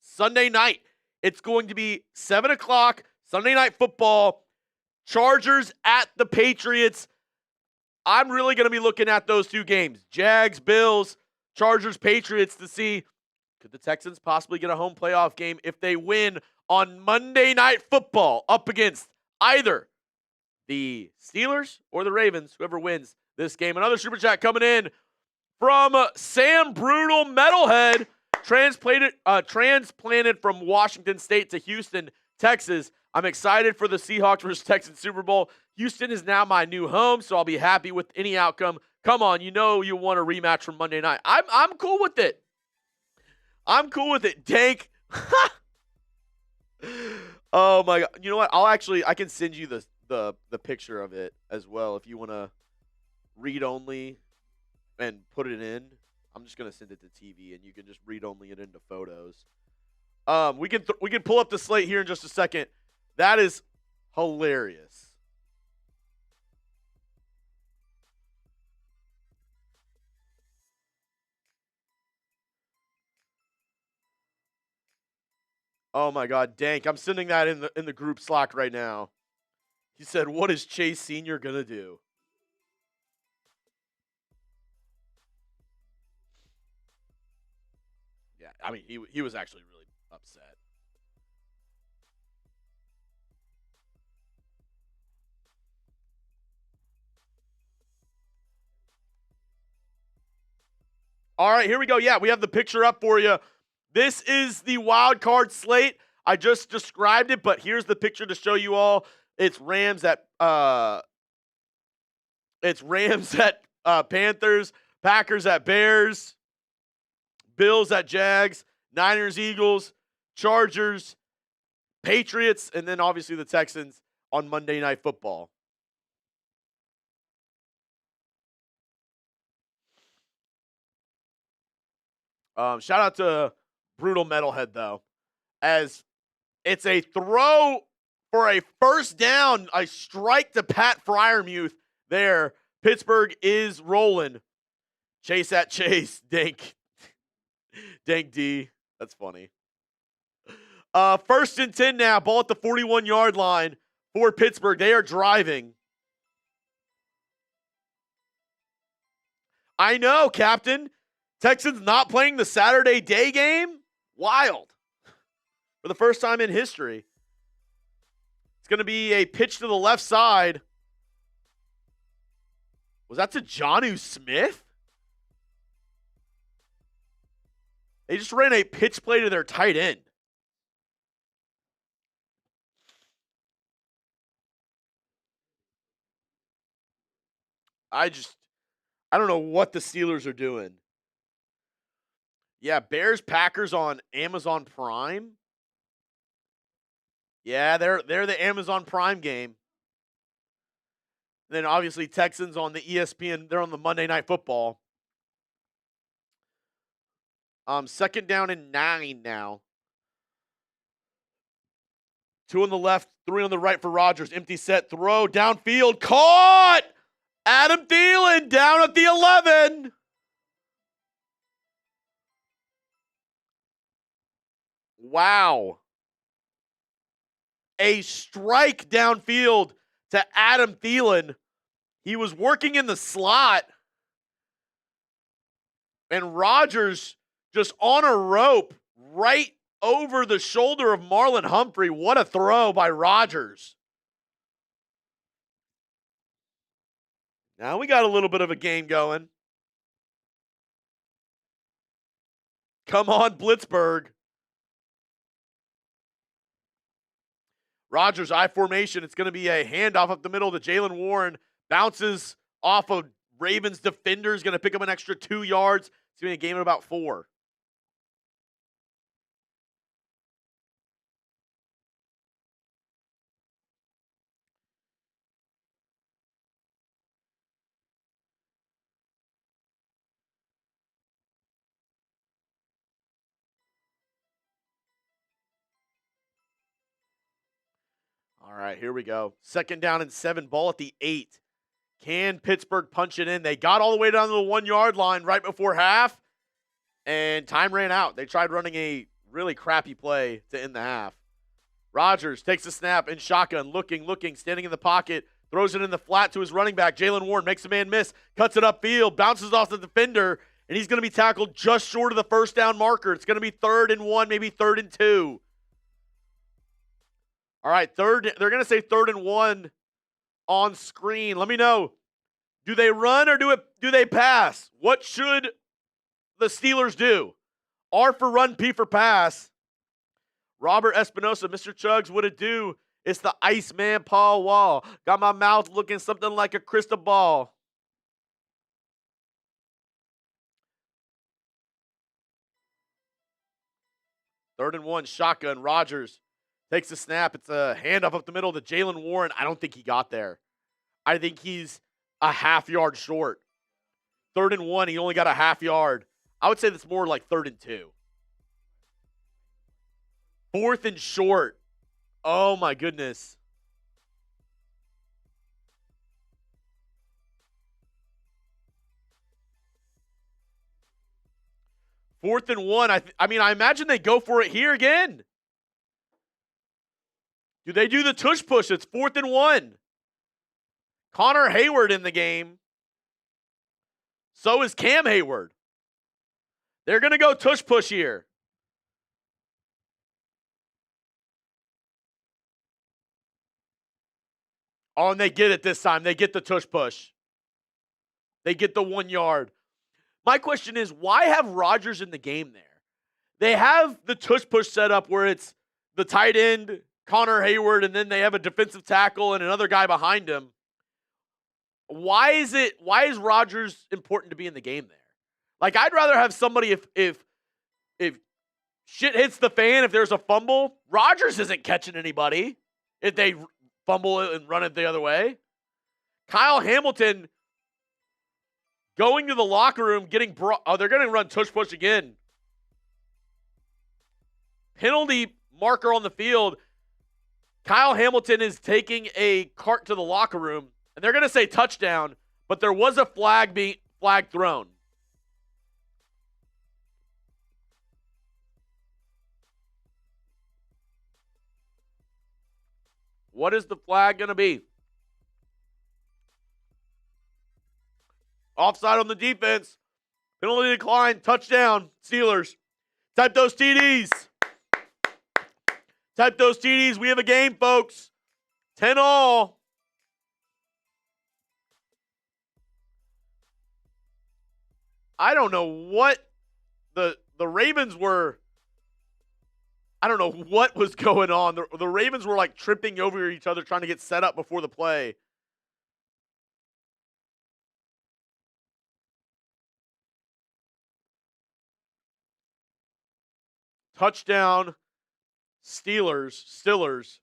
Sunday night, it's going to be 7 o'clock, Sunday Night Football. Chargers at the Patriots. I'm really going to be looking at those 2 games. Jags, Bills, Chargers, Patriots to see could the Texans possibly get a home playoff game if they win on Monday Night Football up against either the Steelers or the Ravens, whoever wins this game. Another super chat coming in from Sam Brutal Metalhead, transplanted from Washington State to Houston, Texas. I'm excited for the Seahawks versus Texans Super Bowl. Houston is now my new home, so I'll be happy with any outcome. Come on, you know you want a rematch from Monday night. I'm cool with it. I'm cool with it. Dank. Oh my God. You know what? I can send you the picture of it as well if you want to read only and put it in. I'm just gonna send it to TV and you can just read only it into photos. We can pull up the slate here in just a second. That is hilarious. Oh my God, Dank! I'm sending that in the group Slack right now. He said, "What is Chase Senior gonna do?" Yeah, I mean he was actually really upset. All right, here we go. Yeah, we have the picture up for you. This is the wild card slate. I just described it, but here's the picture to show you all. It's Rams at Panthers, Packers at Bears, Bills at Jags, Niners, Eagles, Chargers, Patriots, and then obviously the Texans on Monday Night Football. Shout out to Brutal Metalhead, though, as it's a throw for a first down, a strike to Pat Fryermuth there. Pittsburgh is rolling. Chase at Chase. Dank D. That's funny. 1st and 10 now. Ball at the 41-yard line for Pittsburgh. They are driving. I know, Captain. Texans not playing the Saturday day game? Wild. For the first time in history. It's going to be a pitch to the left side. Was that to Jonnu Smith? They just ran a pitch play to their tight end. I don't know what the Steelers are doing. Yeah, Bears Packers on Amazon Prime. Yeah, they're the Amazon Prime game. Then obviously Texans on the ESPN. They're on the Monday Night Football. Second down and 9 now. 2 on the left, 3 on the right for Rodgers. Empty set, throw, downfield, caught! Adam Thielen down at the 11. Wow. A strike downfield to Adam Thielen. He was working in the slot. And Rodgers just on a rope right over the shoulder of Marlon Humphrey. What a throw by Rodgers. Now we got a little bit of a game going. Come on, Blitzburg. Rodgers, I formation. It's going to be a handoff up the middle to Jalen Warren. Bounces off of Ravens defenders. Going to pick up an extra 2 yards. It's going to be a game of about 4. All right, here we go. Second down and 7, ball at the 8. Can Pittsburgh punch it in? They got all the way down to the 1-yard line right before half, and time ran out. They tried running a really crappy play to end the half. Rodgers takes a snap in shotgun, looking, standing in the pocket, throws it in the flat to his running back. Jalen Warren makes a man miss, cuts it upfield, bounces off the defender, and he's going to be tackled just short of the first down marker. It's going to be 3rd and 1, maybe 3rd and 2. All right, they're going to say 3rd and 1 on screen. Let me know. Do they run or do they pass? What should the Steelers do? R for run, P for pass. Robert Espinosa, Mr. Chuggs, what it do? It's the Iceman Paul Wall. Got my mouth looking something like a crystal ball. Third and 1, shotgun. Rodgers takes a snap. It's a handoff up the middle to Jalen Warren. I don't think he got there. I think he's a half yard short. 3rd and 1, he only got a half yard. I would say that's more like 3rd and 2. 4th and short. Oh my goodness. Fourth and 1. I mean, I imagine they go for it here again. Do they do the tush push? It's 4th and 1. Connor Hayward in the game. So is Cam Hayward. They're going to go tush push here. Oh, and they get it this time. They get the tush push. They get the 1 yard. My question is, why have Rodgers in the game there? They have the tush push set up where it's the tight end, Connor Hayward, and then they have a defensive tackle and another guy behind him. Why is Rodgers important to be in the game there? Like, I'd rather have somebody if shit hits the fan, if there's a fumble, Rodgers isn't catching anybody if they fumble it and run it the other way. Kyle Hamilton going to the locker room, getting brought. Oh, they're going to run tush push again. Penalty marker on the field. Kyle Hamilton is taking a cart to the locker room, and they're going to say touchdown, but there was a flag thrown. What is the flag going to be? Offside on the defense. Penalty decline. Touchdown. Steelers. Type those TDs. Type those TDs. We have a game, folks. 10-all. I don't know what the Ravens were. I don't know what was going on. The Ravens were like tripping over each other trying to get set up before the play. Touchdown, Steelers.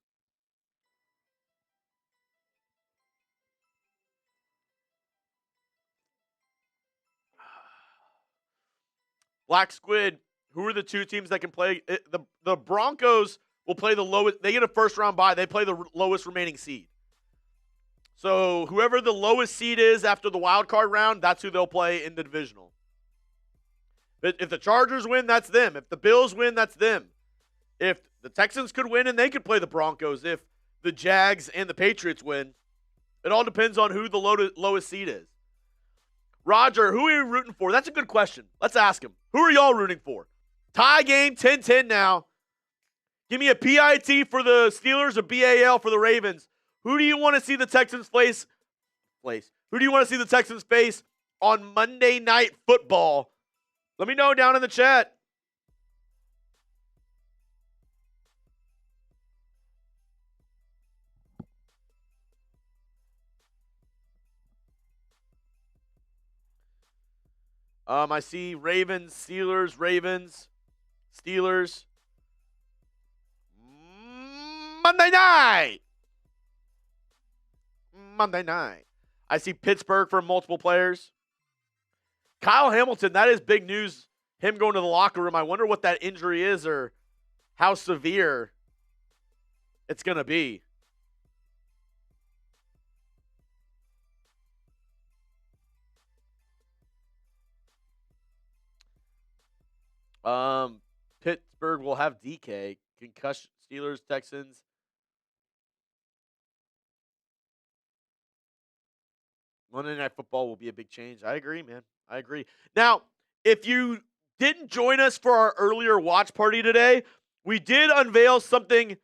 Black Squid, who are the two teams that can play? The Broncos will play the lowest. They get a first-round bye. They play the lowest remaining seed. So whoever the lowest seed is after the wild card round, that's who they'll play in the divisional. If the Chargers win, that's them. If the Bills win, that's them. If the Texans could win and they could play the Broncos, if the Jags and the Patriots win, it all depends on who the lowest seed is. Roger, who are you rooting for? That's a good question. Let's ask him. Who are y'all rooting for? Tie game, 10-10 now. Give me a PIT for the Steelers or BAL for the Ravens. Who do you want to see the Texans face? Who do you want to see the Texans face on Monday Night Football? Let me know down in the chat. I see Ravens, Steelers, Steelers. Monday night. I see Pittsburgh for multiple players. Kyle Hamilton, that is big news. Him going to the locker room. I wonder what that injury is or how severe it's going to be. Pittsburgh will have DK. Concussion. Steelers, Texans. Monday Night Football will be a big change. I agree, man. I agree. Now, if you didn't join us for our earlier watch party today, we did unveil something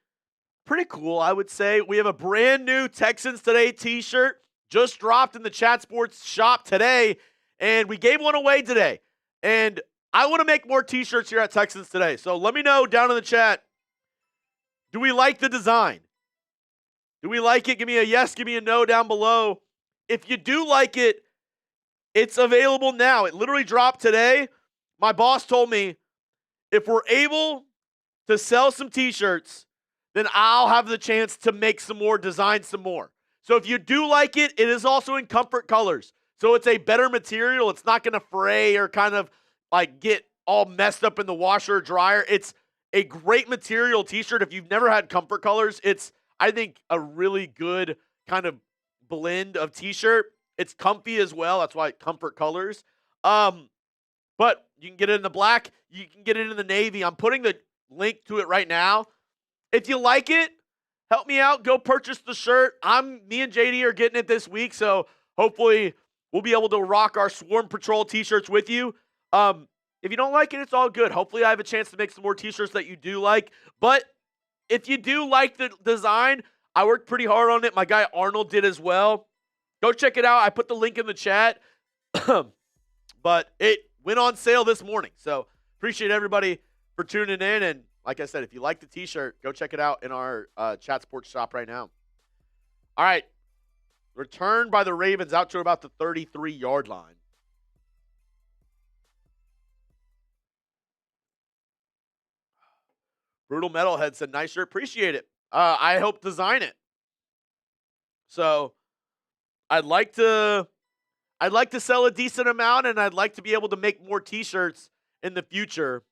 pretty cool, I would say. We have a brand new Texans Today t-shirt just dropped in the Chat Sports shop today, and we gave one away today. And I want to make more t-shirts here at Texans Today. So let me know down in the chat, do we like the design? Do we like it? Give me a yes, give me a no down below. If you do like it, it's available now. It literally dropped today. My boss told me if we're able to sell some t-shirts, then I'll have the chance to make some more, design some more. So if you do like it, it is also in comfort colors. So it's a better material. It's not going to fray or kind of like get all messed up in the washer or dryer. It's a great material t-shirt. If you've never had comfort colors, it's, I think, a really good kind of blend of t-shirt. It's comfy as well. That's why comfort colors. But you can get it in the black. You can get it in the navy. I'm putting the link to it right now. If you like it, help me out. Go purchase the shirt. Me and JD are getting it this week, so hopefully we'll be able to rock our Swarm Patrol t-shirts with you. If you don't like it, it's all good. Hopefully I have a chance to make some more t-shirts that you do like. But if you do like the design, I worked pretty hard on it. My guy Arnold did as well. Go check it out. I put the link in the chat. But it went on sale this morning. So appreciate everybody for tuning in. And like I said, if you like the t-shirt, go check it out in our Chat Sports shop right now. All right. Returned by the Ravens out to about the 33-yard line. Brutal Metalhead said, nice shirt. Appreciate it. I helped design it. So I'd like to sell a decent amount, and I'd like to be able to make more t-shirts in the future.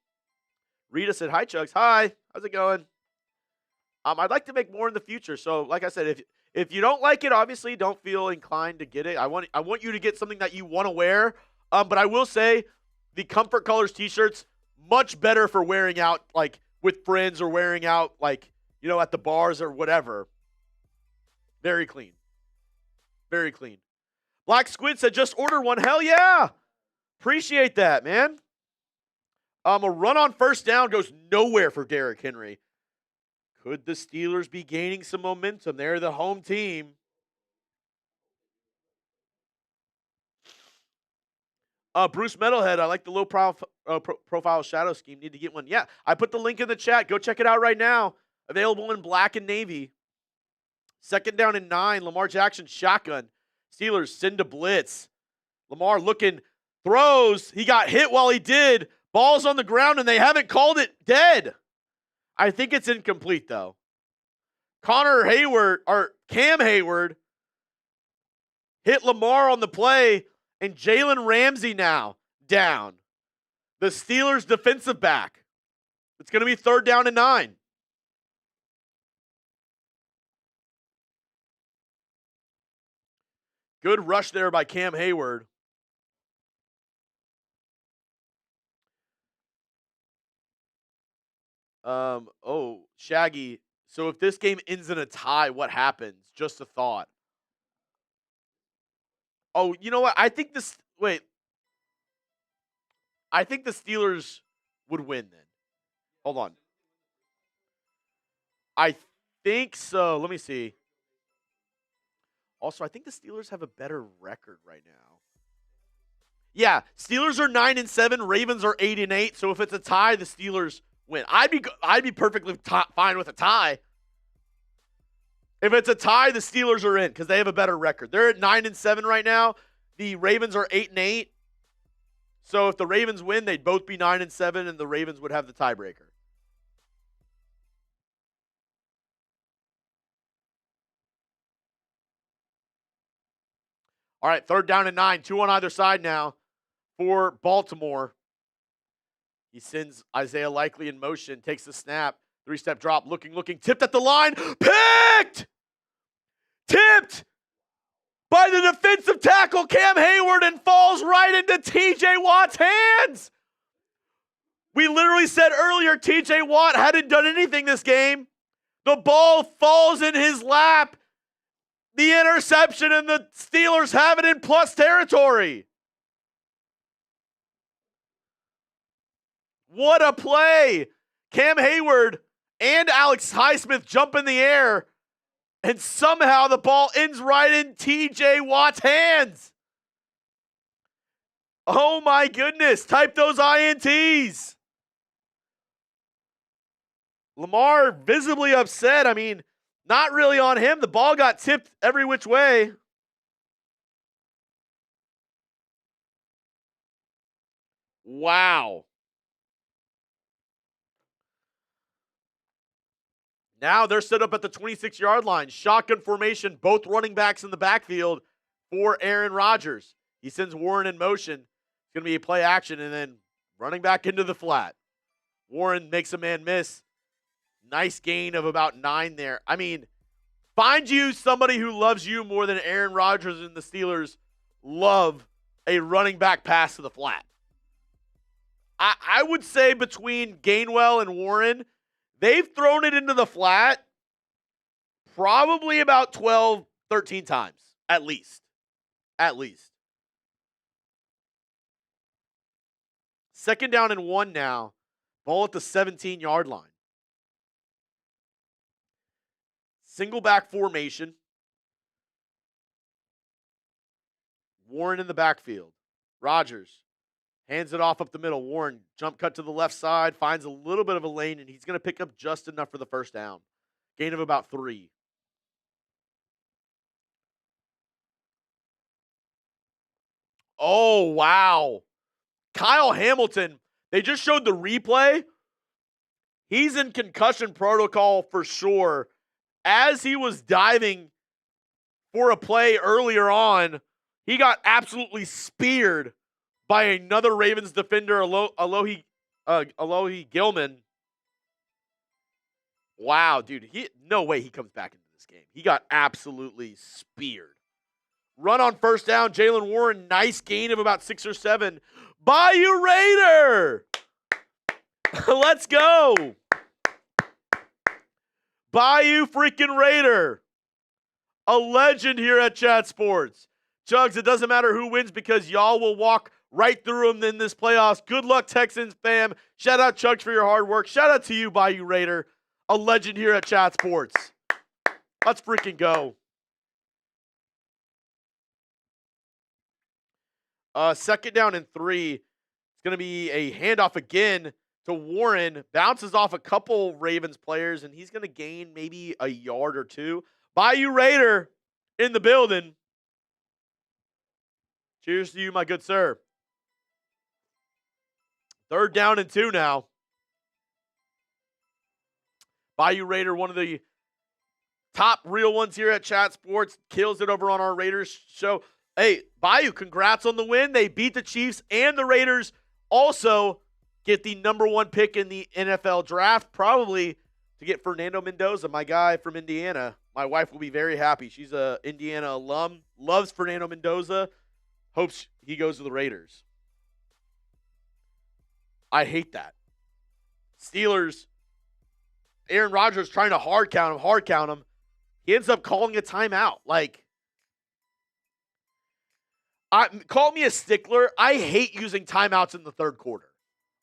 Rita said, hi, Chuggs. Hi. How's it going? I'd like to make more in the future. So like I said, if you don't like it, obviously don't feel inclined to get it. I want you to get something that you want to wear. But I will say the Comfort Colors t-shirts, much better for wearing out like with friends or wearing out like, you know, at the bars or whatever. Very clean. Very clean. Black Squid said, just order one. Hell yeah. Appreciate that, man. A run on first down goes nowhere for Derrick Henry. Could the Steelers be gaining some momentum? They're the home team. Bruce Metalhead, I like the low profile shadow scheme. Need to get one. Yeah, I put the link in the chat. Go check it out right now. Available in black and navy. Second down and 9. Lamar Jackson shotgun. Steelers send a blitz. Lamar looking, throws. He got hit while he did. Ball's on the ground, and they haven't called it dead. I think it's incomplete, though. Cam Hayward hit Lamar on the play, and Jalen Ramsey now down. the Steelers defensive back. It's going to be 3rd down and 9. Good rush there by Cam Hayward. Shaggy. So if this game ends in a tie, what happens? Just a thought. Oh, you know what? I think the Steelers would win then. Hold on. I think so. Let me see. Also, I think the Steelers have a better record right now. Yeah, Steelers are 9-7, Ravens are 8-8. So if it's a tie, the Steelers win. I'd be perfectly fine with a tie. If it's a tie, the Steelers are in because they have a better record. They're at 9-7 right now. The Ravens are 8-8. So if the Ravens win, they'd both be 9-7, and the Ravens would have the tiebreaker. All right, 3rd down and 9. 2 on either side now for Baltimore. He sends Isaiah Likely in motion, takes the snap, 3-step drop, looking, tipped at the line, picked! Tipped by the defensive tackle, Cam Hayward, and falls right into TJ Watt's hands. We literally said earlier TJ Watt hadn't done anything this game. The ball falls in his lap. The interception, and the Steelers have it in plus territory. What a play. Cam Hayward and Alex Highsmith jump in the air, and somehow the ball ends right in TJ Watt's hands. Oh my goodness. Type those INTs. Lamar visibly upset. I mean, not really on him. The ball got tipped every which way. Wow. Now they're set up at the 26-yard line. Shotgun formation, both running backs in the backfield for Aaron Rodgers. He sends Warren in motion. It's going to be a play action and then running back into the flat. Warren makes a man miss. Nice gain of about 9 there. I mean, find you somebody who loves you more than Aaron Rodgers and the Steelers love a running back pass to the flat. I would say between Gainwell and Warren, they've thrown it into the flat probably about 12, 13 times, at least. At least. 2nd down and 1 now. Ball at the 17-yard line. Single back formation. Warren in the backfield. Rodgers hands it off up the middle. Warren jump cut to the left side, finds a little bit of a lane, and he's going to pick up just enough for the 1st down. Gain of about 3. Oh, wow. Kyle Hamilton, they just showed the replay. He's in concussion protocol for sure. As he was diving for a play earlier on, he got absolutely speared by another Ravens defender, Alohi Gilman. Wow, dude. No way he comes back into this game. He got absolutely speared. Run on 1st down. Jalen Warren, nice gain of about 6 or 7. Bayou Raider! Let's go! Bayou freaking Raider. A legend here at Chat Sports. Chuggs, it doesn't matter who wins because y'all will walk right through them in this playoffs. Good luck, Texans fam. Shout out Chuggs for your hard work. Shout out to you, Bayou Raider. A legend here at Chat Sports. Let's freaking go. 2nd down and 3. It's going to be a handoff again to Warren. Bounces off a couple Ravens players, and he's going to gain maybe a yard or 2. Bayou Raider in the building. Cheers to you, my good sir. 3rd down and 2 now. Bayou Raider, one of the top real ones here at Chat Sports, kills it over on our Raiders show. Hey, Bayou, congrats on the win. They beat the Chiefs and the Raiders also get the number 1 pick in the NFL draft, probably to get Fernando Mendoza, my guy from Indiana. My wife will be very happy. She's a Indiana alum, loves Fernando Mendoza, hopes he goes to the Raiders. I hate that. Steelers, Aaron Rodgers trying to hard count him. He ends up calling a timeout. Like, call me a stickler. I hate using timeouts in the third quarter.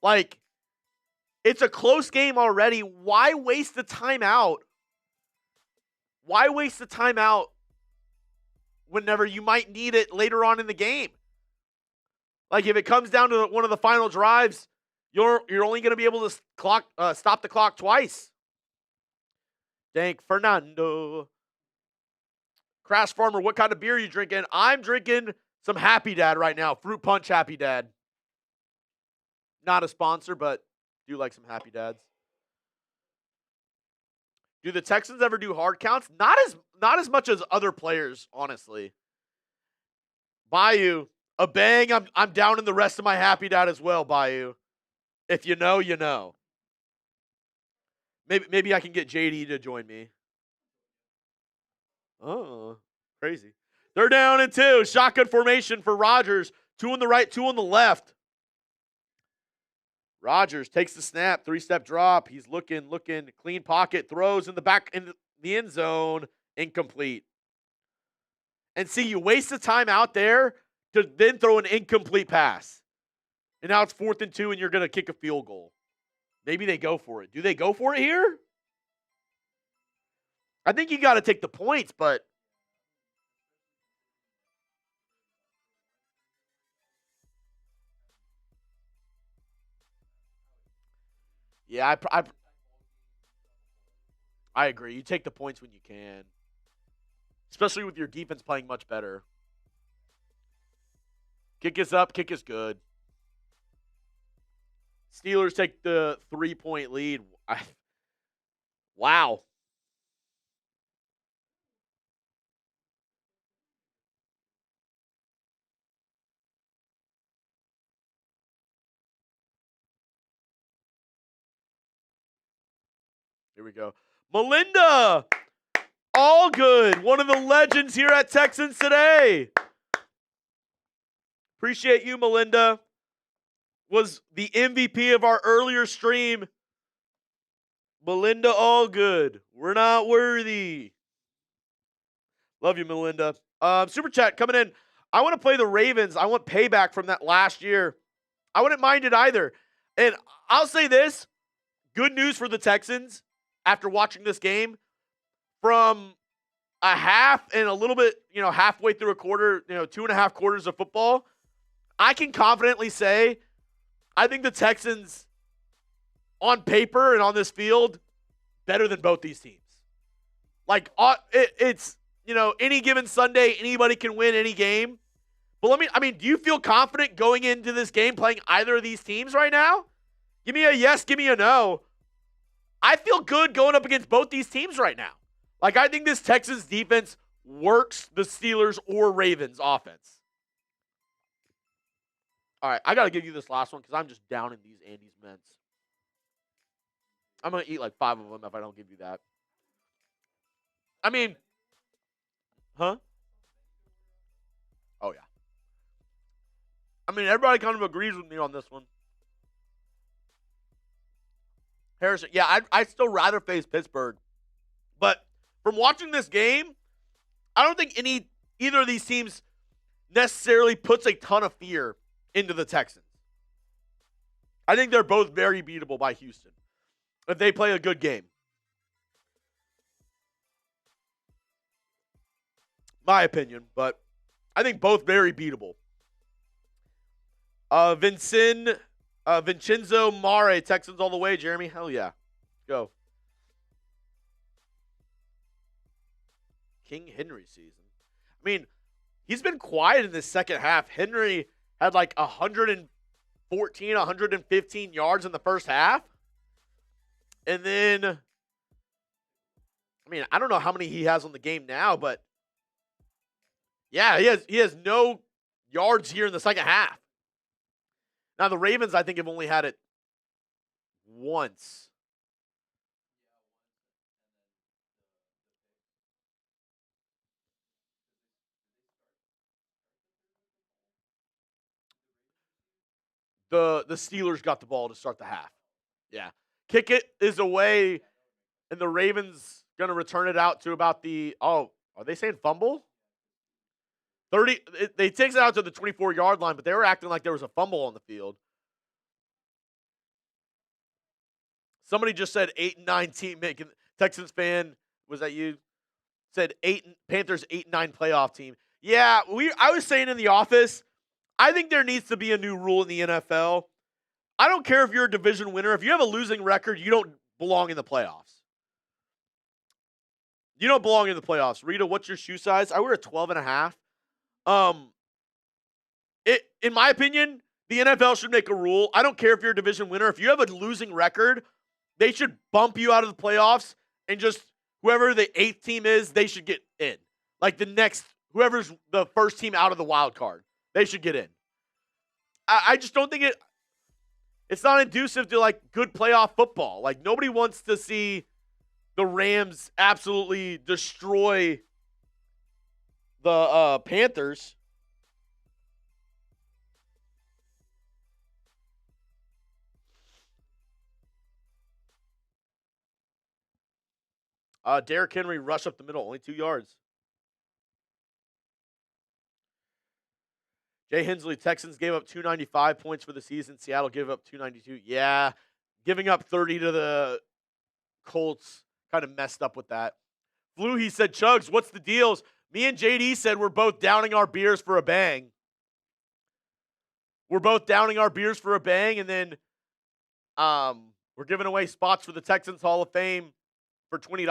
Like, it's a close game already. Why waste the timeout? Why waste the timeout whenever you might need it later on in the game? Like, if it comes down to one of the final drives, you're only going to be able to stop the clock twice. Thank Fernando. Crash Farmer, what kind of beer are you drinking? I'm drinking some Happy Dad right now. Fruit Punch Happy Dad. Not a sponsor, but do like some Happy Dads. Do the Texans ever do hard counts? Not as much as other players, honestly. Bayou, a bang. I'm down in the rest of my Happy Dad as well, Bayou. If you know, you know. Maybe I can get JD to join me. Oh, crazy. They're down in 2. Shotgun formation for Rodgers. 2 on the right, 2 on the left. Rodgers takes the snap, 3-step drop. He's looking, clean pocket, throws in the back in the end zone, incomplete. And see, you waste the time out there to then throw an incomplete pass. And now it's 4th and 2, and you're going to kick a field goal. Maybe they go for it. Do they go for it here? I think you got to take the points, but yeah, I agree. You take the points when you can, especially with your defense playing much better. Kick is up, kick is good. Steelers take the 3-point lead. Wow. Here we go. Melinda! All good. One of the legends here at Texans Today. Appreciate you, Melinda. Was the MVP of our earlier stream. Melinda Allgood. We're not worthy. Love you, Melinda. Super chat coming in. I want to play the Ravens. I want payback from that last year. I wouldn't mind it either. And I'll say this. Good news for the Texans after watching this game. From a half and a little bit, halfway through a quarter, 2.5 quarters of football, I can confidently say I think the Texans, on paper and on this field, better than both these teams. Like, it's, any given Sunday, anybody can win any game. But do you feel confident going into this game playing either of these teams right now? Give me a yes, give me a no. I feel good going up against both these teams right now. Like, I think this Texans defense works the Steelers or Ravens offense. All right, I got to give you this last one because I'm just down in these Andes Mints. I'm going to eat like 5 of them if I don't give you that. Huh? Oh, yeah. Everybody kind of agrees with me on this one. Harrison, yeah, I'd still rather face Pittsburgh. But from watching this game, I don't think either of these teams necessarily puts a ton of fear into the Texans. I think they're both very beatable by Houston if they play a good game. My opinion, but I think both very beatable. Vincenzo Mare, Texans all the way, Jeremy. Hell yeah. Go. King Henry season. He's been quiet in this second half. Henry had like 114, 115 yards in the first half. And then, I don't know how many he has on the game now, but yeah, he has no yards here in the second half. Now, the Ravens, I think, have only had it once. The Steelers got the ball to start the half. Yeah. Kick it is away, and the Ravens going to return it out to about the, are they saying fumble? 30, they takes it out to the 24-yard line, but they were acting like there was a fumble on the field. Somebody just said 8-9 team making Texans fan, was that you? Said Panthers 8-9 playoff team. Yeah, I was saying in the office, I think there needs to be a new rule in the NFL. I don't care if you're a division winner. If you have a losing record, you don't belong in the playoffs. You don't belong in the playoffs. Rita, what's your shoe size? I wear a 12.5. In my opinion, the NFL should make a rule. I don't care if you're a division winner. If you have a losing record, they should bump you out of the playoffs and just whoever the 8th team is, they should get in. Like whoever's the first team out of the wild card, they should get in. I just don't think it's not conducive to like good playoff football. Like nobody wants to see the Rams absolutely destroy the Panthers. Derrick Henry rush up the middle, only 2 yards. Jay Hensley, Texans gave up 295 points for the season. Seattle gave up 292. Yeah, giving up 30 to the Colts kind of messed up with that. Fluhy said, Chuggs, what's the deals? Me and JD said we're both downing our beers for a bang. We're both downing our beers for a bang, and then we're giving away spots for the Texans Hall of Fame for $20.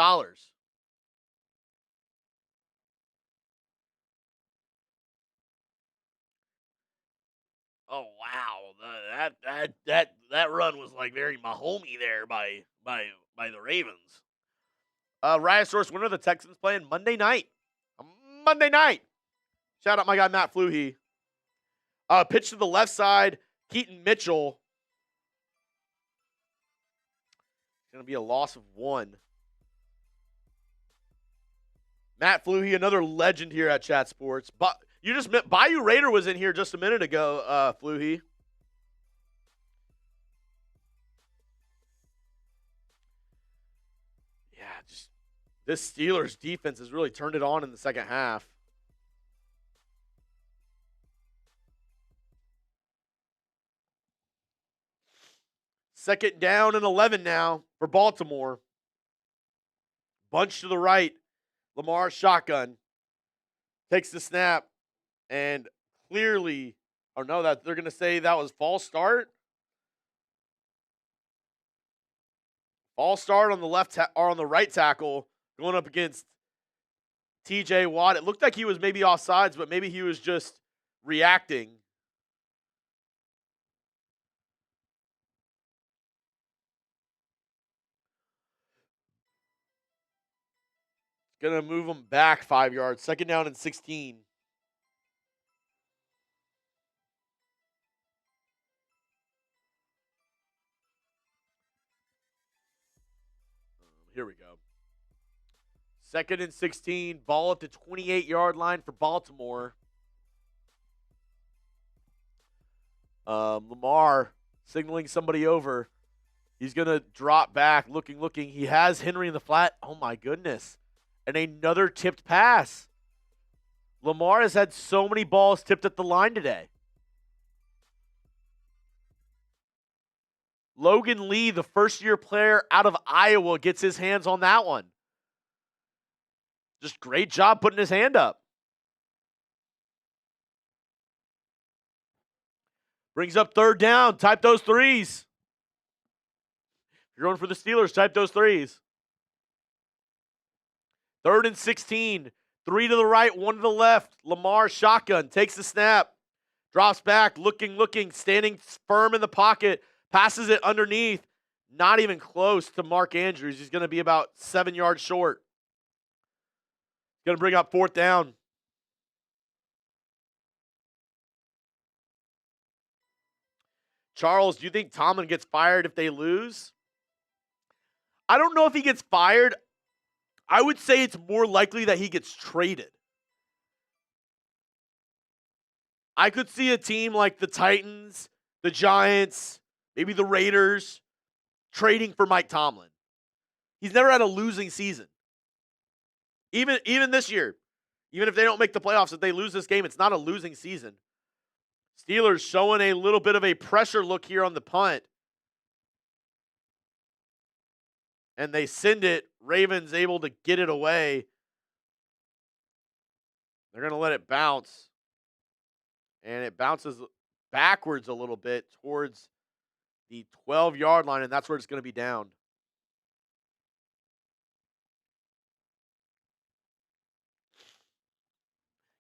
Oh wow, that run was like very Mahomey there by the Ravens. Riosaurus, when are the Texans playing? Monday night. Monday night. Shout out my guy Matt Fluhy. Pitch to the left side, Keaton Mitchell. It's going to be a loss of 1. Matt Fluhy, another legend here at Chat Sports. But you just met Bayou Raider was in here just a minute ago, Fluhy. Yeah, just this Steelers defense has really turned it on in the second half. Second down and 11 now for Baltimore. Bunch to the right. Lamar shotgun. Takes the snap. And clearly, that they're going to say that was false start. False start on the left or on the right tackle going up against TJ Watt. It looked like he was maybe offsides, but maybe he was just reacting. Going to move him back 5 yards. Second down and 16. Here we go. Second and 16. Ball at the 28-yard line for Baltimore. Lamar signaling somebody over. He's going to drop back, looking. He has Henry in the flat. Oh, my goodness. And another tipped pass. Lamar has had so many balls tipped at the line today. Logan Lee, the first-year player out of Iowa, gets his hands on that one. Just great job putting his hand up. Brings up third down. Type those threes. If you're going for the Steelers, type those threes. Third and 16. 3 to the right, 1 to the left. Lamar shotgun. Takes the snap. Drops back. Looking. Standing firm in the pocket. Passes it underneath. Not even close to Mark Andrews. He's going to be about 7 yards short. Going to bring up fourth down. Charles, do you think Tomlin gets fired if they lose? I don't know if he gets fired. I would say it's more likely that he gets traded. I could see a team like the Titans, the Giants, maybe the Raiders trading for Mike Tomlin. He's never had a losing season. Even this year, even if they don't make the playoffs, if they lose this game, it's not a losing season. Steelers showing a little bit of a pressure look here on the punt. And they send it. Ravens able to get it away. They're going to let it bounce. And it bounces backwards a little bit towards the 12-yard line, and that's where it's going to be down.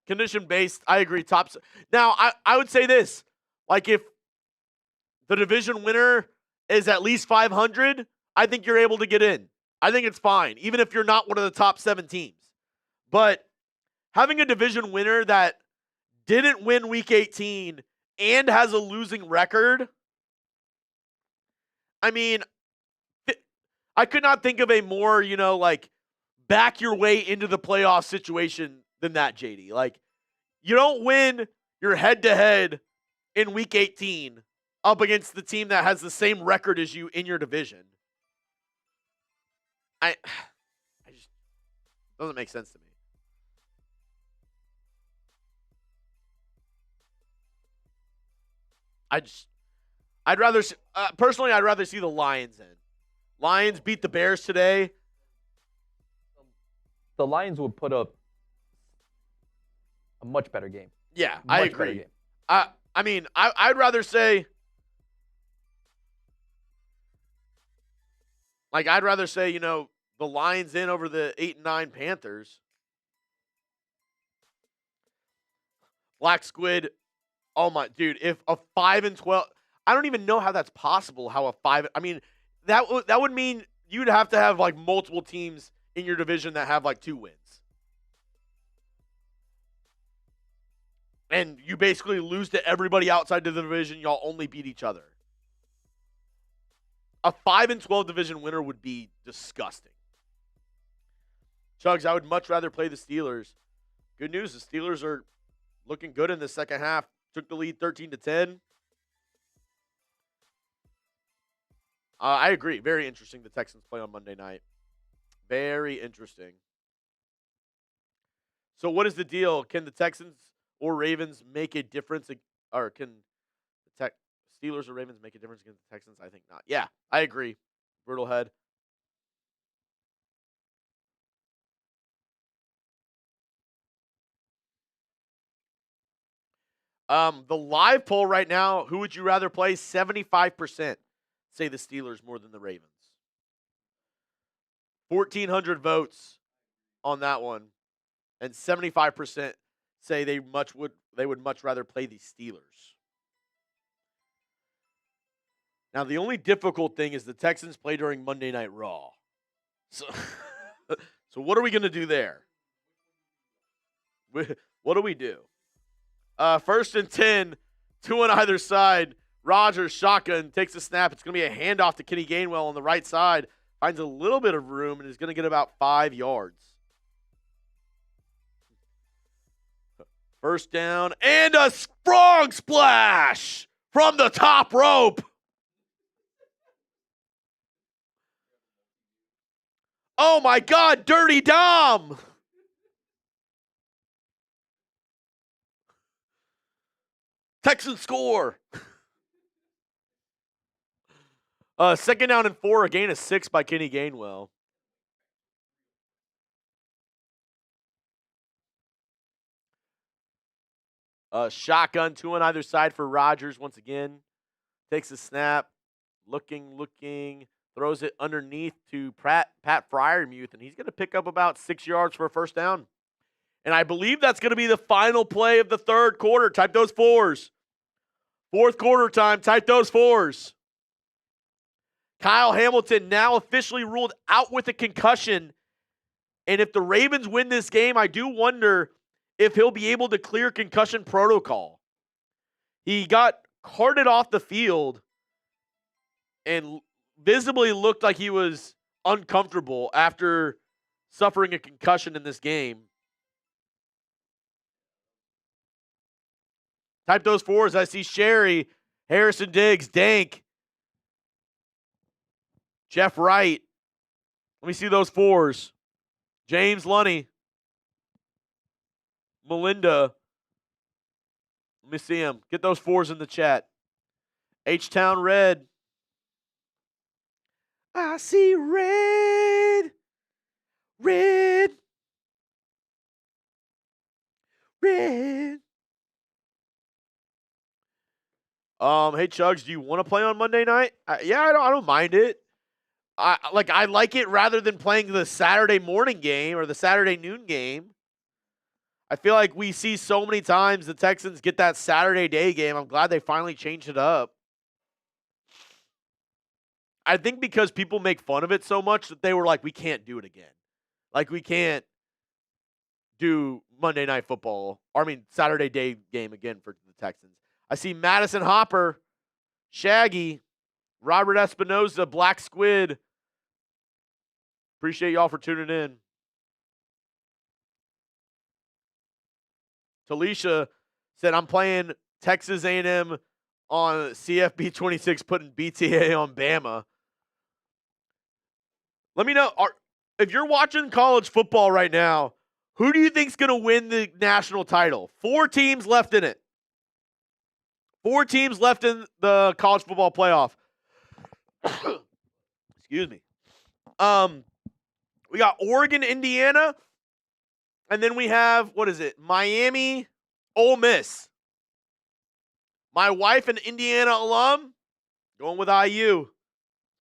Condition-based, I agree. Tops. Now, I would say this. Like, if the division winner is at least 500, I think you're able to get in. I think it's fine, even if you're not one of the top 7 teams. But having a division winner that didn't win Week 18 and has a losing record, I mean, I could not think of a more, like, back your way into the playoff situation than that, JD. Like, you don't win your head-to-head in Week 18 up against the team that has the same record as you in your division. I just doesn't make sense to me. I'd rather personally, I'd rather see the Lions in. Lions beat the Bears today.
The Lions would put up a much better game.
Yeah, I
Much better
agree.
game.
I mean, I'd rather say, the Lions in over the 8 and 9 Panthers. Black Squid. Oh my dude, if a 5 and 12, I don't even know how that's possible. How a 5, I mean, that would mean you'd have to have like multiple teams in your division that have like 2 wins. And you basically lose to everybody outside of the division. Y'all only beat each other. A 5 and 12 division winner would be disgusting. Chuggs, I would much rather play the Steelers. Good news, the Steelers are looking good in the second half. Took the lead 13-10. I agree. Very interesting the Texans play on Monday night. Very interesting. So what is the deal? Can the Texans or Ravens make a difference? Or can the Steelers or Ravens make a difference against the Texans? I think not. Yeah, I agree. Brutal head. The live poll right now, who would you rather play? 75% say the Steelers more than the Ravens. 1,400 votes on that one. And 75% say they would much rather play the Steelers. Now, the only difficult thing is the Texans play during Monday Night Raw. So, so what are we going to do there? What do we do? 1st and 10, 2 on either side. Rodgers, shotgun, takes a snap. It's going to be a handoff to Kenny Gainwell on the right side. Finds a little bit of room and is going to get about 5 yards. 1st down and a strong splash from the top rope. Oh my God, Dirty Dom. Texans score. 2nd down and 4, a gain of 6 by Kenny Gainwell. Shotgun, 2 on either side for Rodgers once again. Takes a snap. Looking. Throws it underneath to Pat Freiermuth, and he's going to pick up about 6 yards for a 1st down. And I believe that's going to be the final play of the 3rd quarter. Type those 4s. 4th quarter time. Type those 4s. Kyle Hamilton now officially ruled out with a concussion. And if the Ravens win this game, I do wonder if he'll be able to clear concussion protocol. He got carted off the field and visibly looked like he was uncomfortable after suffering a concussion in this game. Type those fours. I see Sherry, Harrison Diggs, Dank, Jeff Wright. Let me see those fours. James Lunny, Melinda. Let me see him. Get those fours in the chat. H-Town Red. I see red. Red. Red. Hey Chuggs, do you want to play on Monday night? Yeah, I don't mind it. I like it rather than playing the Saturday morning game or the Saturday noon game. I feel like we see so many times the Texans get that Saturday day game. I'm glad they finally changed it up. I think because people make fun of it so much that they were like, we can't do it again. Like, we can't do Monday Night Football. Saturday day game again for the Texans. I see Madison Hopper, Shaggy, Robert Espinoza, Black Squid. Appreciate y'all for tuning in. Talisha said, I'm playing Texas A&M on CFB 26, putting BTA on Bama. Let me know, if you're watching college football right now, who do you think's going to win the national title? 4 teams left in it. 4 teams left in the college football playoff. Excuse me. We got Oregon, Indiana, and then we have, Miami, Ole Miss. My wife, an Indiana alum, going with IU.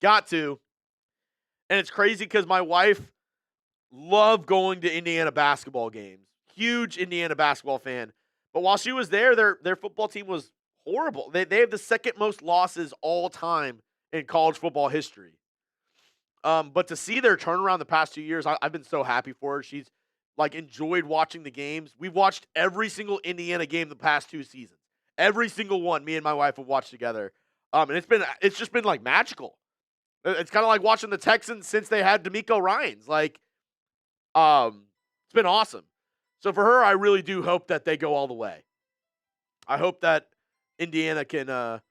Got to. And it's crazy because my wife loved going to Indiana basketball games. Huge Indiana basketball fan. But while she was there, their football team was horrible. They have the second most losses all time in college football history. But to see their turnaround the past 2 years, I've been so happy for her. She's enjoyed watching the games. We've watched every single Indiana game the past 2 seasons. Every single one, me and my wife have watched together. And it's just been magical. It's kind of like watching the Texans since they had D'Amico Ryans. It's been awesome. So for her, I really do hope that they go all the way. I hope that Indiana can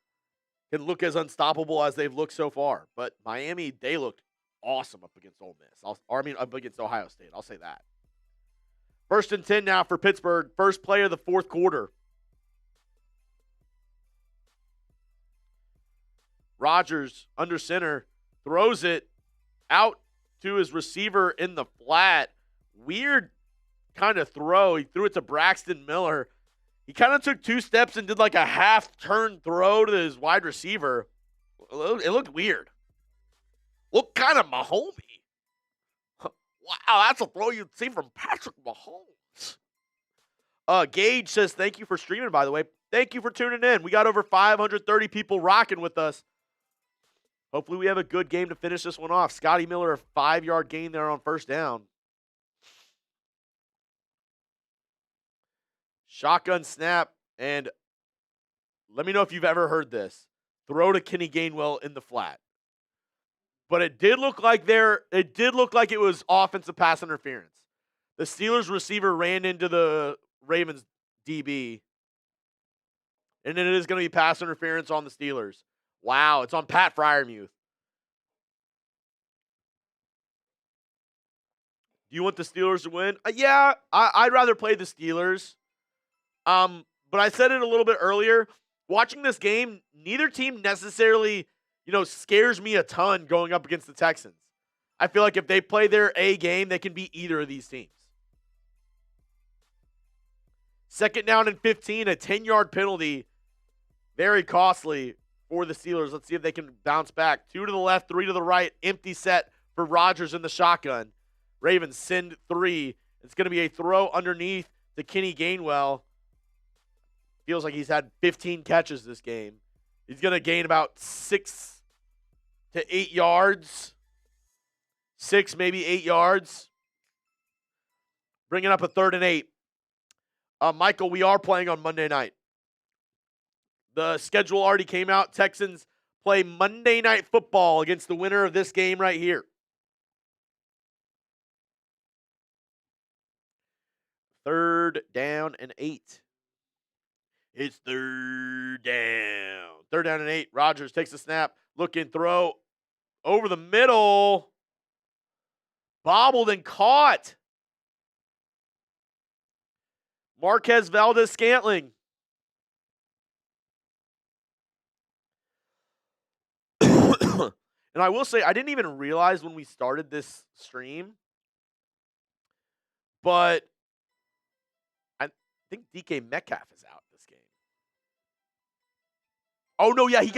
look as unstoppable as they've looked so far. But Miami, they looked awesome up against Ole Miss. Up against Ohio State. I'll say that. 1st and 10 now for Pittsburgh. First play of the 4th quarter. Rodgers under center throws it out to his receiver in the flat. Weird kind of throw. He threw it to Braxton Miller. He kind of took 2 steps and did a half-turn throw to his wide receiver. It looked weird. Looked kind of Mahomes. Wow, that's a throw you'd see from Patrick Mahomes. Gage says, thank you for streaming, by the way. Thank you for tuning in. We got over 530 people rocking with us. Hopefully we have a good game to finish this one off. Scotty Miller, a 5-yard gain there on first down. Shotgun snap, and let me know if you've ever heard this. Throw to Kenny Gainwell in the flat. But it did look like it was offensive pass interference. The Steelers receiver ran into the Ravens DB. And then it is going to be pass interference on the Steelers. Wow, it's on Pat Freiermuth. Do you want the Steelers to win? Yeah, I'd rather play the Steelers. But I said it a little bit earlier. Watching this game, neither team necessarily, scares me a ton going up against the Texans. I feel like if they play their A game, they can beat either of these teams. 2nd down and 15, a 10-yard penalty. Very costly for the Steelers. Let's see if they can bounce back. 2 to the left, 3 to the right. Empty set for Rodgers in the shotgun. Ravens send 3. It's going to be a throw underneath to Kenny Gainwell. Feels like he's had 15 catches this game. He's going to gain about 6 to 8 yards. 6, maybe 8 yards. Bringing up a 3rd and 8. Michael, we are playing on Monday night. The schedule already came out. Texans play Monday Night Football against the winner of this game right here. Third down and 8. It's third down. Third down and 8. Rodgers takes the snap. Looking, throw. Over the middle. Bobbled and caught. Marquez Valdez-Scantling. And I will say, I didn't even realize when we started this stream, but I think DK Metcalf is out this game. Oh no, yeah, he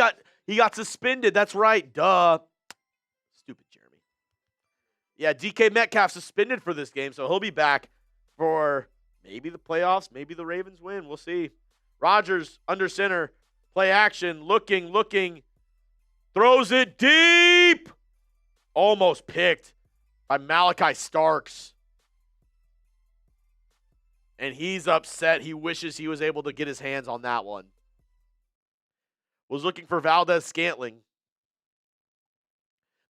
got suspended. That's right. Duh. Stupid Jeremy. Yeah, DK Metcalf suspended for this game, so he'll be back for maybe the playoffs, maybe the Ravens win. We'll see. Rodgers under center, play action, looking. Throws it deep. Almost picked by Malachi Starks. And he's upset. He wishes he was able to get his hands on that one. Was looking for Valdez-Scantling.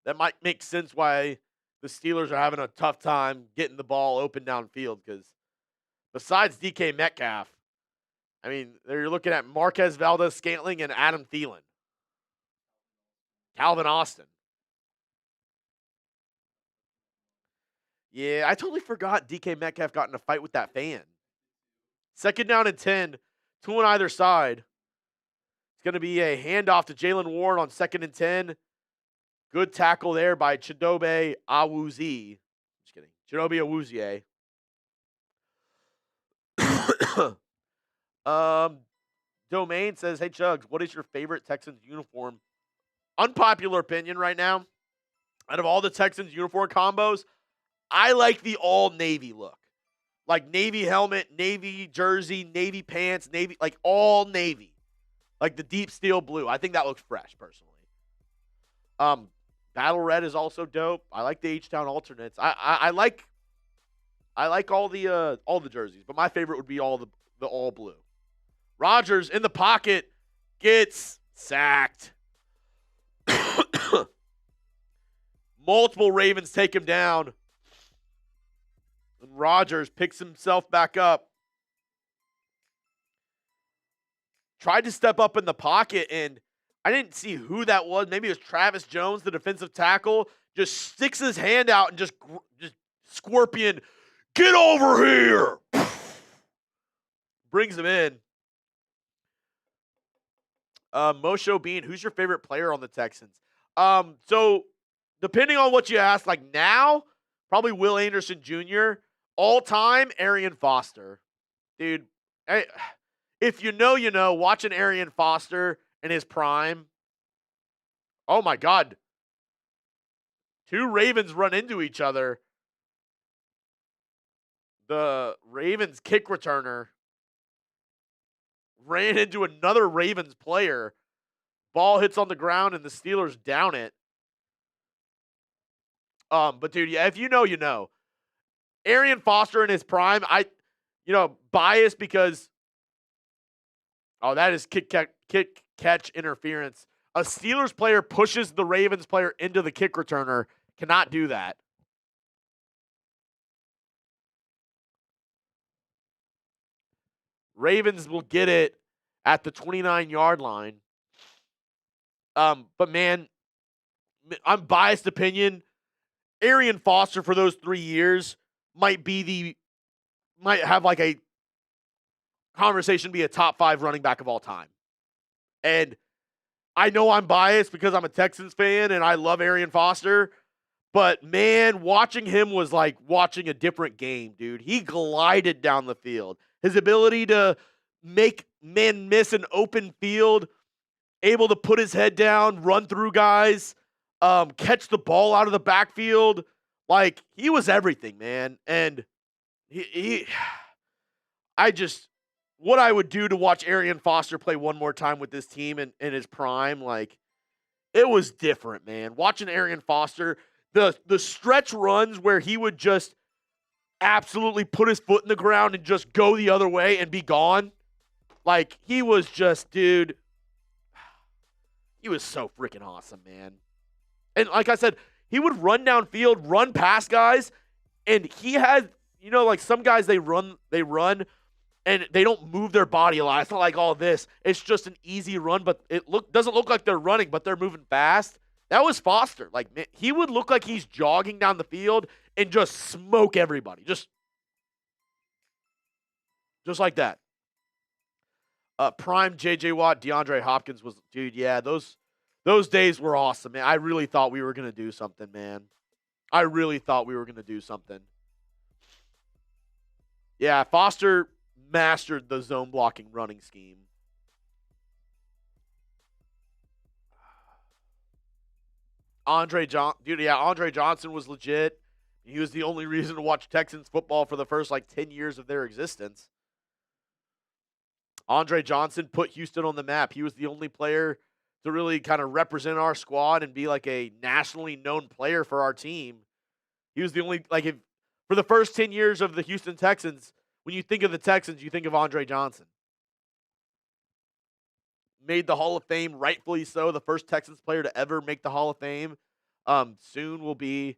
That might make sense why the Steelers are having a tough time getting the ball open downfield, because besides DK Metcalf, I mean, you're looking at Marquez Valdez-Scantling and Adam Thielen. Calvin Austin. Yeah, I totally forgot DK Metcalf got in a fight with that fan. Second down and 10, 2 on either side. It's going to be a handoff to Jalen Warren on 2nd and 10. Good tackle there by Chidobe Awuzie. Just kidding. Chidobe Awuzie. Domain says, hey, Chuggs, what is your favorite Texans uniform? Unpopular opinion right now. Out of all the Texans uniform combos, I like the all-navy look. Like navy helmet, navy jersey, navy pants, navy, like all navy. Like the deep steel blue. I think that looks fresh, personally. Battle red is also dope. I like the H-Town alternates. I like all the jerseys, but my favorite would be all the all blue. Rodgers in the pocket gets sacked. Multiple Ravens take him down. And Rodgers picks himself back up. Tried to step up in the pocket, and I didn't see who that was. Maybe it was Travis Jones, the defensive tackle. Just sticks his hand out and just Scorpion, get over here. Brings him in. Mosho Bean, who's your favorite player on the Texans? So depending on what you ask, like now, probably Will Anderson Jr. All time, Arian Foster. Dude, if you know, you know. Watching Arian Foster in his prime. Oh my God. 2 Ravens run into each other. The Ravens kick returner ran into another Ravens player. Ball hits on the ground and the Steelers down it. But dude, yeah, if you know, you know. Arian Foster in his prime, biased because that is kick catch interference. A Steelers player pushes the Ravens player into the kick returner. Cannot do that. Ravens will get it at the 29-yard line. But man, I'm biased opinion. Arian Foster for those 3 years might have like a conversation, be a top 5 running back of all time. And I know I'm biased because I'm a Texans fan and I love Arian Foster, but man, watching him was like watching a different game, dude. He glided down the field. His ability to make men miss an open field, able to put his head down, run through guys, catch the ball out of the backfield. Like, he was everything, man. And what I would do to watch Arian Foster play one more time with this team in his prime, like, it was different, man. Watching Arian Foster, the stretch runs where he would just absolutely put his foot in the ground and just go the other way and be gone. Like, he was just, dude, He was so freaking awesome, man. And like I said, he would run downfield, run past guys, and he had, like some guys they run and they don't move their body a lot. It's not like all this. It's just an easy run, but it doesn't look like they're running, but they're moving fast. That was Foster. Like, man, he would look like he's jogging down the field and just smoke everybody. Just like that. Prime J.J. Watt, DeAndre Hopkins was, dude, yeah, those days were awesome, man. I really thought we were going to do something, man. I really thought we were going to do something. Yeah, Foster mastered the zone blocking running scheme. Andre Johnson was legit. He was the only reason to watch Texans football for the first 10 years of their existence. Andre Johnson put Houston on the map. He was the only player to really kind of represent our squad and be like a nationally known player for our team. He was the only, for the first 10 years of the Houston Texans, when you think of the Texans, you think of Andre Johnson. Made the Hall of Fame, rightfully so. The first Texans player to ever make the Hall of Fame. Soon will be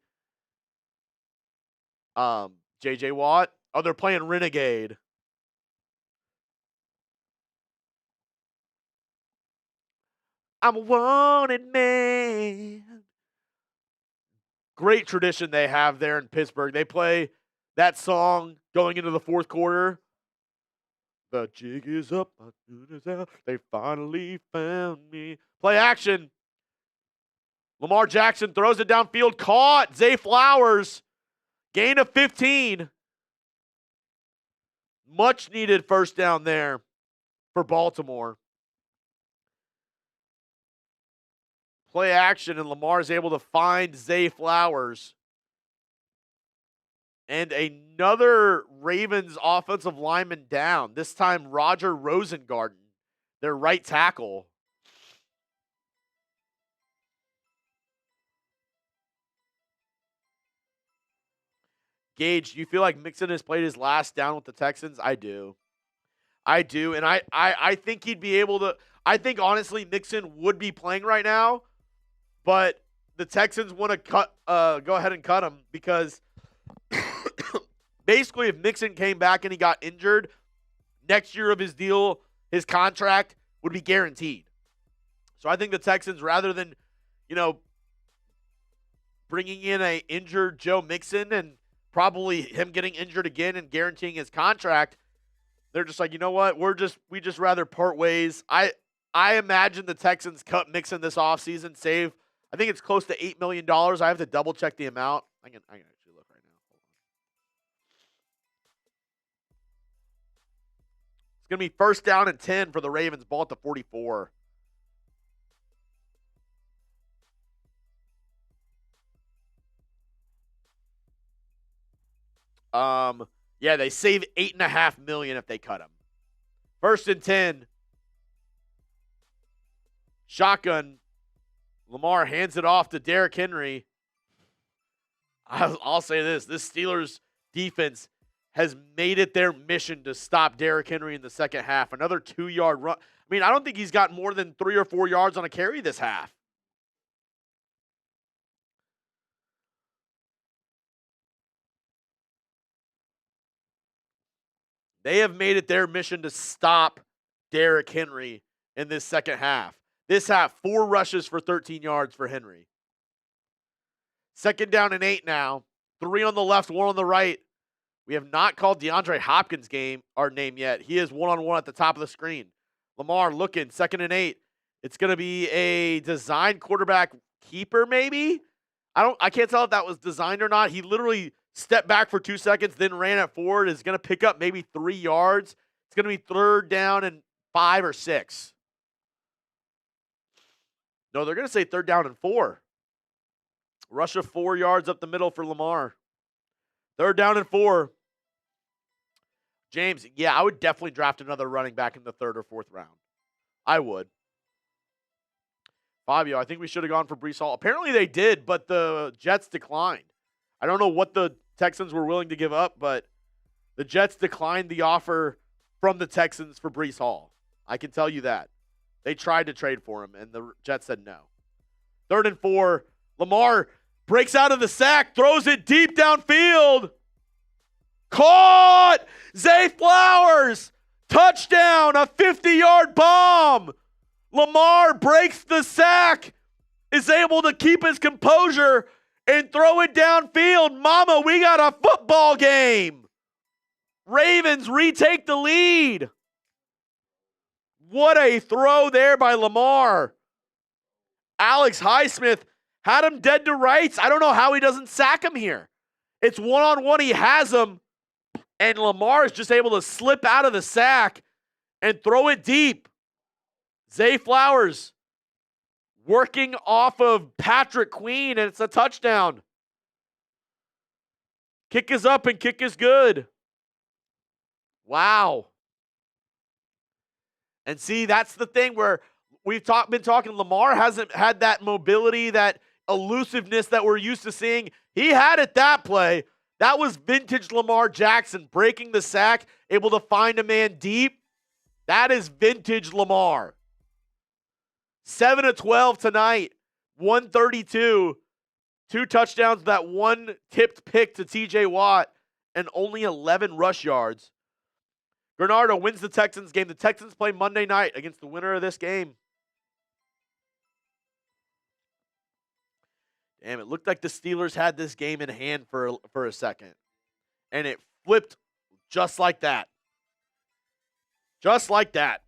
J.J. Watt. Oh, they're playing Renegade. I'm a wanted man. Great tradition they have there in Pittsburgh. They play that song going into the fourth quarter. The jig is up, my tune is out. They finally found me. Play action. Lamar Jackson throws it downfield. Caught. Zay Flowers. Gain of 15. Much needed first down there for Baltimore. Play action, and Lamar is able to find Zay Flowers. And another Ravens offensive lineman down. This time, Roger Rosengarten, their right tackle. Gage, do you feel like Mixon has played his last down with the Texans? I do. And I think he'd be able to. I think, honestly, Mixon would be playing right now. But the Texans want to go ahead and cut him because basically if Mixon came back and he got injured, next year of his deal, his contract would be guaranteed. So I think the Texans, rather than, bringing in a injured Joe Mixon and probably him getting injured again and guaranteeing his contract, they're just like, you know what? We just rather part ways. I imagine the Texans cut Mixon this offseason, save, I think it's close to $8 million. I have to double check the amount. I can actually look right now. Hold on. It's going to be first down and 10 for the Ravens. Ball at the 44. Yeah, they save $8.5 million if they cut him. First and 10. Shotgun. Lamar hands it off to Derrick Henry. I'll say this. This Steelers defense has made it their mission to stop Derrick Henry in the second half. Another 2-yard run. I mean, I don't think he's got more than 3 or 4 yards on a carry this half. They have made it their mission to stop Derrick Henry in this second half. This half, 4 rushes for 13 yards for Henry. Second down and 8 now. 3 on the left, 1 on the right. We have not called DeAndre Hopkins' name yet. He is 1-on-1 at the top of the screen. Lamar looking, 2nd and 8. It's going to be a design quarterback keeper, maybe? I can't tell if that was designed or not. He literally stepped back for 2 seconds, then ran it forward. Is going to pick up maybe 3 yards. It's going to be 3rd down and 5 or 6. No, they're going to say 3rd down and 4. Rush of 4 yards up the middle for Lamar. 3rd down and 4. James, yeah, I would definitely draft another running back in the 3rd or 4th round. I would. Fabio, I think we should have gone for Breece Hall. Apparently they did, but the Jets declined. I don't know what the Texans were willing to give up, but the Jets declined the offer from the Texans for Breece Hall. I can tell you that. They tried to trade for him, and the Jets said no. 3rd and 4. Lamar breaks out of the sack, throws it deep downfield. Caught! Zay Flowers! Touchdown! A 50-yard bomb! Lamar breaks the sack, is able to keep his composure, and throw it downfield. Mama, we got a football game. Ravens retake the lead. What a throw there by Lamar. Alex Highsmith had him dead to rights. I don't know how he doesn't sack him here. It's one-on-one. He has him, and Lamar is just able to slip out of the sack and throw it deep. Zay Flowers working off of Patrick Queen, and it's a touchdown. Kick is up and kick is good. Wow. And see, that's the thing where we've been talking. Lamar hasn't had that mobility, that elusiveness that we're used to seeing. He had it that play. That was vintage Lamar Jackson, breaking the sack, able to find a man deep. That is vintage Lamar. 7 of 12 tonight, 132, 2 touchdowns, that one tipped pick to TJ Watt, and only 11 rush yards. Bernardo wins the Texans game. The Texans play Monday night against the winner of this game. Damn, it looked like the Steelers had this game in hand for a second. And it flipped just like that. Just like that.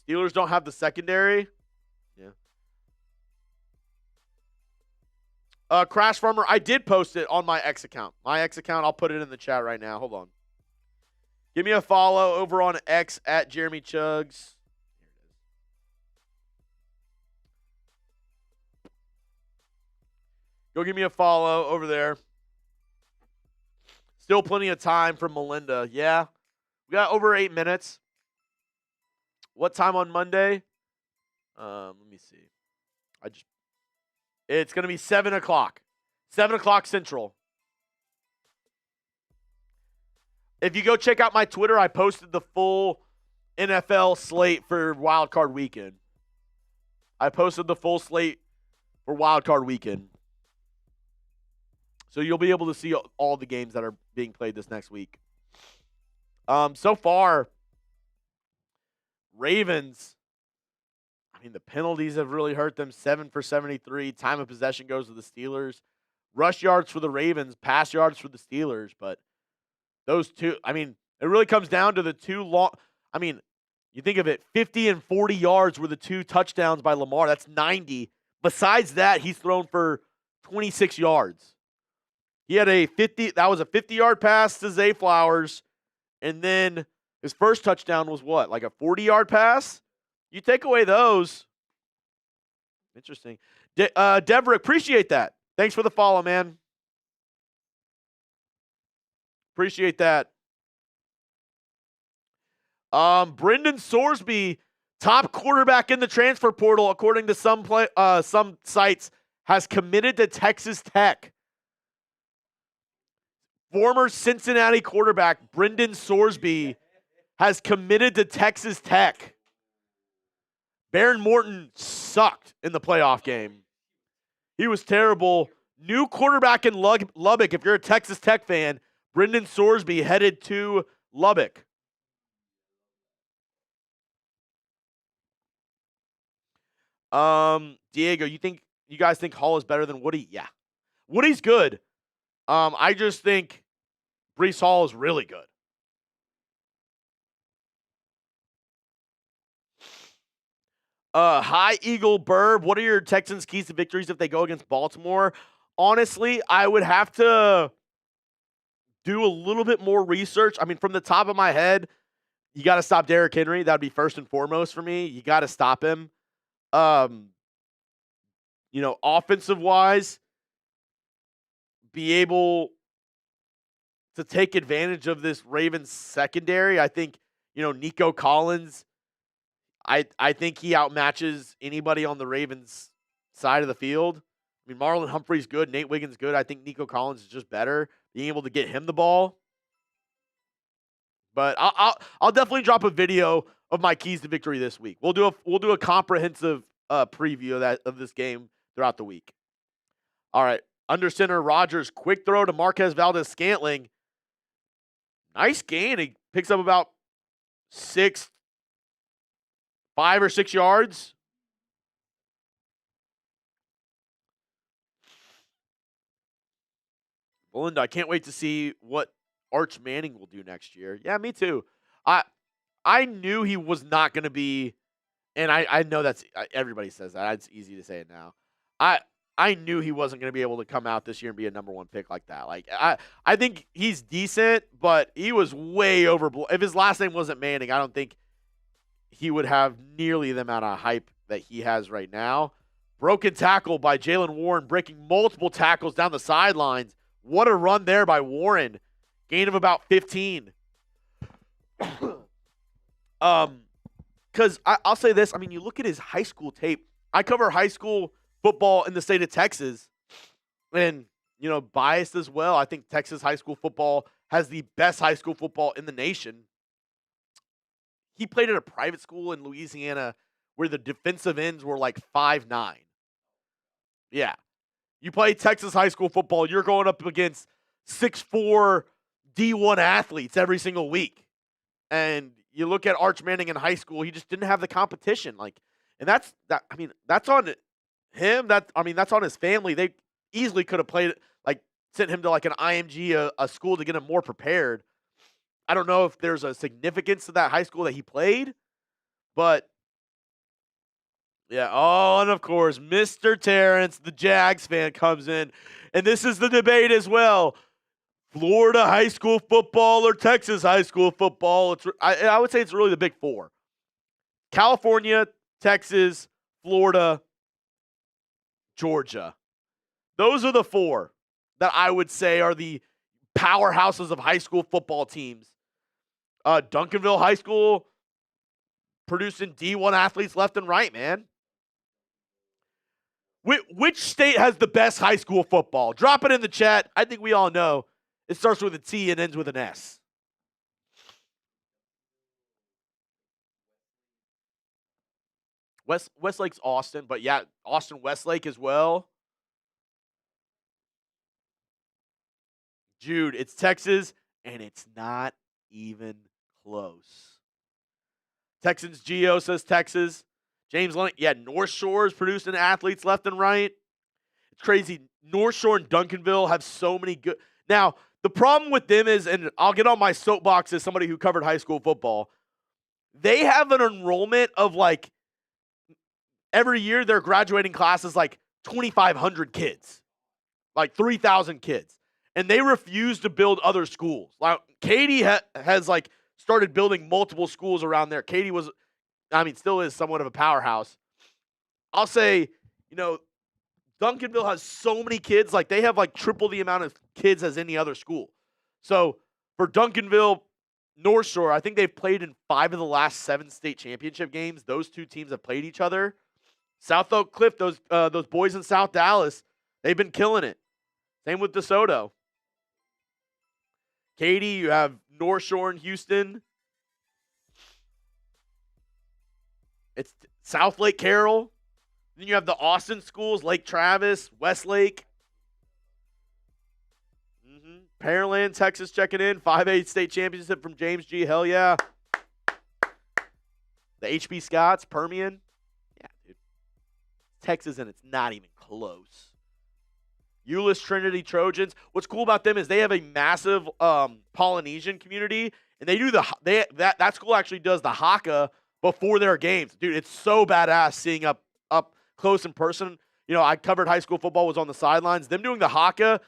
Steelers don't have the secondary. Yeah. Crash Farmer, I did post it on my X account. My X account, I'll put it in the chat right now. Hold on. Give me a follow over on X at Jeremy Chuggs. Go give me a follow over there. Still plenty of time for Melinda. Yeah. We got over 8 minutes. What time on Monday? Let me see. It's going to be 7 o'clock. 7 o'clock Central. If you go check out my Twitter, I posted the full NFL slate for Wildcard weekend. I posted the full slate for Wildcard weekend. So you'll be able to see all the games that are being played this next week. So far, Ravens, I mean, the penalties have really hurt them. 7 for 73. Time of possession goes to the Steelers. Rush yards for the Ravens, pass yards for the Steelers. But those two, I mean, it really comes down to the two long, I mean, you think of it, 50 and 40 yards were the 2 touchdowns by Lamar. That's 90. Besides that, he's thrown for 26 yards. He had that was a 50-yard pass to Zay Flowers. And then his first touchdown was what? Like a 40-yard pass? You take away those. Interesting. Deverick, appreciate that. Thanks for the follow, man. Appreciate that. Brendan Sorsby, top quarterback in the transfer portal, according to some sites, has committed to Texas Tech. Former Cincinnati quarterback Brendan Sorsby has committed to Texas Tech. Baron Morton sucked in the playoff game. He was terrible. New quarterback in Lubbock. If you're a Texas Tech fan, Brendan Sorsby headed to Lubbock. Diego, you guys think Hall is better than Woody? Yeah. Woody's good. I just think Breece Hall is really good. Hi, Eagle Burb. What are your Texans' keys to victories if they go against Baltimore? Honestly, I would have to do a little bit more research. I mean, from the top of my head, you got to stop Derrick Henry. That would be first and foremost for me. You got to stop him. Offensive-wise, be able to take advantage of this Ravens secondary. I think, Nico Collins, I think he outmatches anybody on the Ravens side of the field. I mean, Marlon Humphrey's good. Nate Wiggins good. I think Nico Collins is just better. Being able to get him the ball. But I'll definitely drop a video of my keys to victory this week. We'll do a comprehensive preview of this game throughout the week. All right, under center Rodgers, quick throw to Marquez Valdez-Scantling. Nice gain. He picks up about 5 or 6 yards. Belinda, I can't wait to see what Arch Manning will do next year. Yeah, me too. I knew he was not going to be, and I know everybody says that. It's easy to say it now. I knew he wasn't going to be able to come out this year and be a number 1 pick like that. Like I think he's decent, but he was way overblown. If his last name wasn't Manning, I don't think he would have nearly the amount of hype that he has right now. Broken tackle by Jalen Warren, breaking multiple tackles down the sidelines. What a run there by Warren. Gain of about 15. Because I'll say this. I mean, you look at his high school tape. I cover high school football in the state of Texas. And, biased as well. I think Texas high school football has the best high school football in the nation. He played at a private school in Louisiana where the defensive ends were like 5'9". Yeah. You play Texas high school football, you're going up against 6'4" D1 athletes every single week. And you look at Arch Manning in high school, he just didn't have the competition. And that's on him. That's on his family. They easily could have sent him to an IMG, a school to get him more prepared. I don't know if there's a significance to that high school that he played, but yeah. Oh, and of course, Mr. Terrence, the Jags fan, comes in, and this is the debate as well. Florida high school football or Texas high school football? I would say it's really the big 4. California, Texas, Florida, Georgia. Those are the 4 that I would say are the powerhouses of high school football teams. Duncanville High School producing D1 athletes left and right, man. Which state has the best high school football? Drop it in the chat. I think we all know. It starts with a T and ends with an S. Westlake's Austin, but yeah, Austin Westlake as well. Jude, it's Texas, and it's not even close. Texans Geo says Texas. James Lennox, yeah, North Shore is producing athletes left and right. It's crazy. North Shore and Duncanville have so many good. Now, the problem with them is, and I'll get on my soapbox as somebody who covered high school football, they have an enrollment of every year their graduating class is 2,500 kids, 3,000 kids. And they refuse to build other schools. Katy has started building multiple schools around there. Katy still is somewhat of a powerhouse. I'll say, Duncanville has so many kids. They have triple the amount of kids as any other school. So for Duncanville, North Shore, I think they've played in 5 of the last 7 state championship games. Those 2 teams have played each other. South Oak Cliff, those boys in South Dallas, they've been killing it. Same with DeSoto. Katy, you have North Shore in Houston. It's South Lake Carroll. Then you have the Austin schools, Lake Travis, Westlake. Pearland, Texas checking in. 5A state championship from James G. Hell yeah. The HB Scots, Permian. Yeah, dude. Texas, and it's not even close. Euless Trinity Trojans. What's cool about them is they have a massive Polynesian community, and they do that school actually does the haka before their games. Dude, it's so badass seeing up close in person. I covered high school football, was on the sidelines. Them doing the haka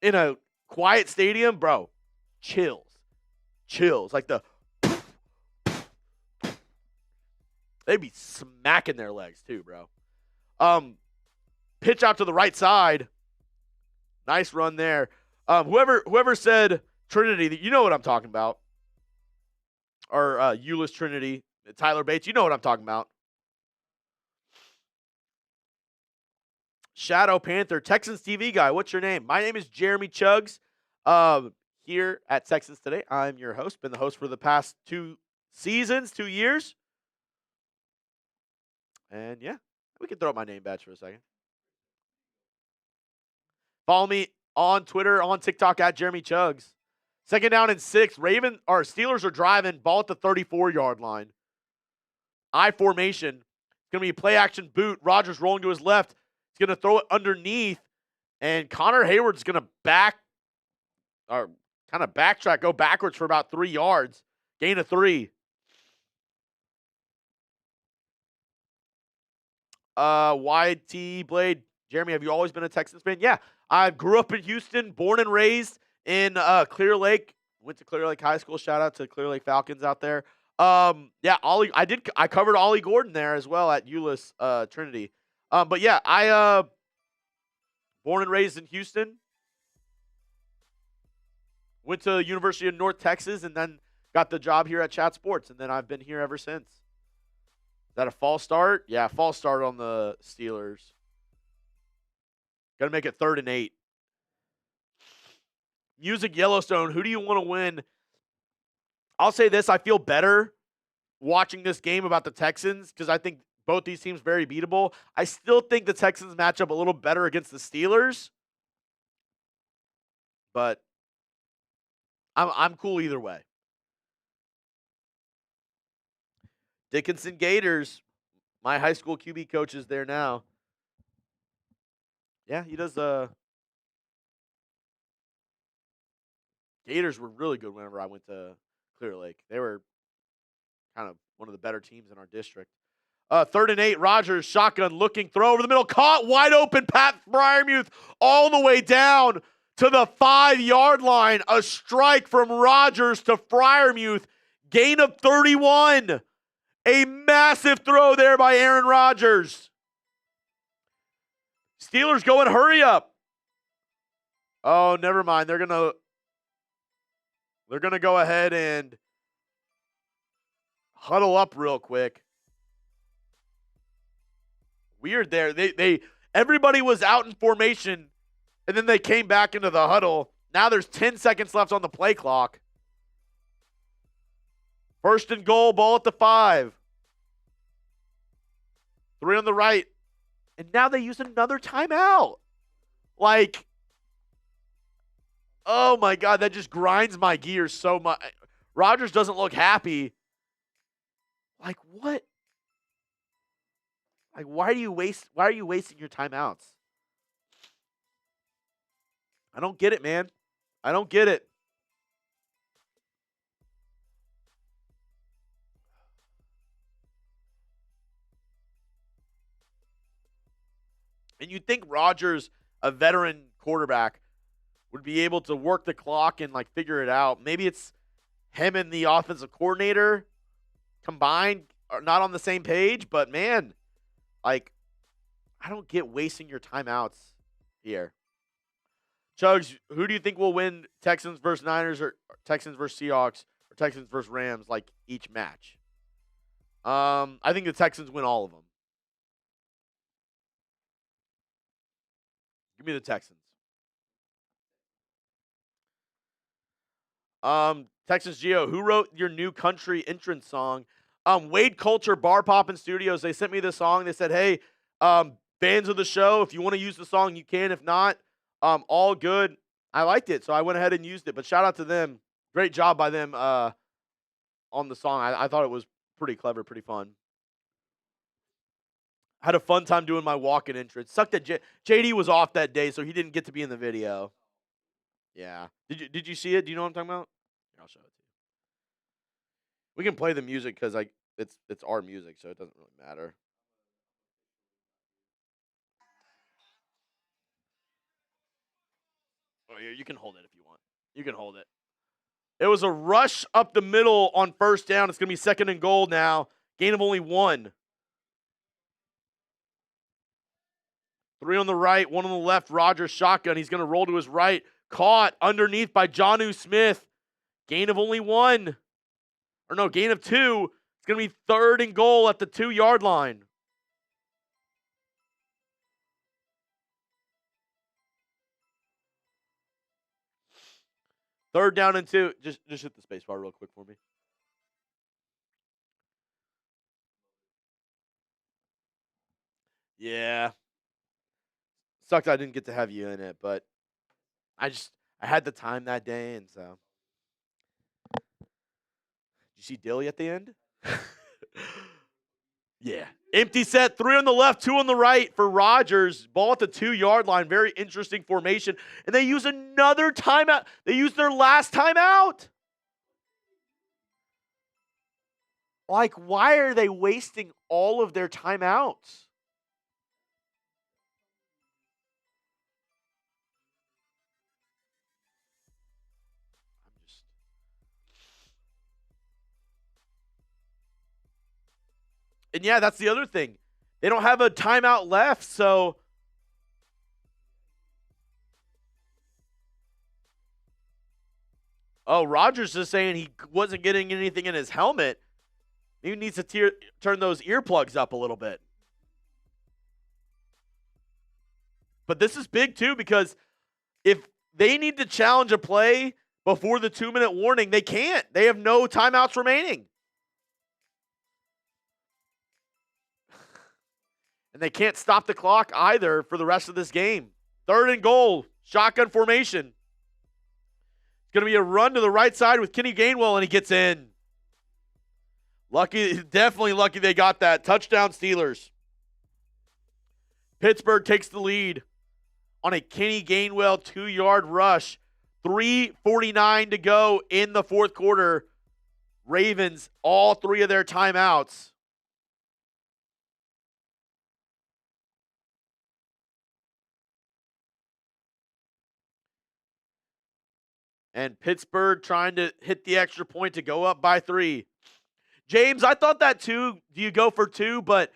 in a quiet stadium, bro, chills. They'd be smacking their legs too, bro. Pitch out to the right side. Nice run there. Whoever said Trinity, you know what I'm talking about. Or Euless Trinity, Tyler Bates, you know what I'm talking about. Shadow Panther, Texans TV guy, what's your name? My name is Jeremy Chuggs. here at Texans Today. I'm your host, been the host for the past 2 seasons, 2 years. And yeah, we can throw up my name badge for a second. Follow me on Twitter, on TikTok at Jeremy Chuggs. 2nd down and 6. Steelers are driving, ball at the 34-yard line. I formation. It's going to be a play action boot. Rodgers rolling to his left. He's going to throw it underneath. And Connor Hayward's going to backtrack, go backwards for about 3 yards. Gain of 3. YT Blade. Jeremy, have you always been a Texans fan? Yeah. I grew up in Houston, born and raised in Clear Lake. Went to Clear Lake High School. Shout out to Clear Lake Falcons out there. Yeah, I covered Ollie Gordon there as well at Euless Trinity. But yeah, I born and raised in Houston. Went to University of North Texas and then got the job here at Chat Sports, and then I've been here ever since. Is that a false start? Yeah, false start on the Steelers. Got to make it 3rd and 8. Music Yellowstone, who do you want to win? I'll say this, I feel better watching this game about the Texans because I think both these teams very beatable. I still think the Texans match up a little better against the Steelers. But I'm cool either way. Dickinson Gators, my high school QB coach is there now. Yeah, he does. Gators were really good whenever I went to Clear Lake. They were kind of one of the better teams in our district. 3rd and 8, Rodgers, shotgun, looking, throw over the middle, caught, wide open, Pat Freiermuth all the way down to the 5-yard line. A strike from Rodgers to Freiermuth. Gain of 31. A massive throw there by Aaron Rodgers. Steelers going, hurry up. Oh, never mind. They're gonna go ahead and huddle up real quick. Weird there. Everybody was out in formation, and then they came back into the huddle. Now there's 10 seconds left on the play clock. 1st and goal, ball at the 5. 3 on the right. And now they use another timeout. Like, oh my God, that just grinds my gears so much. Rodgers doesn't look happy. Like, what? Like, why are you wasting your timeouts? I don't get it, man. I don't get it. And you'd think Rodgers, a veteran quarterback, would be able to work the clock and like figure it out. Maybe it's him and the offensive coordinator combined are not on the same page, but man, like, I don't get wasting your timeouts here. Chuggs, who do you think will win Texans versus Niners or Texans versus Seahawks or Texans versus Rams like each match? I think the Texans win all of them. Give me the Texans. Texas Geo, who wrote your new country entrance song? Wade Culture Bar Poppin' Studios. They sent me this song. They said, hey, fans of the show, if you want to use the song, you can. If not, all good. I liked it, so I went ahead and used it. But shout out to them. Great job by them on the song. I thought it was pretty clever, pretty fun. Had a fun time doing my walk-in entrance. Sucked that JD was off that day, so he didn't get to be in the video. Yeah. Did you see it? Do you know what I'm talking about? Here, I'll show it to you. We can play the music because it's our music, so it doesn't really matter. Oh, yeah, you can hold it if you want. You can hold it. It was a rush up the middle on 1st down. It's going to be 2nd and goal now. Gain of only 1. 3 on the right, 1 on the left. Rodgers shotgun. He's going to roll to his right. Caught underneath by Jonnu Smith. Gain of only 1. Or no, gain of 2. It's going to be 3rd and goal at the 2-yard line. 3rd down and 2. Just hit the space bar real quick for me. Yeah. Sucked I didn't get to have you in it, but I had the time that day, and so. Did you see Dilly at the end? Yeah. Empty set, 3 on the left, 2 on the right for Rodgers. Ball at the 2-yard line. Very interesting formation. And they use another timeout. They used their last timeout. Like, why are they wasting all of their timeouts? And yeah, that's the other thing. They don't have a timeout left, so Rodgers is saying he wasn't getting anything in his helmet. He needs to turn those earplugs up a little bit. But this is big too, because if they need to challenge a play before the 2-minute warning, they can't. They have no timeouts remaining. And they can't stop the clock either for the rest of this game. 3rd and goal, shotgun formation. It's going to be a run to the right side with Kenny Gainwell, and he gets in. Definitely lucky they got that. Touchdown Steelers. Pittsburgh takes the lead on a Kenny Gainwell 2-yard rush. 3:49 to go in the 4th quarter. Ravens, all 3 of their timeouts. And Pittsburgh trying to hit the extra point to go up by 3. James, I thought that too. Do you go for 2? But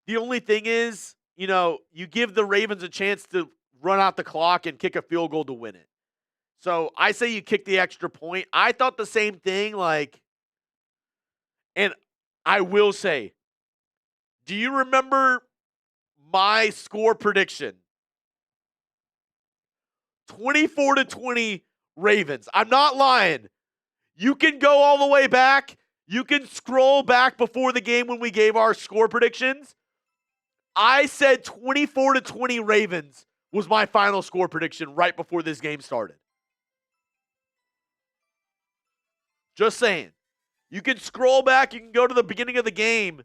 the only thing is, you give the Ravens a chance to run out the clock and kick a field goal to win it. So I say you kick the extra point. I thought the same thing, and I will say, do you remember my score prediction? 24-20 Ravens. I'm not lying. You can go all the way back. You can scroll back before the game when we gave our score predictions. I said 24-20 Ravens was my final score prediction right before this game started. Just saying. You can scroll back. You can go to the beginning of the game.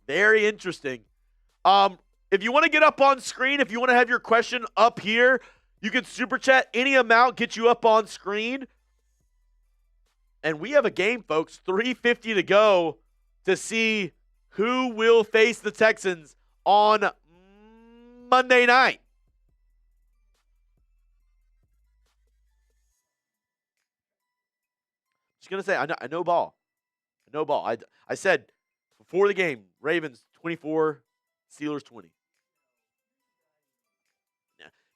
Very interesting. If you want to get up on screen, if you want to have your question up here, you can super chat any amount, get you up on screen. And we have a game, folks. 3:50 to go to see who will face the Texans on Monday night. Just going to say, I know ball. I know ball. I said before the game, Ravens 24, Steelers 20.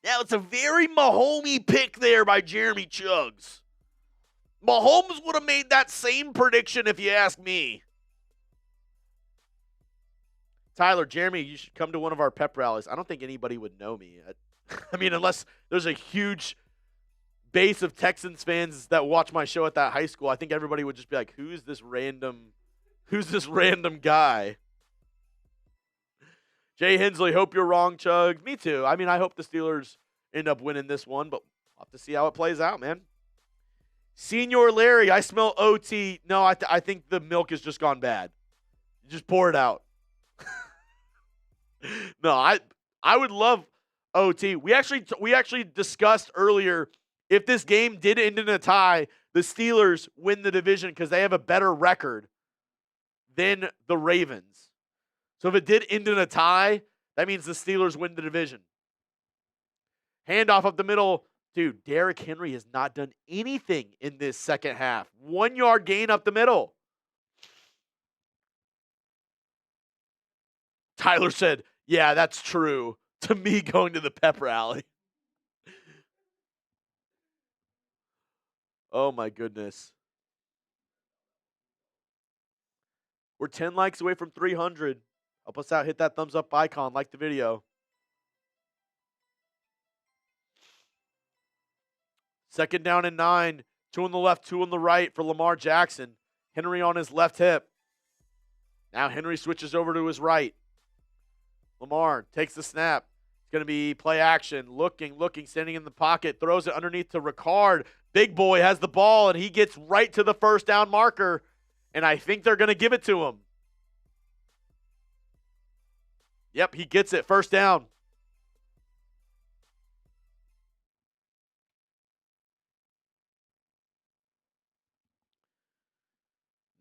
Now, it's a very Mahomey pick there by Jeremy Chuggs. Mahomes would have made that same prediction if you ask me. Tyler, Jeremy, you should come to one of our pep rallies. I don't think anybody would know me. I mean, unless there's a huge base of Texans fans that watch my show at that high school, I think everybody would just be like, who's this random guy? Jay Hensley, hope you're wrong, Chuggs. Me too. I mean, I hope the Steelers end up winning this one, but we'll have to see how it plays out, man. Senior Larry, I smell OT. No, I think the milk has just gone bad. You just pour it out. No, I would love OT. We actually discussed earlier, if this game did end in a tie, the Steelers win the division because they have a better record than the Ravens. So if it did end in a tie, that means the Steelers win the division. Handoff up the middle. Dude, Derrick Henry has not done anything in this second half. 1 yard gain up the middle. Tyler said, yeah, that's true, to me going to the pep rally. Oh, my goodness. We're 10 likes away from 300. Help us out. Hit that thumbs up icon. Like the video. 2nd down and 9. 2 on the left, 2 on the right for Lamar Jackson. Henry on his left hip. Now Henry switches over to his right. Lamar takes the snap. It's going to be play action. Looking, standing in the pocket. Throws it underneath to Ricard. Big boy has the ball, and he gets right to the first down marker. And I think they're going to give it to him. Yep, he gets it. First down.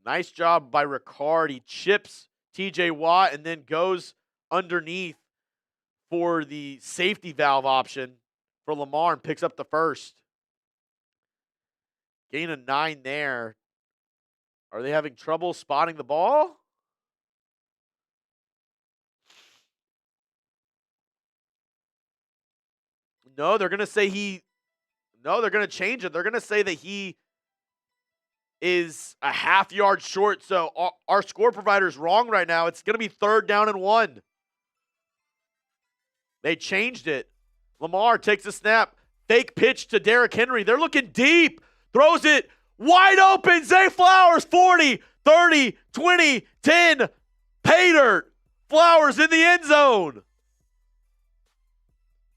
Nice job by Ricard. He chips TJ Watt and then goes underneath for the safety valve option for Lamar and picks up the first. Gain of 9 there. Are they having trouble spotting the ball? No, they're going to say no, they're going to change it. They're going to say that he is a half yard short. So our score provider is wrong right now. It's going to be 3rd down and 1. They changed it. Lamar takes a snap. Fake pitch to Derrick Henry. They're looking deep. Throws it wide open. Zay Flowers, 40, 30, 20, 10. Pay dirt. Flowers in the end zone.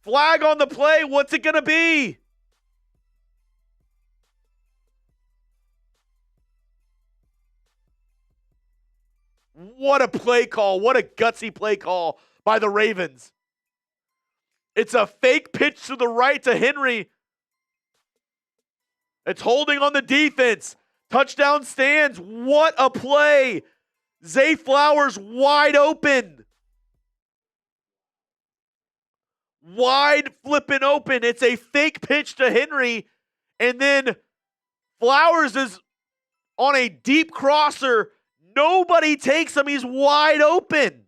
Flag on the play. What's it going to be? What a play call. What a gutsy play call by the Ravens. It's a fake pitch to the right to Henry. It's holding on the defense. Touchdown stands. What a play. Zay Flowers wide open. Wide flipping open. It's a fake pitch to Henry. And then Flowers is on a deep crosser. Nobody takes him. He's wide open.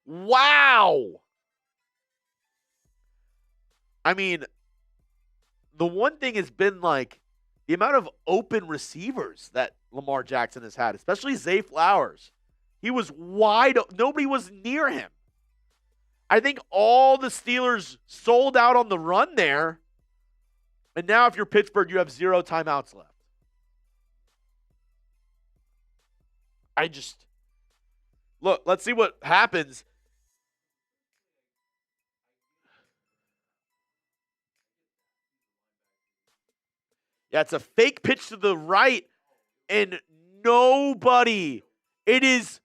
Wow. I mean, the one thing has been like the amount of open receivers that Lamar Jackson has had, especially Zay Flowers. He was wide. Nobody was near him. I think all the Steelers sold out on the run there. And now if you're Pittsburgh, you have 0 timeouts left. Look, let's see what happens. Yeah, it's a fake pitch to the right, and nobody. It is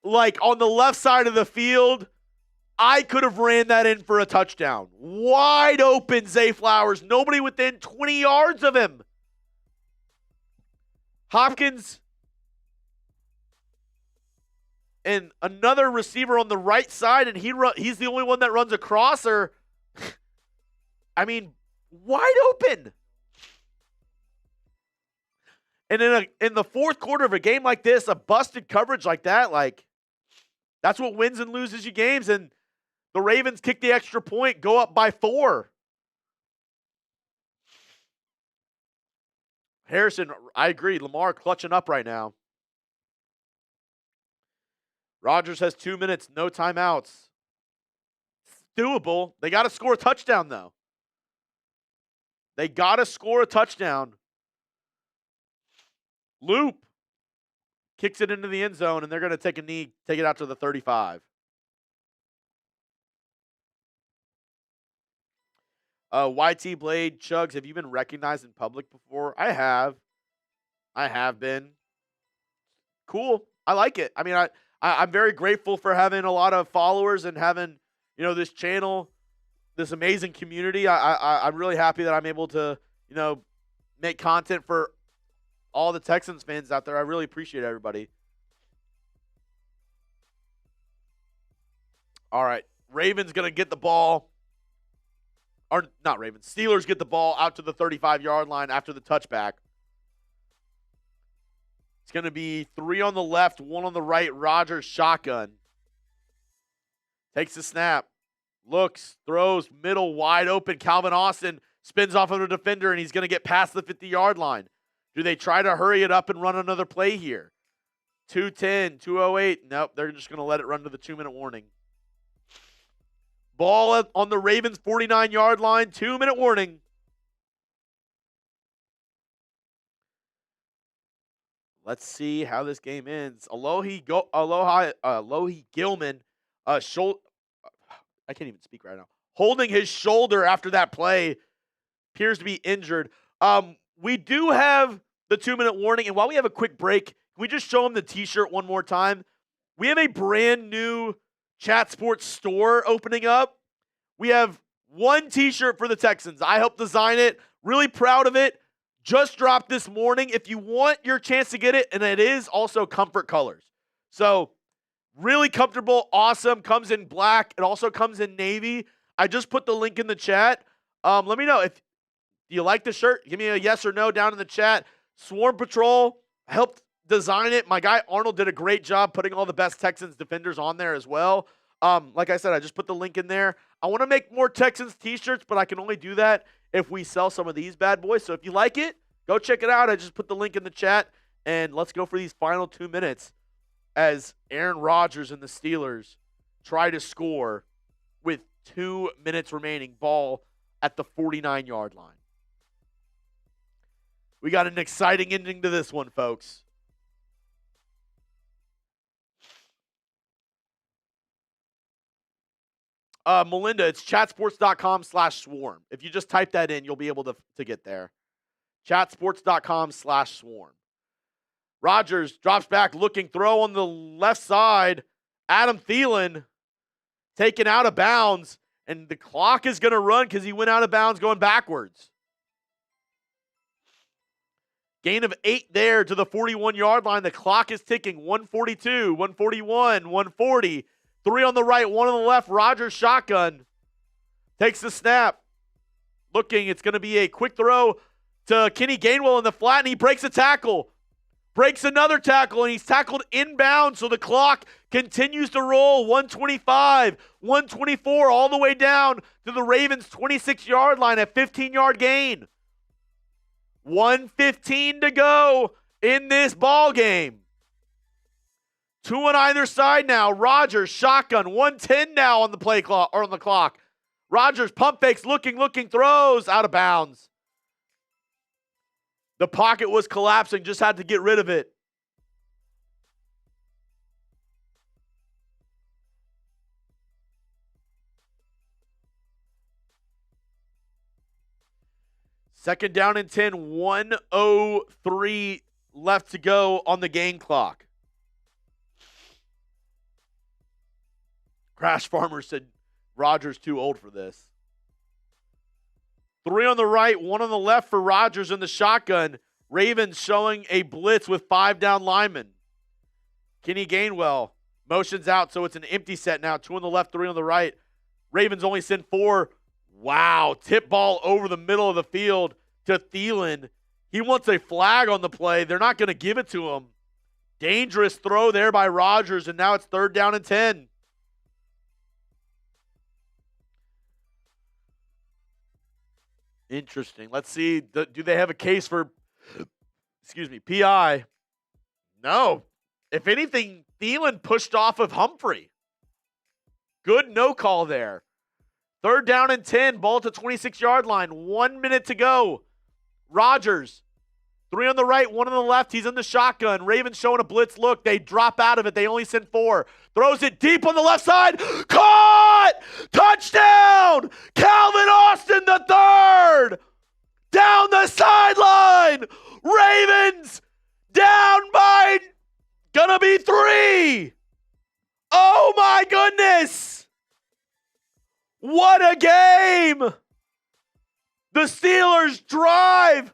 like on the left side of the field. I could have ran that in for a touchdown. Wide open, Zay Flowers. Nobody within 20 yards of him. Hopkins and another receiver on the right side, and he's the only one that runs a crosser. I mean, wide open. And in the fourth quarter of a game like this, a busted coverage like that, like, that's what wins and loses you games. And the Ravens kick the extra point, go up by 4. Harrison, I agree. Lamar clutching up right now. Rodgers has 2 minutes, no timeouts. It's doable. They got to score a touchdown, though. They got to score a touchdown. Loop kicks it into the end zone, and they're going to take a knee, take it out to the 35. YT Blade, Chuggs, have you been recognized in public before? I have. I have been. Cool. I like it. I mean, I'm very grateful for having a lot of followers and having, this channel, this amazing community. I'm really happy that I'm able to, make content for all the Texans fans out there. I really appreciate everybody. All right. Ravens going to get the ball. Or not Ravens. Steelers get the ball out to the 35-yard line after the touchback. It's going to be 3 on the left, 1 on the right. Rodgers shotgun. Takes the snap. Looks, throws, middle, wide open. Calvin Austin spins off of a defender, and he's going to get past the 50-yard line. Do they try to hurry it up and run another play here? 2:10, 2:08. Nope, they're just going to let it run to the 2-minute warning. Ball on the Ravens 49-yard line. 2-minute warning. Let's see how this game ends. Alohi Gilman, I can't even speak right now. Holding his shoulder after that play, appears to be injured. We do have the 2-minute warning, and while we have a quick break, can we just show them the T-shirt one more time? We have a brand new Chat Sports store opening up. We have one T-shirt for the Texans. I helped design it. Really proud of it. Just dropped this morning. If you want your chance to get it, and it is also comfort colors. So really comfortable, awesome. Comes in black. It also comes in navy. I just put the link in the chat. Let me know if you like the shirt. Give me a yes or no down in the chat. Swarm Patrol helped design it. My guy Arnold did a great job putting all the best Texans defenders on there as well. Like I said, I just put the link in there. I want to make more Texans t-shirts, but I can only do that if we sell some of these bad boys. So if you like it, go check it out. I just put the link in the chat, and let's go for these final 2 minutes as Aaron Rodgers and the Steelers try to score with 2 minutes remaining. Ball at the 49-yard line. We got an exciting ending to this one, folks. Melinda, it's chatsports.com/swarm. If you just type that in, you'll be able to get there. Chatsports.com/swarm. Rodgers drops back, looking, throw on the left side. Adam Thielen taken out of bounds, and the clock is going to run because he went out of bounds going backwards. Gain of 8 there to the 41-yard line. The clock is ticking. 142, 141, 140. 3 on the right, 1 on the left. Rodgers shotgun. Takes the snap. Looking, it's going to be a quick throw to Kenny Gainwell in the flat, and he breaks a tackle. Breaks another tackle, and he's tackled inbound, so the clock continues to roll. 125, 124, all the way down to the Ravens' 26-yard line at 15-yard gain. 1:15 to go in this ball game. 2 on either side now. Rodgers shotgun. 1:10 now on the play clock or on the clock. Rodgers pump fakes, looking, throws out of bounds. The pocket was collapsing, just had to get rid of it. Second down and 10, 1:03 left to go on the game clock. Crash Farmer said Rodgers too old for this. 3 on the right, 1 on the left for Rodgers in the shotgun. Ravens showing a blitz with 5 down linemen. Kenny Gainwell motions out, so it's an empty set now. 2 on the left, 3 on the right. Ravens only send 4. Wow, tip ball over the middle of the field to Thielen. He wants a flag on the play. They're not going to give it to him. Dangerous throw there by Rodgers, and now it's 3rd down and 10. Interesting. Let's see. Do they have a case for, PI? No. If anything, Thielen pushed off of Humphrey. Good no call there. 3rd down and 10. Ball at the 26-yard line. 1 minute to go. Rodgers. 3 on the right, 1 on the left. He's in the shotgun. Ravens showing a blitz look. They drop out of it. They only send 4. Throws it deep on the left side. Caught! Touchdown! Calvin Austin the 3rd! Down the sideline! Ravens down by gonna be 3! Oh my goodness! What a game! The Steelers drive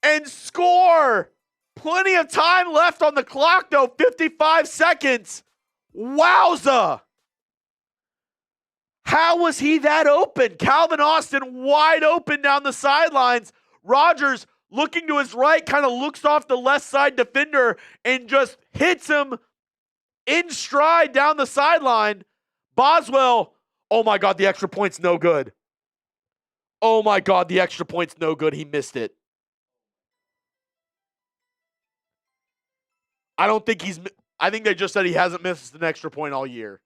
and score. Plenty of time left on the clock, though. 55 seconds. Wowza. How was he that open? Calvin Austin wide open down the sidelines. Rodgers looking to his right, kind of looks off the left side defender and just hits him in stride down the sideline. Boswell, oh my God, the extra point's no good. Oh my God, the extra point's no good. He missed it. I think they just said he hasn't missed an extra point all year.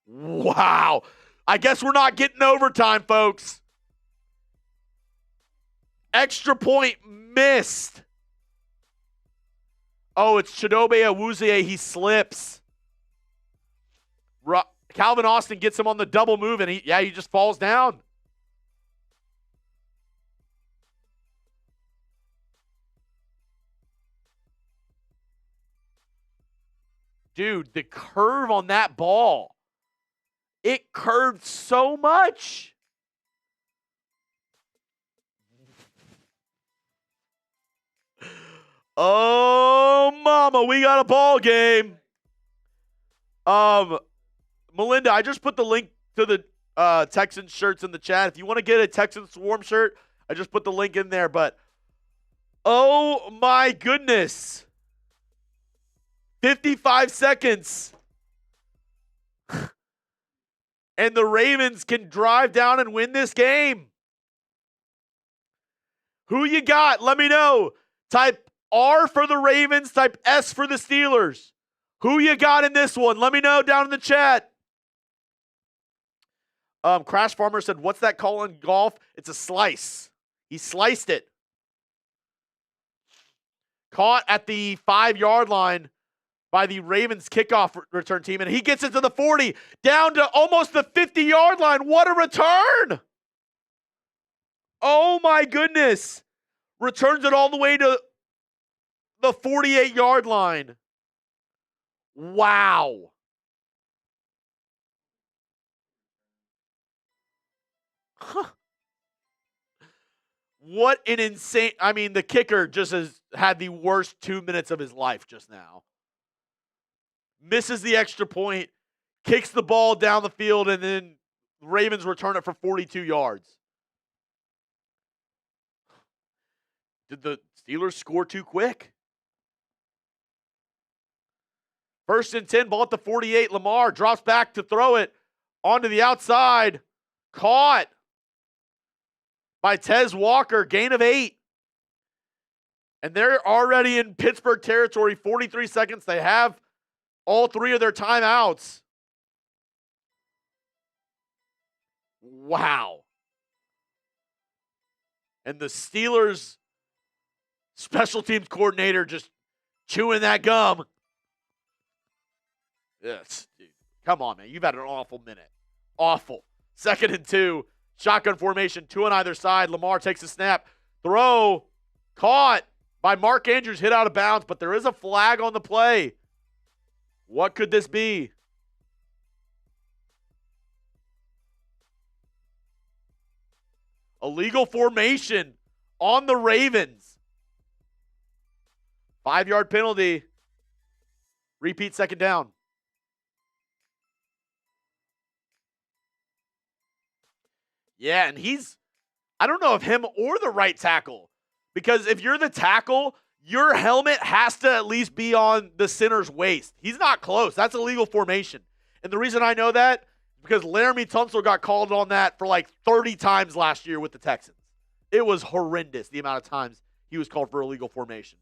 Wow. I guess we're not getting overtime, folks. Extra point missed. Oh, it's Chidobe Awuzie. He slips. Calvin Austin gets him on the double move, and he just falls down. Dude, the curve on that ball. It curved so much. Oh, mama, we got a ball game. Melinda, I just put the link to the Texans shirts in the chat. If you want to get a Texans Swarm shirt, I just put the link in there. But, oh, my goodness. 55 seconds. And the Ravens can drive down and win this game. Who you got? Let me know. Type R for the Ravens. Type S for the Steelers. Who you got in this one? Let me know down in the chat. Crash Farmer said, what's that call in golf? It's a slice. He sliced it. Caught at the 5-yard line by the Ravens kickoff return team, and he gets it to the 40, down to almost the 50-yard line. What a return! Oh, my goodness. Returns it all the way to the 48-yard line. Wow. What an insane... I mean, the kicker just has had the worst 2 minutes of his life just now. Misses the extra point, kicks the ball down the field, and then Ravens return it for 42 yards. Did the Steelers score too quick? 1st and 10, ball at the 48. Lamar drops back to throw it onto the outside. Caught by Tez Walker, gain of 8. And they're already in Pittsburgh territory, 43 seconds. They have all 3 of their timeouts. Wow. And the Steelers special teams coordinator just chewing that gum. Yes, dude. Come on, man. You've had an awful minute. Awful. 2nd and 2. Shotgun formation, 2 on either side. Lamar takes a snap. Throw. Caught by Mark Andrews. Hit out of bounds, but there is a flag on the play. What could this be? Illegal formation on the Ravens. 5-yard penalty. Repeat 2nd down. Yeah, and I don't know if him or the right tackle. Because if you're the tackle, your helmet has to at least be on the center's waist. He's not close. That's illegal formation. And the reason I know that is because Laramie Tunsil got called on that for like 30 times last year with the Texans. It was horrendous, the amount of times he was called for illegal formation.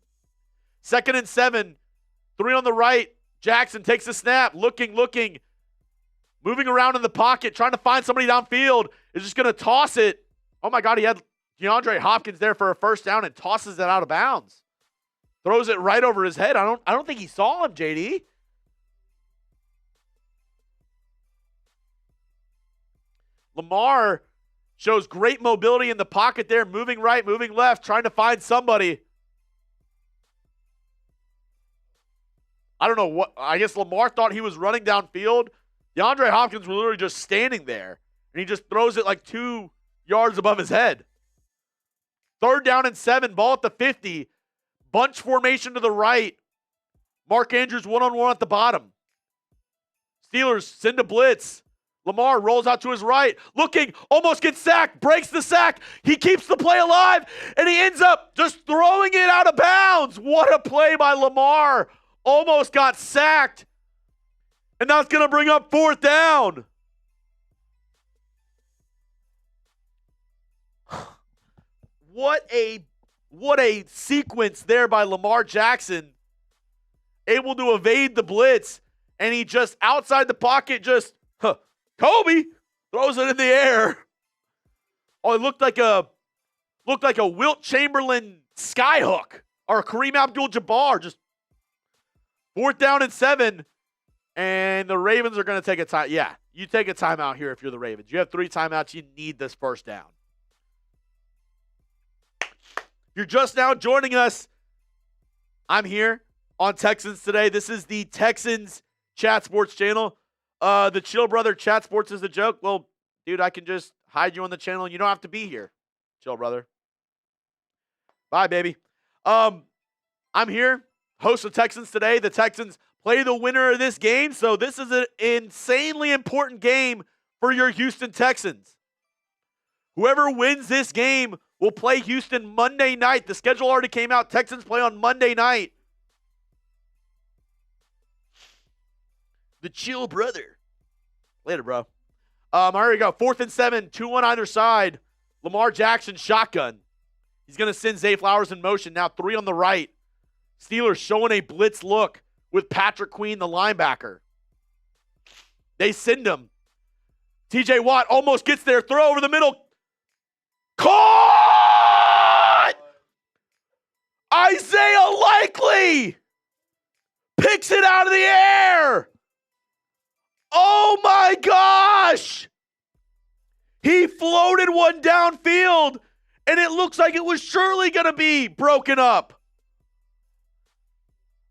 2nd and 7, 3 on the right. Jackson takes a snap, looking, moving around in the pocket, trying to find somebody downfield. Is just going to toss it. Oh, my God, he had DeAndre Hopkins there for a 1st down and tosses it out of bounds. Throws it right over his head. I don't think he saw him, JD. Lamar shows great mobility in the pocket there, moving right, moving left, trying to find somebody. I don't know what. I guess Lamar thought he was running downfield. DeAndre Hopkins was literally just standing there, and he just throws it like 2 yards above his head. 3rd down and 7, ball at the 50. Bunch formation to the right. Mark Andrews one-on-one at the bottom. Steelers send a blitz. Lamar rolls out to his right. Looking, almost gets sacked, breaks the sack. He keeps the play alive, and he ends up just throwing it out of bounds. What a play by Lamar. Almost got sacked. And now it's going to bring up 4th down. What a sequence there by Lamar Jackson. Able to evade the blitz. And he just, outside the pocket, just Huh. Kobe throws it in the air. Oh, it looked like a Wilt Chamberlain skyhook or a Kareem Abdul-Jabbar. Just 4th down and 7, and the Ravens are going to take a time. Yeah, you take a timeout here if you're the Ravens. You have 3 timeouts. You need this first down. If you're just now joining us, I'm here on Texans Today. This is the Texans Chat Sports channel. The Chill Brother Chat Sports is the joke. Well, dude, I can just hide you on the channel and you don't have to be here. Chill Brother. Bye, baby. I'm here, host of Texans Today. The Texans play the winner of this game, so this is an insanely important game for your Houston Texans. Whoever wins this game will play Houston Monday night. The schedule already came out. Texans play on Monday night. The Chill Brother. Later, bro. Here we go. 4th and 7, 2 on either side. Lamar Jackson shotgun. He's going to send Zay Flowers in motion. Now 3 on the right. Steelers showing a blitz look with Patrick Queen, the linebacker. They send him. TJ Watt almost gets there. Throw over the middle. Caught! Isaiah Likely picks it out of the air. Oh my gosh! He floated one downfield, and it looks like it was surely going to be broken up.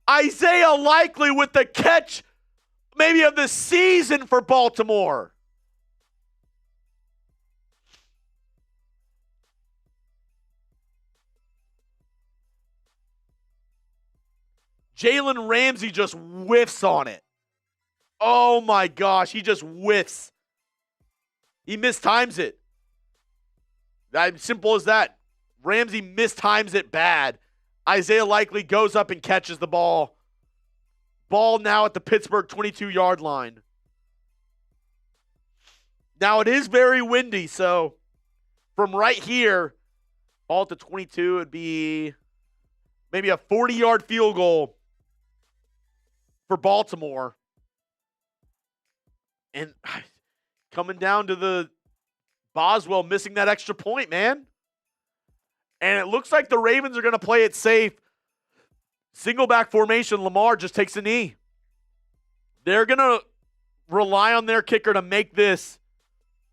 Isaiah Likely with the catch, maybe of the season for Baltimore. Jalen Ramsey just whiffs on it. Oh my gosh, he just whiffs. He mistimes it. That's simple as that. Ramsey mistimes it bad. Isaiah Likely goes up and catches the ball. Ball now at the Pittsburgh 22-yard line. Now it is very windy, so from right here, ball at the 22 would be maybe a 40-yard field goal for Baltimore. And coming down to the Boswell missing that extra point, man. And it looks like the Ravens are going to play it safe. Single back formation, Lamar just takes a knee. They're going to rely on their kicker to make this.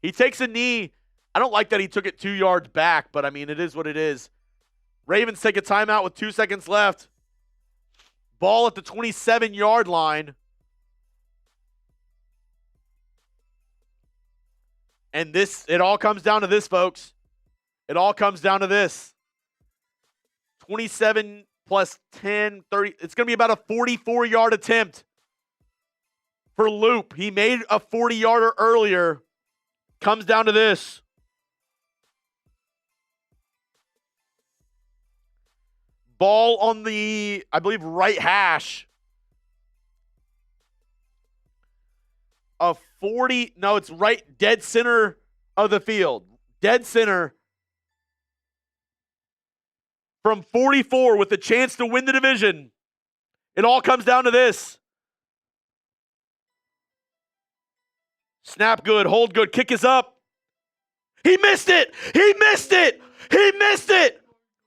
He takes a knee. I don't like that he took it 2 yards back, but I mean, it is what it is. Ravens take a timeout with 2 seconds left. Ball at the 27-yard line. And this, it all comes down to this, folks. It all comes down to this. 27 plus 10, 30. It's going to be about a 44-yard attempt for Loop. He made a 40-yarder earlier. Comes down to this. Ball on the, I believe, right hash. A 40, no, it's right dead center of the field. Dead center. From 44 with the chance to win the division. It all comes down to this. Snap good, hold good, kick is up. He missed it! He missed it! He missed it!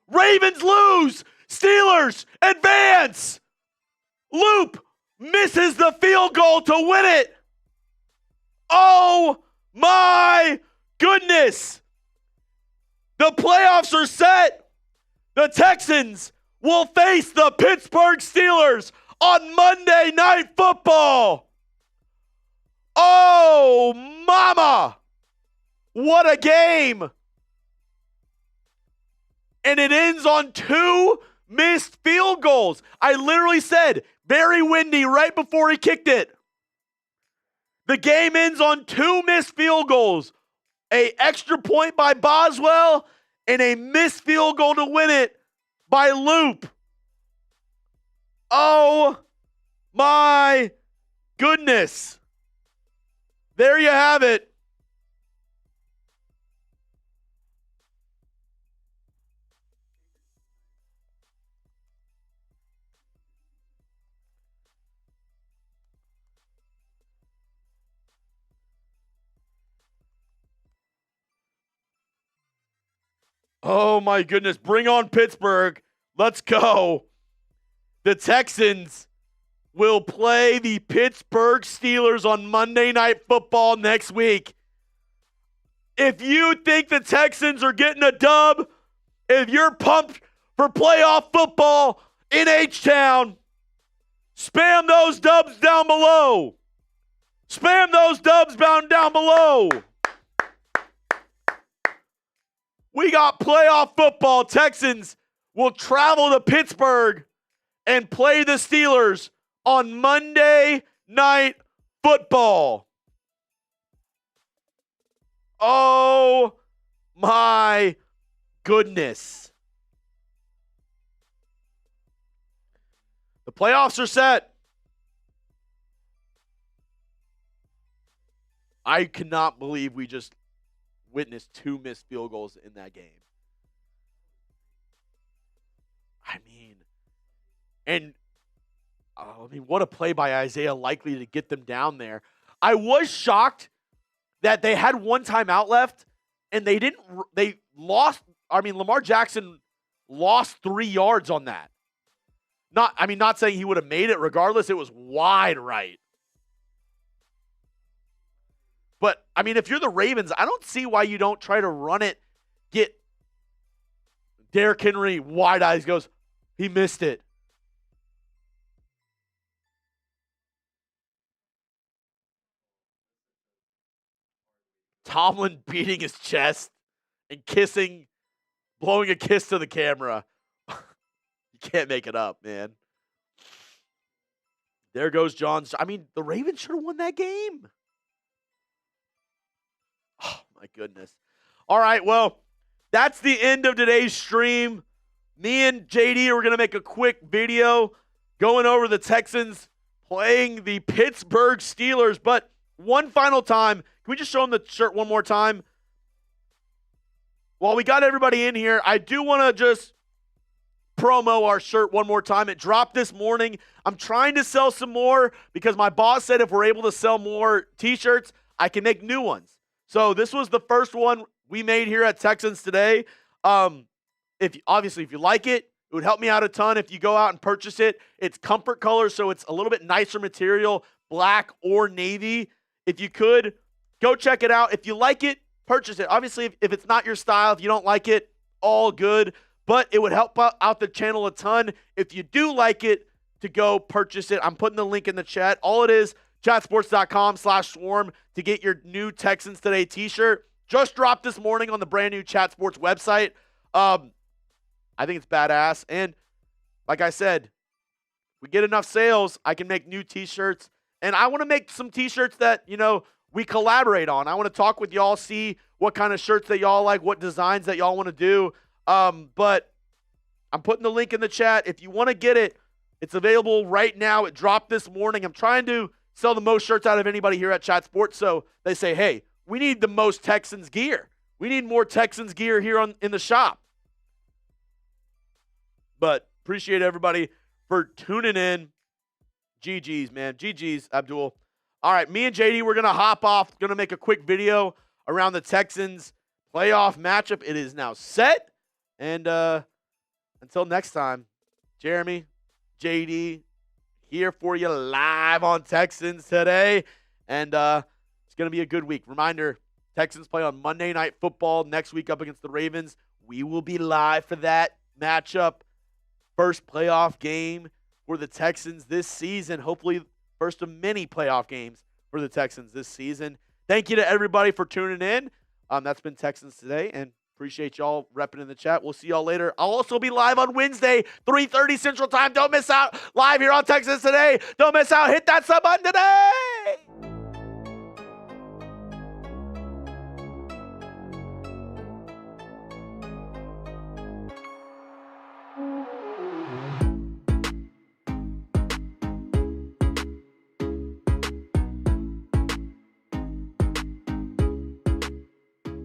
Ravens lose! Steelers advance! Loop misses the field goal to win it! Oh my goodness! The playoffs are set! The Texans will face the Pittsburgh Steelers on Monday Night Football. Oh, mama. What a game. And it ends on 2 missed field goals. I literally said, very windy right before he kicked it. The game ends on 2 missed field goals. An extra point by Boswell and a missed field goal to win it by Loop. Oh my goodness. There you have it. Oh, my goodness. Bring on Pittsburgh. Let's go. The Texans will play the Pittsburgh Steelers on Monday Night Football next week. If you think the Texans are getting a dub, if you're pumped for playoff football in H-Town, spam those dubs down below. Spam those dubs down below. We got playoff football. Texans will travel to Pittsburgh and play the Steelers on Monday Night Football. Oh my goodness. The playoffs are set. I cannot believe we just witnessed 2 missed field goals in that game. What a play by Isaiah Likely to get them down there. I was shocked that they had 1 timeout left and they lost. Lamar Jackson lost 3 yards on that. Not saying he would have made it regardless. It was wide right. But, if you're the Ravens, I don't see why you don't try to run it, get Derrick Henry, wide eyes, goes, he missed it. Tomlin beating his chest and blowing a kiss to the camera. You can't make it up, man. There goes John's. The Ravens should have won that game. Oh, my goodness. All right, well, that's the end of today's stream. Me and JD are going to make a quick video going over the Texans playing the Pittsburgh Steelers. But one final time, can we just show them the shirt one more time? While we got everybody in here, I do want to just promo our shirt one more time. It dropped this morning. I'm trying to sell some more because my boss said if we're able to sell more t-shirts, I can make new ones. So this was the first one we made here at Texans Today. If you like it, it would help me out a ton if you go out and purchase it. It's comfort color, so it's a little bit nicer material, black or navy. If you could, go check it out. If you like it, purchase it. Obviously, if it's not your style, if you don't like it, all good. But it would help out the channel a ton if you do like it to go purchase it. I'm putting the link in the chat. All it is, chatsports.com/swarm to get your new Texans Today t-shirt. Just dropped this morning on the brand new Chat Sports website. I think it's badass. And like I said, we get enough sales, I can make new t-shirts. And I want to make some t-shirts that, we collaborate on. I want to talk with y'all, see what kind of shirts that y'all like, what designs that y'all want to do. But I'm putting the link in the chat. If you want to get it, it's available right now. It dropped this morning. I'm trying to sell the most shirts out of anybody here at Chat Sports. So they say, hey, we need the most Texans gear. We need more Texans gear here in the shop. But appreciate everybody for tuning in. GG's, man. GG's, Abdul. All right, me and JD, we're going to hop off. Going to make a quick video around the Texans playoff matchup. It is now set. And until next time, Jeremy, JD, here for you live on Texans Today. And it's going to be a good week. Reminder, Texans play on Monday Night Football next week up against the Ravens. We will be live for that matchup. First playoff game for the Texans this season. Hopefully, first of many playoff games for the Texans this season. Thank you to everybody for tuning in. That's been Texans Today, and appreciate y'all repping in the chat. We'll see y'all later. I'll also be live on Wednesday, 3:30 Central Time. Don't miss out. Live here on Texans Today. Don't miss out. Hit that sub button today.